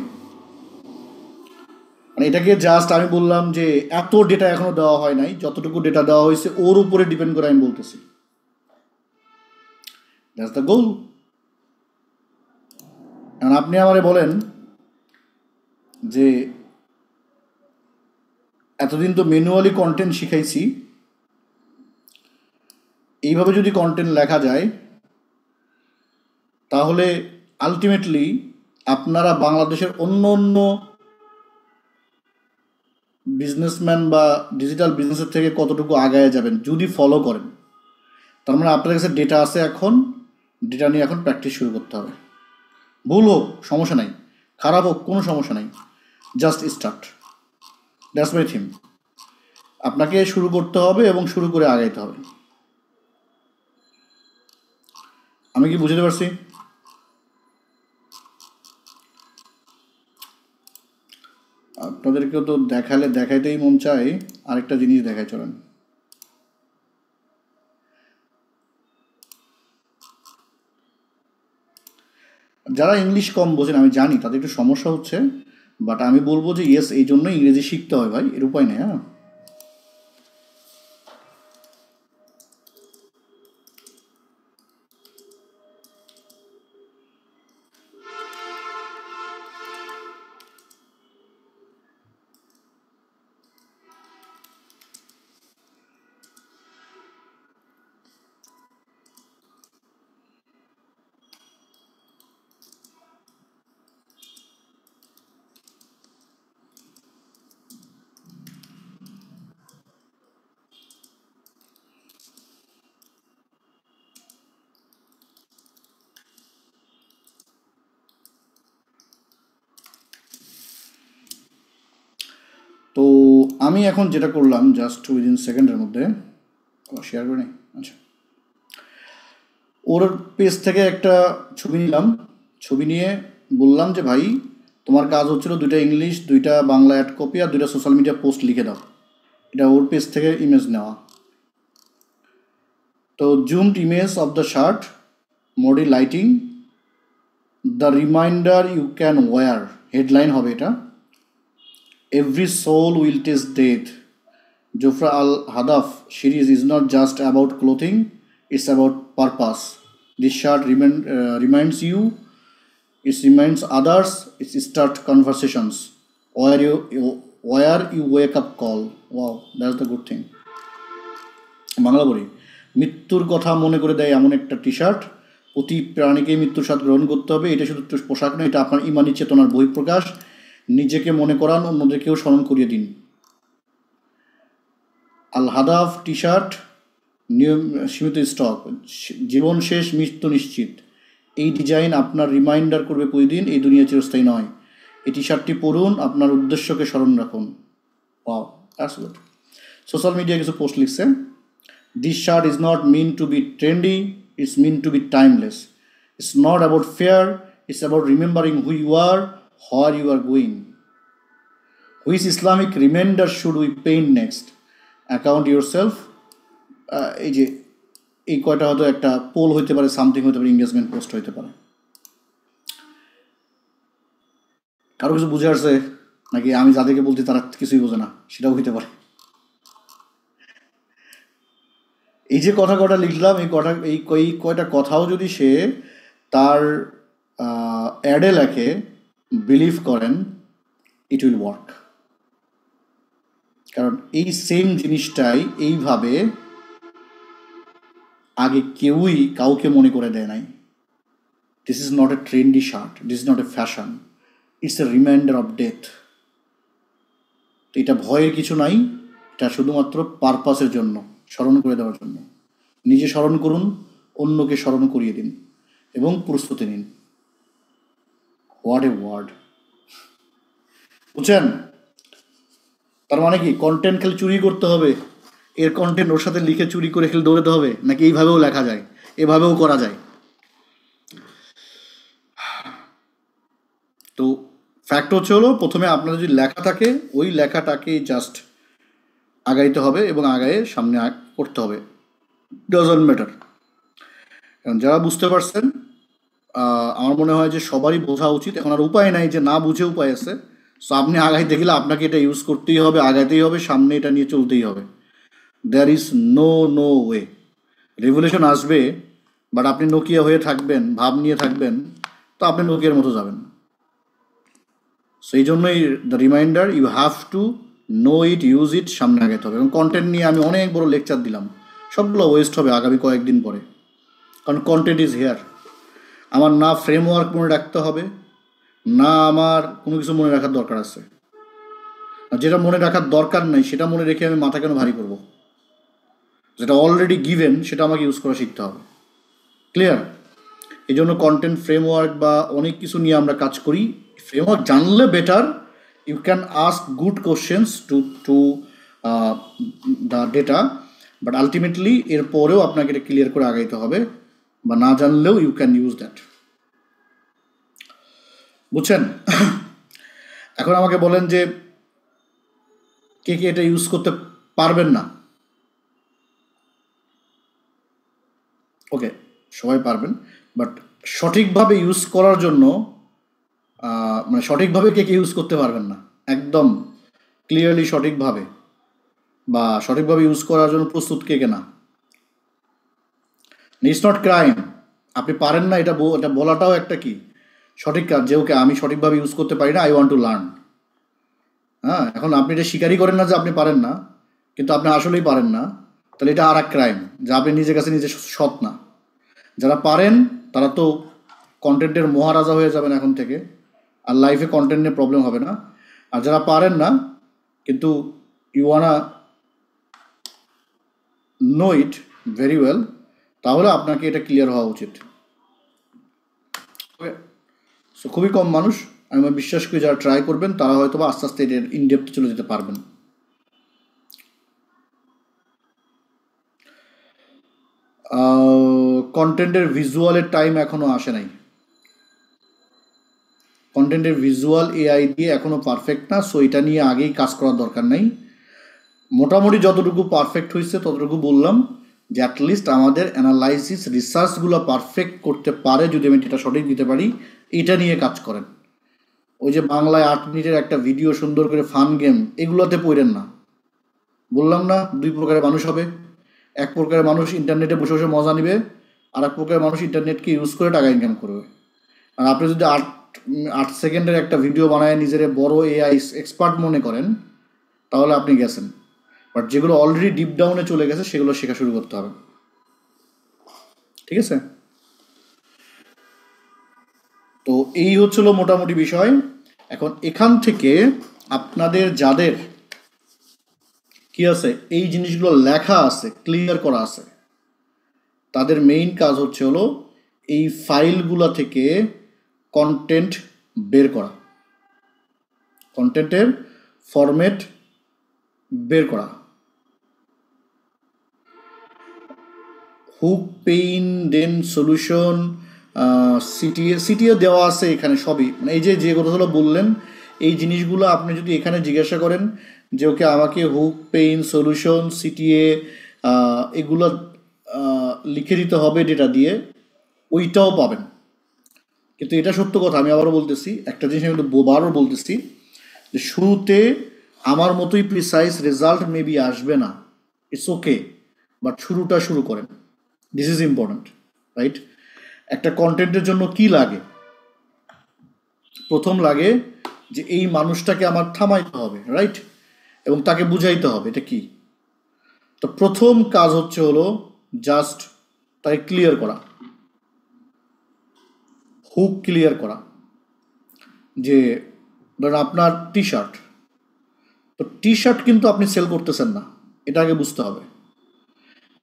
[SPEAKER 1] মানে এটাকে জাস্ট আমি বললাম যে এত ডেটা এখনো দেওয়া হয় নাই, যতটুকু ডেটা দেওয়া হয়েছে ওর উপরে ডিপেন্ড করে আমি বলতেছি। দ্যাটস দ্য গোল। এখন আপনি আমারে বলেন যে এতদিন তো ম্যানুয়ালি কন্টেন্ট শিখাইছি, এইভাবে যদি কন্টেন্ট লেখা যায় তাহলে আলটিমেটলি আপনারা বাংলাদেশের অন্য অন্য বিজনেসম্যান বা ডিজিটাল বিজনেসের থেকে কতটুকু আগায় যাবেন যদি ফলো করেন। তার মানে আপনাদের কাছে ডেটা আছে, এখন ডেটা নিয়ে এখন প্র্যাকটিস শুরু করতে হবে। ভুল হোক সমস্যা নাই, খারাপ হোক কোনো সমস্যা নাই, just start. That's my theme. আপনাকে শুরু করতে হবে এবং শুরু করে আগাইতে হবে। আমি কি বুঝতে পারছি? আপনাদেরকেও তো দেখাইতেই মন চায়, আরেকটা জিনিস দেখায় চলেন। যারা ইংলিশ কম বোঝেন আমি জানি, তাদের একটু সমস্যা হচ্ছে, বাট আমি বলবো যে ইয়েস, এই জন্য ইংরেজি শিখতে হয় ভাই, এর উপায় নেই। হ্যাঁ, তো আমি এখন যেটা করলাম জাস্ট উইদিন সেকেন্ডের মধ্যে শেয়ার করে নিই। আচ্ছা, ওর পেজ থেকে একটা ছবি নিলাম, ছবি নিয়ে বললাম যে ভাই তোমার কাজ হচ্ছিল 2টা ইংলিশ, 2টা বাংলা অ্যাড কপি আর 2টা সোশ্যাল মিডিয়া পোস্ট লিখে দাও। এটা ওর পেজ থেকে ইমেজ নেওয়া। তো zoomed image of the shirt, moody lighting, the reminder you can wear, headline হবে এটা। Every soul will taste death, Zofar Al Hadaf series is not just about clothing, it's about purpose. This shirt reminds you, it reminds others, it start conversations where you wake up call. Wow, that's the good thing. Bangla বলি, মৃত্যুর কথা মনে করে দেয় এমন একটা T shirt. প্রতি প্রাণীকে মৃত্যুর স্বাদ গ্রহণ করতে হবে, এটা শুধু পোশাক নয়, এটা আপনার ইমানি চেতনার বহিঃপ্রকাশ। নিজেকে মনে করান, অন্যদেরকেও স্মরণ করিয়ে দিন। আল হাদাফ টি শার্ট, নিয়ম সীমিত স্টক, জীবন শেষ মৃত্যু নিশ্চিত। এই ডিজাইন আপনার রিমাইন্ডার করবে প্রতিদিন এই দুনিয়া চিরস্থায়ী নয়। এই টি শার্টটি পরুন, আপনার উদ্দেশ্যকে স্মরণ রাখুন। Wow, that's good. সোশ্যাল মিডিয়ায় কিছু পোস্ট লিখছে, this shirt is not mean to be trendy, it's mean to be timeless. It's not about fair, it's about remembering who you are, where you are going. Which Islamic reminder should we pain next? Account yourself. এই যে এই কয়টা হয়তো একটা pole হইতে পারে, something হতে পারে, এঙ্গেজমেন্ট পোস্ট হইতে পারে। কারো কিছু বুঝে আসছে নাকি আমি যাদেরকে বলছি তারা কিছুই বোঝে না, সেটাও হইতে পারে। এই যে কথা কটা লিখলাম, এই কয়টা কথাও যদি সে তার অ্যাডে লেখে, বিলিভ করেন ইট উইল ওয়ার্ক। কারণ এই সেম জিনিসটাই এইভাবে আগে কেউই কাউকে মনে করে দেয় নাই। This is not A trendy shirt, this is not A fashion, it's a reminder of death. এটা ভয়ের কিছু নাই, এটা শুধুমাত্র পারপাসের জন্য, স্মরণ করে দেওয়ার জন্য। নিজে স্মরণ করুন, অন্যকে স্মরণ করিয়ে দিন এবং প্রস্তুতি নিন। হোয়াট এ ওয়ার্ড, বুঝছেন? তার মানে কি কন্টেন্ট খেলে চুরি করতে হবে? এর কন্টেন্ট ওর সাথে লিখে চুরি করে খেলে দৌড়াতে হবে? নাকি এইভাবেও লেখা যায়, এভাবেও করা যায়? তো ফ্যাক্ট হচ্ছে হলো, প্রথমে আপনার যদি লেখা থাকে, ওই লেখাটাকে জাস্ট আগাইতে হবে এবং আগায়ে সামনে করতে হবে। Doesn't matter. কারণ যারা বুঝতে পারছেন, আমার মনে হয় যে সবারই বোঝা উচিত। এখন আর উপায় নাই যে না বুঝে উপায় আছে। সো আপনি আগাইতে গেলে আপনাকে এটা ইউজ করতেই হবে, আগাইতেই হবে, সামনে এটা নিয়ে চলতেই হবে। There is no way. Revolution আসবে, বাট আপনি নোকিয়া হয়ে থাকবেন, ভাব নিয়ে থাকবেন, তো আপনি নোকিয়ার মতো যাবেন। সেই জন্যই the reminder, you have to know it, use it, সামনে আগাইতে হবে। এবং কন্টেন্ট নিয়ে আমি অনেক বড় লেকচার দিলাম, সবগুলো ওয়েস্ট হবে আগামী কয়েকদিন পরে। কারণ কন্টেন্ট ইজ হেয়ার। আমার না ফ্রেমওয়ার্ক মনে রাখতে হবে, না আমার কোনো কিছু মনে রাখার দরকার আছে। আর যেটা মনে রাখার দরকার নাই সেটা মনে রেখে আমি মাথা কেন ভারী করব? যেটা অলরেডি গিভেন সেটা আমাকে ইউজ করা শিখতে হবে। ক্লিয়ার? এই জন্য কন্টেন্ট ফ্রেমওয়ার্ক বা অনেক কিছু নিয়ে আমরা কাজ করি। ফ্রেমওয়ার্ক জানলে better, you can ask good questions to the data, but ultimately এরপরেও আপনাকে এটা ক্লিয়ার করে আগাইতে হবে, বা না জানলেও ইউ ক্যান ইউজ দ্যাট। বুঝছেন? এখন আমাকে বলেন যে কে কে এটা ইউজ করতে পারবেন না? ওকে, সবাই পারবেন, বাট সঠিকভাবে ইউজ করার জন্য, মানে সঠিকভাবে কে কে ইউজ করতে পারবেন না, একদম ক্লিয়ারলি সঠিকভাবে, বা সঠিকভাবে ইউজ করার জন্য প্রস্তুত কে কে না? It's not crime. আপনি পারেন না এটা বলাটাও একটা কি সঠিক কাজ, যে ওকে আমি সঠিকভাবে ইউজ করতে পারি না, আই ওয়ান্ট টু লার্ন। হ্যাঁ, এখন আপনি এটা স্বীকারই করেন না যে আপনি পারেন না, কিন্তু আপনি আসলেই পারেন না, তাহলে এটা আর এক ক্রাইম, যা আপনি নিজের কাছে নিজে সৎ না। যারা পারেন তারা তো কন্টেন্টের মহারাজা হয়ে যাবেন এখন থেকে, আর লাইফে কন্টেন্ট নিয়ে প্রবলেম হবে না। আর যারা পারেন না কিন্তু you wanna know it very well, তাহলে আপনাকে এটা ক্লিয়ার হওয়া উচিত। ওকে, সো খুবই কম মানুষ, আমি বিশ্বাস করি যারা ট্রাই করবেন তারা হয়তো বা আস্তে আস্তে এর ইনডেপথ চলে যেতে পারবেন। কন্টেন্টের ভিজুয়ালের টাইম এখনো আসে নাই। কন্টেন্টের ভিজুয়াল এআই দিয়ে এখনো পারফেক্ট না, সো এটা নিয়ে আগেই কাজ করার দরকার নাই। মোটামুটি যতটুকু পারফেক্ট হয়েছে ততটুকু বললাম, যে অ্যাটলিস্ট আমাদের অ্যানালাইসিস রিসার্চগুলো পারফেক্ট করতে পারে যদি আমি এটা সঠিক দিতে পারি, এটা নিয়ে কাজ করেন। ওই যে বাংলায় 8 মিনিটের একটা ভিডিও সুন্দর করে ফান গেম, এগুলোতে পড়েন না। বললাম না 2 প্রকারের মানুষ হবে। এক প্রকারের মানুষ ইন্টারনেটে বসে বসে মজা নিবে, আর এক প্রকারের মানুষ ইন্টারনেটকে ইউজ করে টাকা ইনকাম করবে। আর আপনি যদি 8 সেকেন্ডের একটা ভিডিও বানায় নিজের বড় এআই এক্সপার্ট মনে করেন, তাহলে আপনি গেছেন। বাট যেগুলো অলরেডি ডিপ ডাউনে চলে গেছে সেগুলো শেখা শুরু করতে হবে। ঠিক আছে? তো এই হচ্ছিল মোটামুটি বিষয়। এখন এখান থেকে আপনাদের যাদের কি আছে, এই জিনিসগুলো লেখা আছে, ক্লিয়ার করা আছে, তাদের মেইন কাজ হচ্ছে হলো এই ফাইলগুলো থেকে কন্টেন্ট বের করা, কন্টেন্টের ফরম্যাট বের করা। হুক, পেইন, দেন সলিউশন, সিটিএ দেওয়া আছে এখানে সবই। মানে এই যে কথাগুলো বললেন, এই জিনিসগুলো আপনি যদি এখানে জিজ্ঞাসা করেন যে ওকে আমাকে হুক, পেইন, সলিউশন, সিটিএ এগুলো লিখে দিতে হবে ডেটা দিয়ে, ওইটাও পাবেন। কিন্তু এটা সত্য কথা, আমি আবারও বলতেছি, একটা জিনিস আমি বারবার বলতেছি যে শুরুতে আমার মতোই প্রিসাইজ রেজাল্ট মেবি আসবে না, ইটস ওকে, বাট শুরুটা শুরু করেন। This is important, right? একটা কন্টেন্টের জন্য কি লাগে? প্রথম লাগে যে এই মানুষটাকে আমার থামাইতে হবে, রাইট? এবং তাকে বুঝাইতে হবে এটা কি। তো প্রথম কাজ হচ্ছে হলো জাস্ট তাকে ক্লিয়ার করা, হুক ক্লিয়ার করা। যে ধরেন আপনার টি শার্ট, তো টি শার্ট কিন্তু আপনি সেল করতেছেন না, এটা আগে বুঝতে হবে।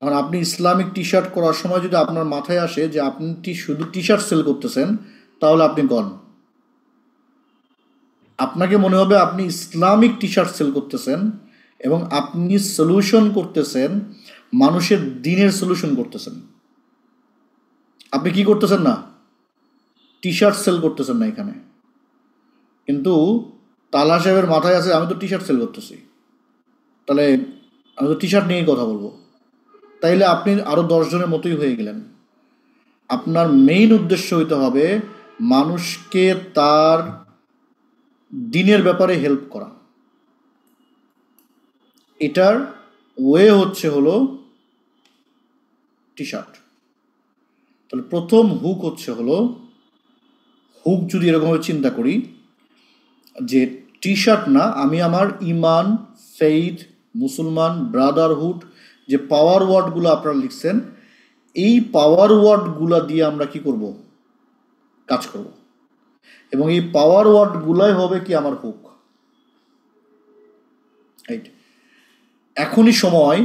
[SPEAKER 1] কারণ আপনি ইসলামিক টি শার্ট করার সময় যদি আপনার মাথায় আসে যে আপনি শুধু টি শার্ট সেল করতেছেন, তাহলে আপনি গন। আপনাকে মনে হবে আপনি ইসলামিক টি শার্ট সেল করতেছেন এবং আপনি সলিউশন করতেছেন, মানুষের দিনের সলিউশন করতেছেন। আপনি কি করতেছেন না? টি শার্ট সেল করতেছেন না এখানে। কিন্তু তালা সাহেবের মাথায় আছে আমি তো টি শার্ট সেল করতেছি, তাহলে আমি তো টি শার্ট নিয়েই কথা বলবো। তাইলে আপনি আরও 10 জনের মতোই হয়ে গেলেন। আপনার মেইন উদ্দেশ্য হইতে হবে মানুষকে তার দিনের ব্যাপারে হেল্প করা। এটার ওয়ে হচ্ছে হলো টি শার্ট। তাহলে প্রথম হুক হচ্ছে হলো, হুক যদি এরকমভাবে চিন্তা করি যে টি শার্ট না, আমি আমার ইমান, ফেইথ, মুসলমান, ব্রাদারহুড, যে পাওয়ার ওয়ার্ডগুলো আপনারা লিখছেন, এই পাওয়ার ওয়ার্ডগুলো দিয়ে আমরা কি করব? কাজ করব। এবং এই পাওয়ার ওয়ার্ডগুলাই হবে কি আমার হুক। রাইট? এখনই সময়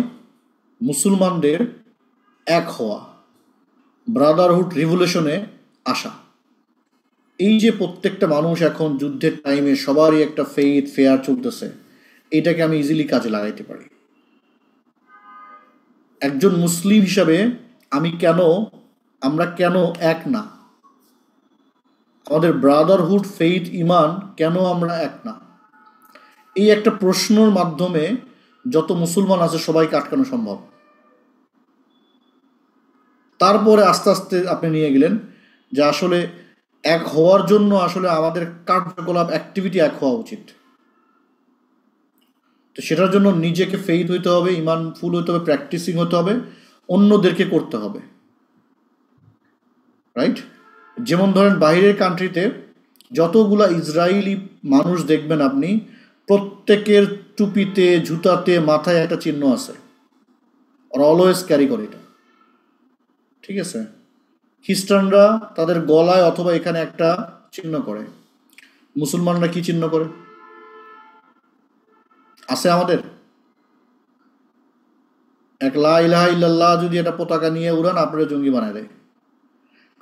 [SPEAKER 1] মুসলমানদের এক হওয়া, ব্রাদারহুড রিভলিউশনে আসা। এই যে প্রত্যেকটা মানুষ এখন যুদ্ধের টাইমে সবারই একটা ফেইথ ফেয়ার চলতেছে, এটাকে আমি ইজিলি কাজে লাগাইতে পারি। একজন মুসলিম হিসাবে আমরা কেন এক না? আমাদের ব্রাদারহুড, ফেইথ, ইমান, কেন আমরা এক না? এই একটা প্রশ্নের মাধ্যমে যত মুসলমান আছে সবাইকে আটকানো সম্ভব। তারপরে আস্তে আস্তে আপনি নিয়ে গেলেন যে আসলে এক হওয়ার জন্য আসলে আমাদের কার্যকলাপ, অ্যাক্টিভিটি এক হওয়া উচিত। তো সেটার জন্য নিজেকে ফেইথ হইতে হবে, ইমান ফুল হইতে হবে, প্র্যাকটিসিং হতে হবে, অন্যদেরকে করতে হবে। রাইট? যেমন ধরেন বাইরের কান্ট্রিতে যতগুলা ইসরায়েলি মানুষ দেখবেন আপনি, প্রত্যেকের টুপিতে, জুতাতে, মাথায় একটা চিহ্ন আছে। ওরা অলওয়েজ ক্যারি করে এটা। ঠিক আছে? খ্রিস্টানরা তাদের গলায় অথবা এখানে একটা চিহ্ন করে। মুসলমানরা কি চিহ্ন করে? আছে আমাদের? এক লা ইলাহা ইল্লাল্লাহ যদি এটা পতাকা নিয়ে উড়ান, আপনারা জঙ্গি বানায় দেয়।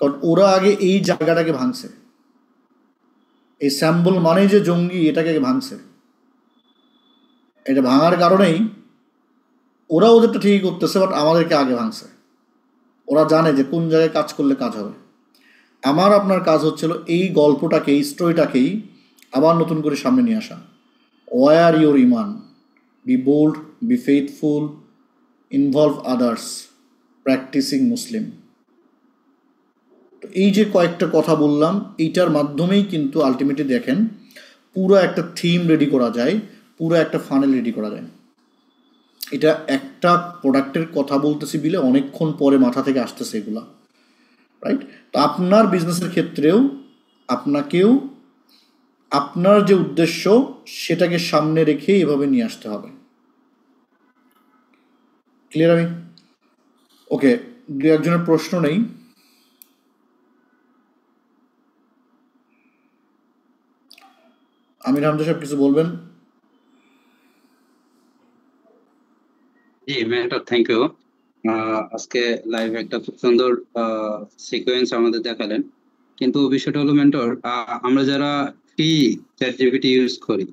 [SPEAKER 1] কারণ ওরা আগে এই জায়গাটাকে ভাঙছে। এই স্যাম্বল মানে যে জঙ্গি, এটাকে ভাঙছে। এটা ভাঙার কারণেই ওরা ওদেরটা ঠিকই করতেছে, বাট আমাদেরকে আগে ভাঙছে। ওরা জানে যে কোন জায়গায় কাজ করলে কাজ হবে। আমার আপনার কাজ হচ্ছিল এই গল্পটাকে, এই স্টোরিটাকেই আবার নতুন করে সামনে নিয়ে আসা। ওয়ার ইউর ইমান, be bold, be faithful, involve others, practising Muslim. তো এই যে কয়েকটা কথা বললাম, এইটার মাধ্যমেই কিন্তু আলটিমেটলি দেখেন পুরো একটা থিম রেডি করা যায়, পুরো একটা ফানেল রেডি করা যায়। এটা একটা প্রোডাক্টের কথা বলতেছি বিলে অনেকক্ষণ পরে মাথা থেকে আসতেছে এগুলা, রাইট? তো আপনার বিজনেসের ক্ষেত্রেও আপনাকেও আপনার যে উদ্দেশ্য সেটাকে সামনে রেখে এভাবে নিয়ে আসতে হবে। ক্লিয়ার? আমি ওকে, দু একজনের প্রশ্ন নেই। আমির হামজা সাহেব কিছু বলবেন?
[SPEAKER 3] জি মেন্টর, থ্যাংক ইউ। আজকে লাইভ একটা খুব সুন্দর সিকোয়েন্স আমাদের দেখালেন, কিন্তু বিষয়টা হলো মেন্টর, আমরা যারা ফ্রি চ্যাট জিপিটি ইউজ করি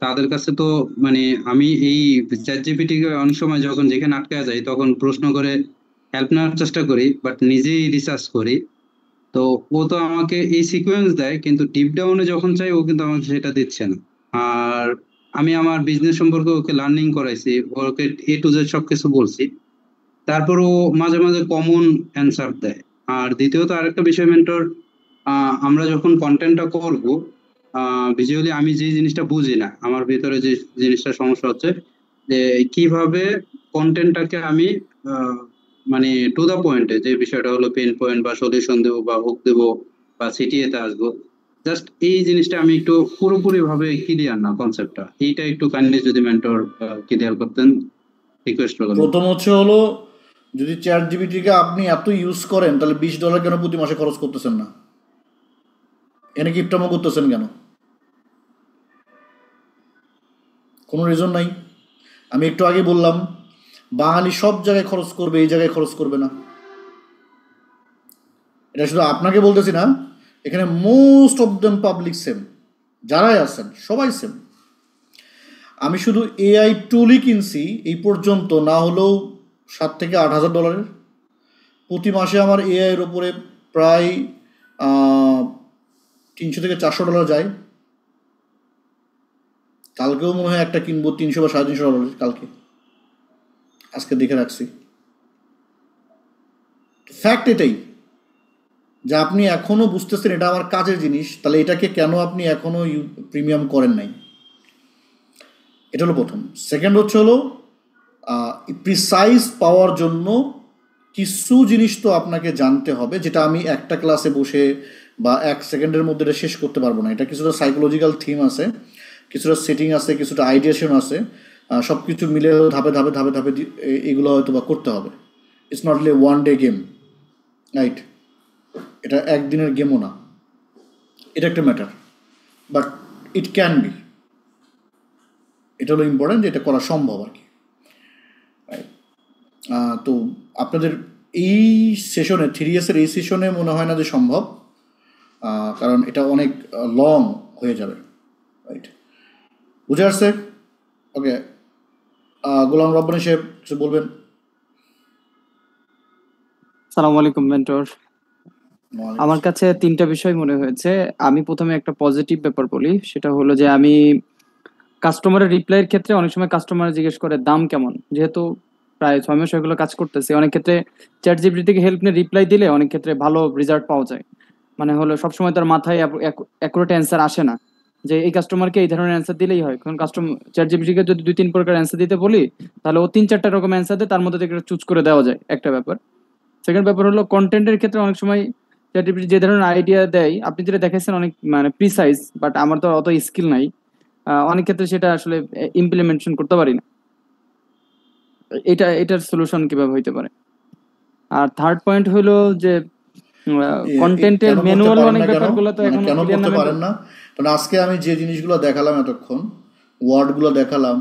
[SPEAKER 3] তাদের কাছে তো মানে আমি এই চ্যাট জিপিটি অনেক সময় যখন যেখানে আটকে যাই তখন প্রশ্ন করে হেল্প নেওয়ার চেষ্টা করি, বাট নিজেই রিসার্চ করি। তো ও তো আমাকে এই সিকোয়েন্স দেয়, কিন্তু ডিপ ডাউনে যখন চাই ও কিন্তু আমাকে সেটা দিচ্ছে না। আর আমি আমার বিজনেস সম্পর্কে ওকে লার্নিং করাইছি, ওকে এ টু জেড সবকিছু বলছি, তারপরও মাঝে মাঝে কমন অ্যান্সার দেয়। আর দ্বিতীয়ত আরেকটা বিষয় মেন্টর, আমরা যখন কন্টেন্টটা করব, ভিজুয়ালি আমি যে জিনিসটা বুঝি না, আমার ভিতরে যে জিনিসটা সমস্যা হচ্ছে যে কিভাবে কন্টেন্টটাকে আমি মানে টু দা পয়েন্টে, যে বিষয়টা হলো পেন পয়েন্ট বা সলিউশন দেবো বা হুক দেবো বা সিটিএতে আসবো, জাস্ট এই জিনিসটা আমি একটু পুরোপুরি ভাবে ক্লিয়ার না কনসেপ্টটা, এইটা একটু কাইন্ডলি যদি মেন্টর ক্লিয়ার করতেন রিকোয়েস্ট করলাম।
[SPEAKER 1] প্রথম হলো যদি চ্যাট জিপিটিকে আপনি এত ইউজ করেন তাহলে $20 কেন প্রতি মাসে খরচ করতেছেন না? এনে কিপটামো করতেছেন কেন? কোনো রিজন নাই। আমি একটু আগে বললাম বাঙালি সব জায়গায় খরচ করবে, এই জায়গায় খরচ করবে না। এটা শুধু আপনাকে বলতেছি না, এখানে most of them public same, যারাই আছেন সবাই সেম। আমি শুধু এআই টুলই কিনছি এই পর্যন্ত না হলেও $7,000 থেকে $8,000। প্রতি মাসে আমার এআই এর উপরে প্রায় $300 থেকে $400 যায়। কালকেও মনে হয় একটা কিনবো $300 বা $350 কালকে, আজকে দেখে রাখছি। ফ্যাক্ট এটাই যে আপনি এখনো বুঝতেছেন এটা আমার কাজের জিনিস, তাহলে এটাকে কেন আপনি এখনো প্রিমিয়াম করেন নাই? এটা হলো প্রথম। সেকেন্ড হলো প্রিসাইজ পাওয়ার জন্য কিছু জিনিস তো আপনাকে জানতে হবে, যেটা আমি একটা ক্লাসে বসে বা 1 সেকেন্ডের মধ্যে এটা শেষ করতে পারবো না। এটা কিছুটা সাইকোলজিক্যাল থিম আছে, কিছুটা সেটিং আছে, কিছুটা আইডিয়েশন আছে, সব কিছু মিলে ধাপে ধাপে ধাপে ধাপে এগুলো হয়তো বা করতে হবে। It's not a one day game, right? এটা একদিনের গেমও না, এটা একটা matter, but it can be. এটা হলো ইম্পর্টেন্ট, যে এটা করা সম্ভব আর কি। তো আপনাদের এই সেশনে 3S এর এই সেশনে মনে হয় না যে সম্ভব, কারণ এটা অনেক লং হয়ে যাবে, রাইট? বুঝে আসছে? ওকে, গোলাম রব্বানী সাহেব কিছু বলবেন?
[SPEAKER 8] সালাম আলাইকুম মেন্টর। আমার কাছে 3টা বিষয় মনে হয়েছে। আমি প্রথমে একটা পজিটিভ ব্যাপার বলি, সেটা হলো যে আমি কাস্টমারের রিপ্লাইয়ের ক্ষেত্রে অনেক সময় কাস্টমার জিজ্ঞেস করে দাম কেমন, যেহেতু প্রায় 6 মাস এগুলো কাজ করতেছি, অনেক ক্ষেত্রে চ্যাট জিপিটি থেকে হেল্প নিয়ে রিপ্লাই দিলে অনেক ক্ষেত্রে ভালো রেজাল্ট পাওয়া যায়। মানে হলো সবসময় তার মাথায় অ্যাকুরেট অ্যান্সার আসে না যে এই কাস্টমারকে এই ধরনের অ্যান্সার দিলেই হয়, কারণ কাস্টমার চ্যাট জিপিটিকে যদি 2-3 প্রকার অ্যান্সার দিতে বলি তাহলে ও 3-4টা রকম অ্যান্সার দেয়, তার মধ্যে থেকে চুজ করে দেওয়া যায়, একটা ব্যাপার। সেকেন্ড ব্যাপার হলো কন্টেন্টের ক্ষেত্রে অনেক সময় চ্যাট জিপিটি যে ধরনের আইডিয়া দেয়, আপনি যেটা দেখেছেন অনেক মানে প্রিসাইজ, বাট আমার তো অত স্কিল নাই, অনেক ক্ষেত্রে সেটা আসলে ইমপ্লিমেন্টেশন করতে পারি না। এটার সলিউশন কিভাবে হইতে পারে? আর থার্ড পয়েন্ট হলো যে কন্টেন্টের ম্যানুয়াল অনেক ব্যাপারগুলো তো এখন
[SPEAKER 1] কেন করতে পারেন না? কারণ আজকে আমি যে জিনিসগুলো দেখালাম, এতক্ষণ ওয়ার্ডগুলো দেখালাম,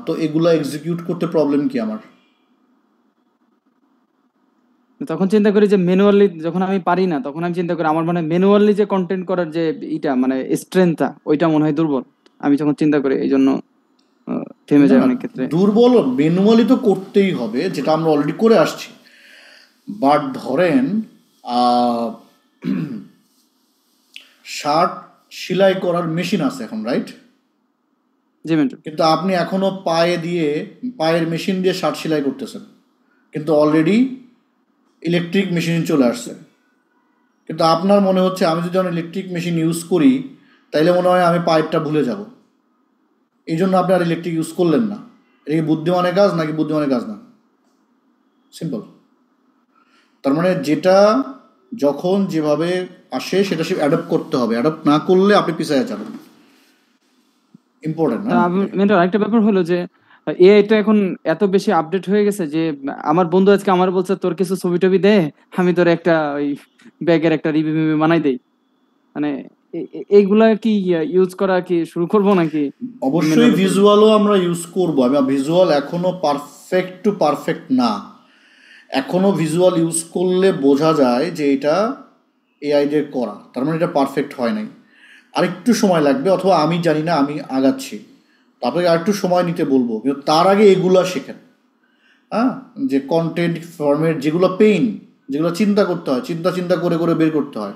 [SPEAKER 1] তো এগুলো এক্সিকিউট করতে প্রবলেম কি আমার?
[SPEAKER 8] তখন চিন্তা করি যে ম্যানুয়ালি যখন আমি পারি না, তখন আমি চিন্তা করি আমার মানে ম্যানুয়ালি যে কন্টেন্ট করার যে এটা মানে স্ট্রেংথটা, ওইটা মনে হয় দুর্বল। আমি যখন চিন্তা করি এই জন্য থেমে যায় অনেক ক্ষেত্রে।
[SPEAKER 1] দুর্বল ম্যানুয়ালি তো করতেই হবে, যেটা আমরা অলরেডি করে আসছি। বাট ধরেন শার্ট সেলাই করার মেশিন আছে এখন, রাইট?
[SPEAKER 8] জি মেন্টর।
[SPEAKER 1] কিন্তু আপনি এখনো পায়ের মেশিন দিয়ে শার্ট সেলাই করতেছেন, কিন্তু অলরেডি ইলেকট্রিক মেশিন চলে আসছে, কিন্তু আপনার মনে হচ্ছে আমি যদি ইলেকট্রিক মেশিন ইউজ করি তাইলে মনে হয় আমি পাইপটা ভুলে যাব, এই জন্য আপনি আর ইলেকট্রিক ইউজ করলেন না। এটা কি বুদ্ধিমানের কাজ নাকি বুদ্ধিমানের কাজ না? সিম্পল। তার মানে যেটা যখন যেভাবে আসে সেটা সে অ্যাডপ্ট করতে হবে, অ্যাডপ্ট না করলে আপনি পিছিয়ে যাবেন। ইম্পর্টেন্ট না?
[SPEAKER 8] মেন্টর আরেকটা ব্যাপার হলো যে এআইটা এখন এত বেশি আপডেট হয়ে গেছে যে আমার বন্ধু আজকে আমার বলছে তোর কিছু ছবি টবি দে, আমি তোর একটা ওই ব্যাগের একটা রিভিউ বানাই দেই। মানে এইগুলা কি ইউজ করা কি শুরু করবো নাকি?
[SPEAKER 1] অবশ্যই ভিজুয়ালও আমরা ইউজ করবো। আমি ভিজুয়াল এখনো পারফেক্ট না, এখনো ভিজুয়াল ইউজ করলে বোঝা যায় যে এটা এআই দিয়ে করা, তার মানে এটা পারফেক্ট হয় নাই। আরেকটু সময় লাগবে, অথবা আমি জানি না, আমি আগাচ্ছি, আপনাকে আরেকটু সময় নিতে বলবো। কিন্তু তার আগে এগুলো শেখেন, হ্যাঁ, যে কন্টেন্ট ফর্মেট যেগুলো পেইন, যেগুলো চিন্তা করতে হয়, চিন্তা করে করে বের করতে হয়,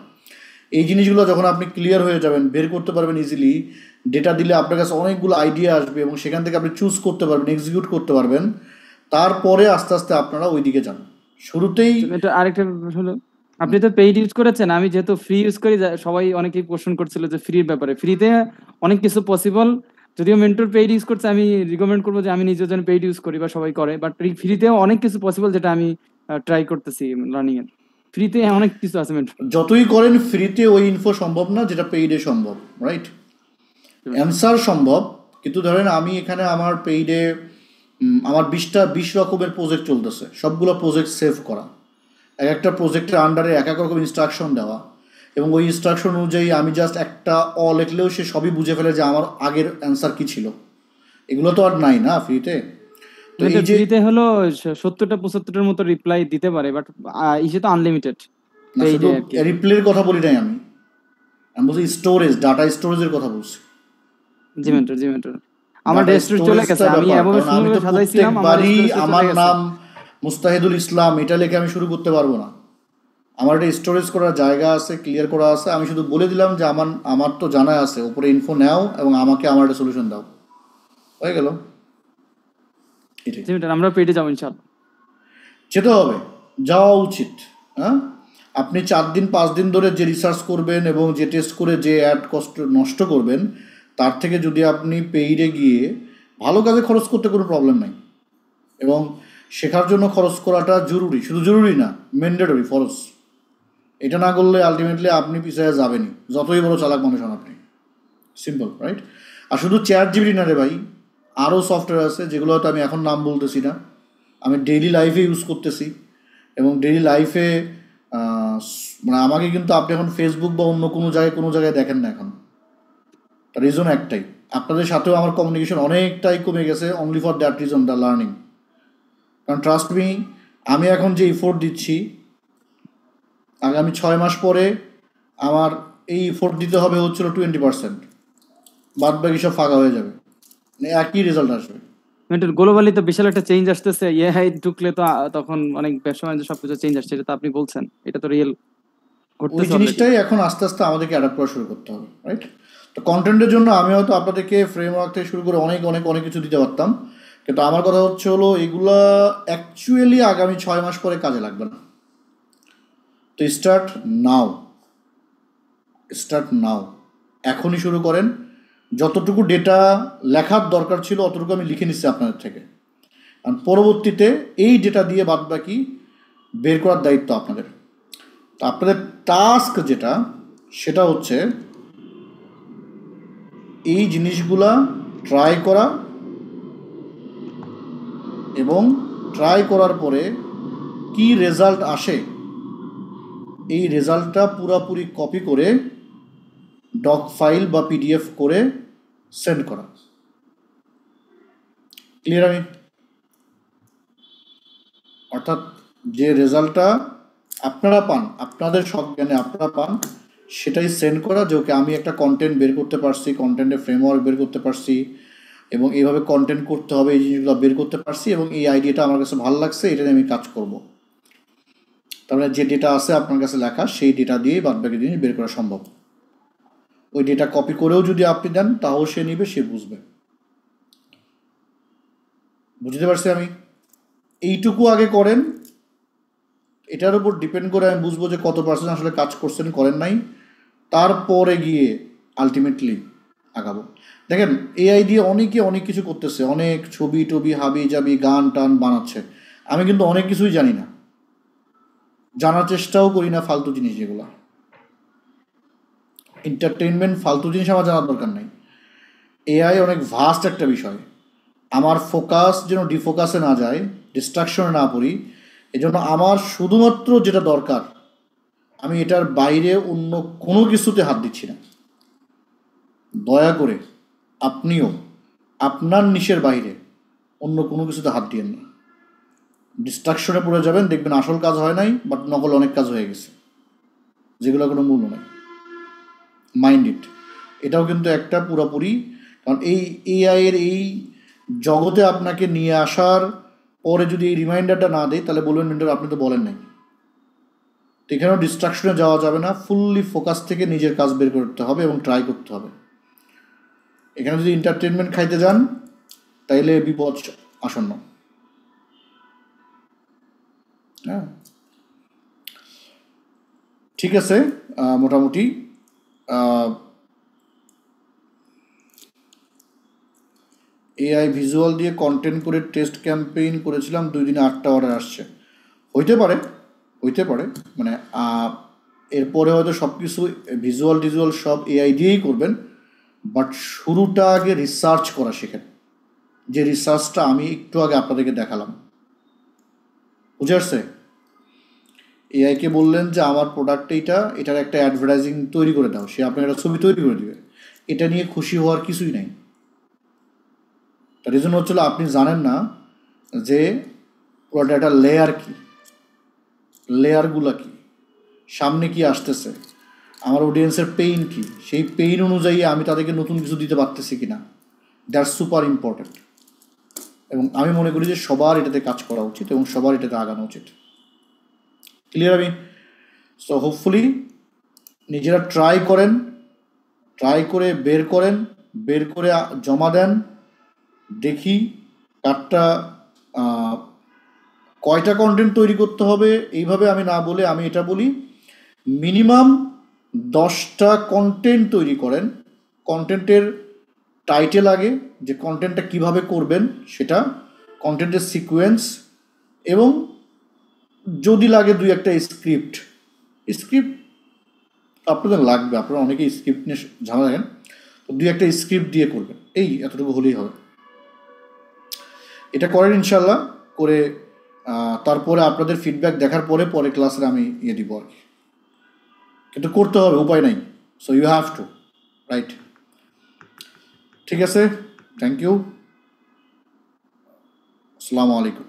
[SPEAKER 1] এই জিনিসগুলো যখন আপনি ক্লিয়ার হয়ে যাবেন, বের করতে পারবেন ইজিলি, ডেটা দিলে আপনার কাছে অনেকগুলো আইডিয়া আসবে এবং সেখান থেকে আপনি চুজ করতে পারবেন, এক্সিকিউট করতে পারবেন। তারপরে আস্তে আস্তে আপনারা ওই দিকে যান। শুরুতেই
[SPEAKER 8] এটা আরেকটা হলো, আপনি তো পেইড ইউজ করেছেন, আমি যেহেতু ফ্রি ইউজ করি, সবাই অনেকেই কোশ্চেন করছিল যে ফ্রির ব্যাপারে। ফ্রিতে অনেক কিছু পসিবল, যদিও মেন্টর পেইড ইউজ করছে, আমি রিকমেন্ড করবো যে আমি নিজের জন্য পেইড ইউজ করি বা সবাই করে, বাট ফ্রিতেও অনেক কিছু পসিবল যেটা আমি ট্রাই করতেছি লার্নিং এর। ফ্রিতে অনেক কিছু আছে মেন্টর।
[SPEAKER 1] যতই করেন ফ্রিতে ওই ইনফো সম্ভব না যেটা পেইডে সম্ভব, রাইট? অ্যান্সার সম্ভব, কিন্তু ধরেন আমি এখানে আমার পেইডে আমার 20 রকমের প্রজেক্ট চলতেছে, সবগুলো প্রজেক্ট সেভ করা, একটা প্রজেক্টের আন্ডারে এক রকম ইনস্ট্রাকশন দেওয়া, এবং ওই ইনস্ট্রাকশন অনুযায়ী আমি জাস্ট একটা লিখলেও সে সবই বুঝে ফেলে যে আমার আগের অ্যান্সার কি ছিল। এগুলো তো আর নাই না ফ্রিতে।
[SPEAKER 8] তো এই যে ফ্রিতে হলো 70-75 মতো রিপ্লাই দিতে পারে, বাট ইসে তো আনলিমিটেড।
[SPEAKER 1] রিপ্লাইয়ের কথা বলি নাই আমি বলছি স্টোরেজ, ডাটা স্টোরেজের কথা বলছি।
[SPEAKER 8] জি মেন্টর আমার ডেস্কটপ চলে গেছে, আমি এভাবে সুন্দরভাবে সাজাইছিলাম,
[SPEAKER 1] আমার নাম মুস্তাহিদুল ইসলাম এটা লিখে আমি শুরু করতে পারবো না। আমার একটা স্টোরেজ করার জায়গা আছে, ক্লিয়ার করা আছে। আমি শুধু বলে দিলাম যে আমার তো জানা আছে, উপরে ইনফো নাও এবং আমাকে আমার একটা সলিউশন দাও, হয়ে গেল।
[SPEAKER 8] আমরা পেটে যাবো ইনশাআল্লাহ,
[SPEAKER 1] যেতে হবে, যাওয়া উচিত। হ্যাঁ, আপনি 4 দিন 5 দিন ধরে যে রিসার্চ করবেন এবং যে টেস্ট করে যে অ্যাড কষ্ট নষ্ট করবেন, তার থেকে যদি আপনি পেইডে গিয়ে ভালো কাজে খরচ করতে কোনো প্রবলেম নাই, এবং শেখার জন্য খরচ করাটা জরুরি, শুধু জরুরি না, ম্যান্ডেটরি, ফরজ। এটা না করলে আলটিমেটলি আপনি পিছিয়ে যাবেনই, যতই বড় চালাক মানুষ হন আপনি। Simple, right? আর শুধু চ্যাটজিপিটি না রে ভাই, আরও সফটওয়্যার আছে যেগুলো হয়তো আমি এখন নাম বলতেছি না, আমি ডেইলি লাইফে ইউজ করতেছি। এবং ডেইলি লাইফে মানে আমাকে কিন্তু আপনি এখন ফেসবুক বা অন্য কোনো জায়গায় দেখেন না এখন। তার রিজন একটাই, আপনাদের সাথেও আমার কমিউনিকেশন অনেকটাই কমে গেছে, only for that reason, the learning. কারণ ট্রাস্ট মি, আমি এখন যে এফোর্ট দিচ্ছি, আগামী 6 মাস পরে আমার এই এফোর্ট দিতে হবে হচ্ছিল 20%, বাদ বাকি সব ফাঁকা হয়ে যাবে, মানে একই রেজাল্ট আসবে।
[SPEAKER 8] গ্লোবালি তো বিশাল একটা চেঞ্জ আসতেছে, এআই ঢুকলে তো তখন অনেক ব্যবসা বাণিজ্য সবকিছু চেঞ্জ আসছে, এটা তো আপনি বলছেন, এটা তো রিয়েল।
[SPEAKER 1] ওই জিনিসটাই এখন আস্তে আস্তে আমাদেরকে অ্যাডাপ্ট করা শুরু করতে হবে, রাইট? তো কন্টেন্টের জন্য আমি হয়তো আপনাদেরকে ফ্রেমওয়ার্ক থেকে শুরু করে অনেক কিছু দিতে পারতাম, কিন্তু আমার কথা হচ্ছে হলো এগুলা অ্যাকচুয়ালি আগামী 6 মাস পরে কাজে লাগবে না। তো স্টার্ট নাও, এখনই শুরু করেন। যতটুকু ডেটা লেখার দরকার ছিল অতটুকু আমি লিখে নিচ্ছি আপনাদের থেকে, আর পরবর্তীতে এই ডেটা দিয়ে বাদ বাকি বের করার দায়িত্ব আপনাদের। তো আপনাদের টাস্ক যেটা, সেটা হচ্ছে এই জিনিসগুলা ট্রাই করা, এবং ট্রাই করার পরে কি রেজাল্ট আসে এই রেজাল্টটা পুরাপুরি কপি করে ডক ফাইল বা পিডিএফ করে সেন্ড করা। ক্লিয়ার? আমি অর্থাৎ যে রেজাল্টটা আপনারা পান, আপনাদের সজ্ঞানে আপনারা পান, সেটাই সেন্ড করা, যে ওকে আমি একটা কন্টেন্ট বের করতে পারছি, কন্টেন্টের ফ্রেমওয়ার্ক বের করতে পারছি, এবং এইভাবে কন্টেন্ট করতে হবে এই জিনিসগুলো বের করতে পারছি, এবং এই আইডিয়াটা আমার কাছে ভালো লাগছে, এটা নিয়ে আমি কাজ করব। তার মানে যে ডেটা আছে আপনার কাছে লেখা, সেই ডেটা দিয়ে বাদবাকি জিনিস বের করা সম্ভব। ওই ডেটা কপি করেও যদি আপনি দেন তাও সে নিবে, সে বুঝবে। বুঝতে পারছি আমি? এইটুকু আগে করেন, এটার উপর ডিপেন্ড করে আমি বুঝবো যে কত পার্সেন্ট আসলে কাজ করছেন করেন নাই, তারপরে গিয়ে আলটিমেটলি আগাবো। দেখেন এআই দিয়ে অনেকে অনেক কিছু করতেছে, অনেক ছবি টবি হাবি জাবি গান টান বানাচ্ছে, আমি কিন্তু অনেক কিছুই জানি না, জানার চেষ্টাও করি না, ফালতু জিনিস যেগুলো এন্টারটেইনমেন্ট ফালতু জিনিস আমার জানার দরকার নেই। এআই অনেক ভাস্ট একটা বিষয়, আমার ফোকাস যেন ডিফোকাসে না যায়, ডিস্ট্রাকশনে না পড়ি, এজন্য আমার শুধুমাত্র যেটা দরকার আমি এটার বাইরে অন্য কোনো কিছুতে হাত দিচ্ছি না। দয়া করে আপনিও আপনার নিশের বাইরে অন্য কোনো কিছুতে হাত দিয়েন না, ডিস্ট্রাকশনে পড়ে যাবেন, দেখবেন আসল কাজ হয় নাই, বাট নকল অনেক কাজ হয়ে গেছে যেগুলো কোনো মূল্য নাই। মাইন্ড ইট, এটাও কিন্তু একটা পুরোপুরি, কারণ এই এআই এর এই জগতে আপনাকে নিয়ে আসার পরে যদি এই রিমাইন্ডারটা না দেয় তাহলে বলবেন মেন্টর আপনি তো বলেন নাই। তো এখানেও ডিস্ট্রাকশনে যাওয়া যাবে না, ফুললি ফোকাস থেকে নিজের কাজ বের করতে হবে এবং ট্রাই করতে হবে। এখানে যদি এন্টারটেনমেন্ট খাইতে যান তাইলে বিপদ আসন্ন। হ্যাঁ ঠিক আছে, মোটামুটি এআই ভিজুয়াল দিয়ে কন্টেন্ট করে টেস্ট ক্যাম্পেইন করেছিলাম, 2 দিনে 8টা অর্ডার আসছে। হইতে পারে মানে এরপরে হয়তো সব কিছু ভিজুয়াল সব এআই দিয়েই করবেন, বাট শুরুটা আগে রিসার্চ করা শেখেন, যে রিসার্চটা আমি একটু আগে আপনাদেরকে দেখালাম। বুঝে আসছে? এআইকে বললেন যে আমার প্রোডাক্ট এটার একটা অ্যাডভার্টাইজিং তৈরি করে দাও, সে আপনার একটা ছবি তৈরি করে দেবে, এটা নিয়ে খুশি হওয়ার কিছুই নাই। তার রিজন হচ্ছিল আপনি জানেন না যে প্রোডাক্টটা লেয়ার কি, লেয়ারগুলা কি, সামনে কি আসতেছে, আমার অডিয়েন্সের পেইন কি, সেই পেইন অনুযায়ী আমি তাদেরকে নতুন কিছু দিতে পারতেছি কিনা, দ্যাটস সুপার ইম্পর্ট্যান্ট। এবং আমি মনে করি যে সবার এটাতে কাজ করা উচিত এবং সবার এটাতে আগানো উচিত। ক্লিয়ার? আমি সো হোপফুলি নিজেরা ট্রাই করে বের করে জমা দেন, দেখি কারটা কয়টা কন্টেন্ট তৈরি করতে হবে। এইভাবে আমি না বলে আমি এটা বলি মিনিমাম 10টা কন্টেন্ট তৈরি করেন। কন্টেন্টের টাইটেল আগে, যে কন্টেন্টটা কিভাবে করবেন সেটা, কন্টেন্টের সিকোয়েন্স, এবং যদি লাগে 2-একটা স্ক্রিপ্ট আপনাদের লাগবে, আপনারা অনেকেই স্ক্রিপ্ট নিয়ে ঝামেলা দেখেন, তো 2-একটা স্ক্রিপ্ট দিয়ে করবেন, এই এতটুকু হলেই হবে। এটা করেন ইনশাল্লাহ, করে তারপরে আপনাদের ফিডব্যাক দেখার পরে ক্লাসে আমি দিব আর কি, কিন্তু করতে হবে, উপায় নাই। So you have to, right? ঠিক আছে, থ্যাংক ইউ, আসসালামু আলাইকুম।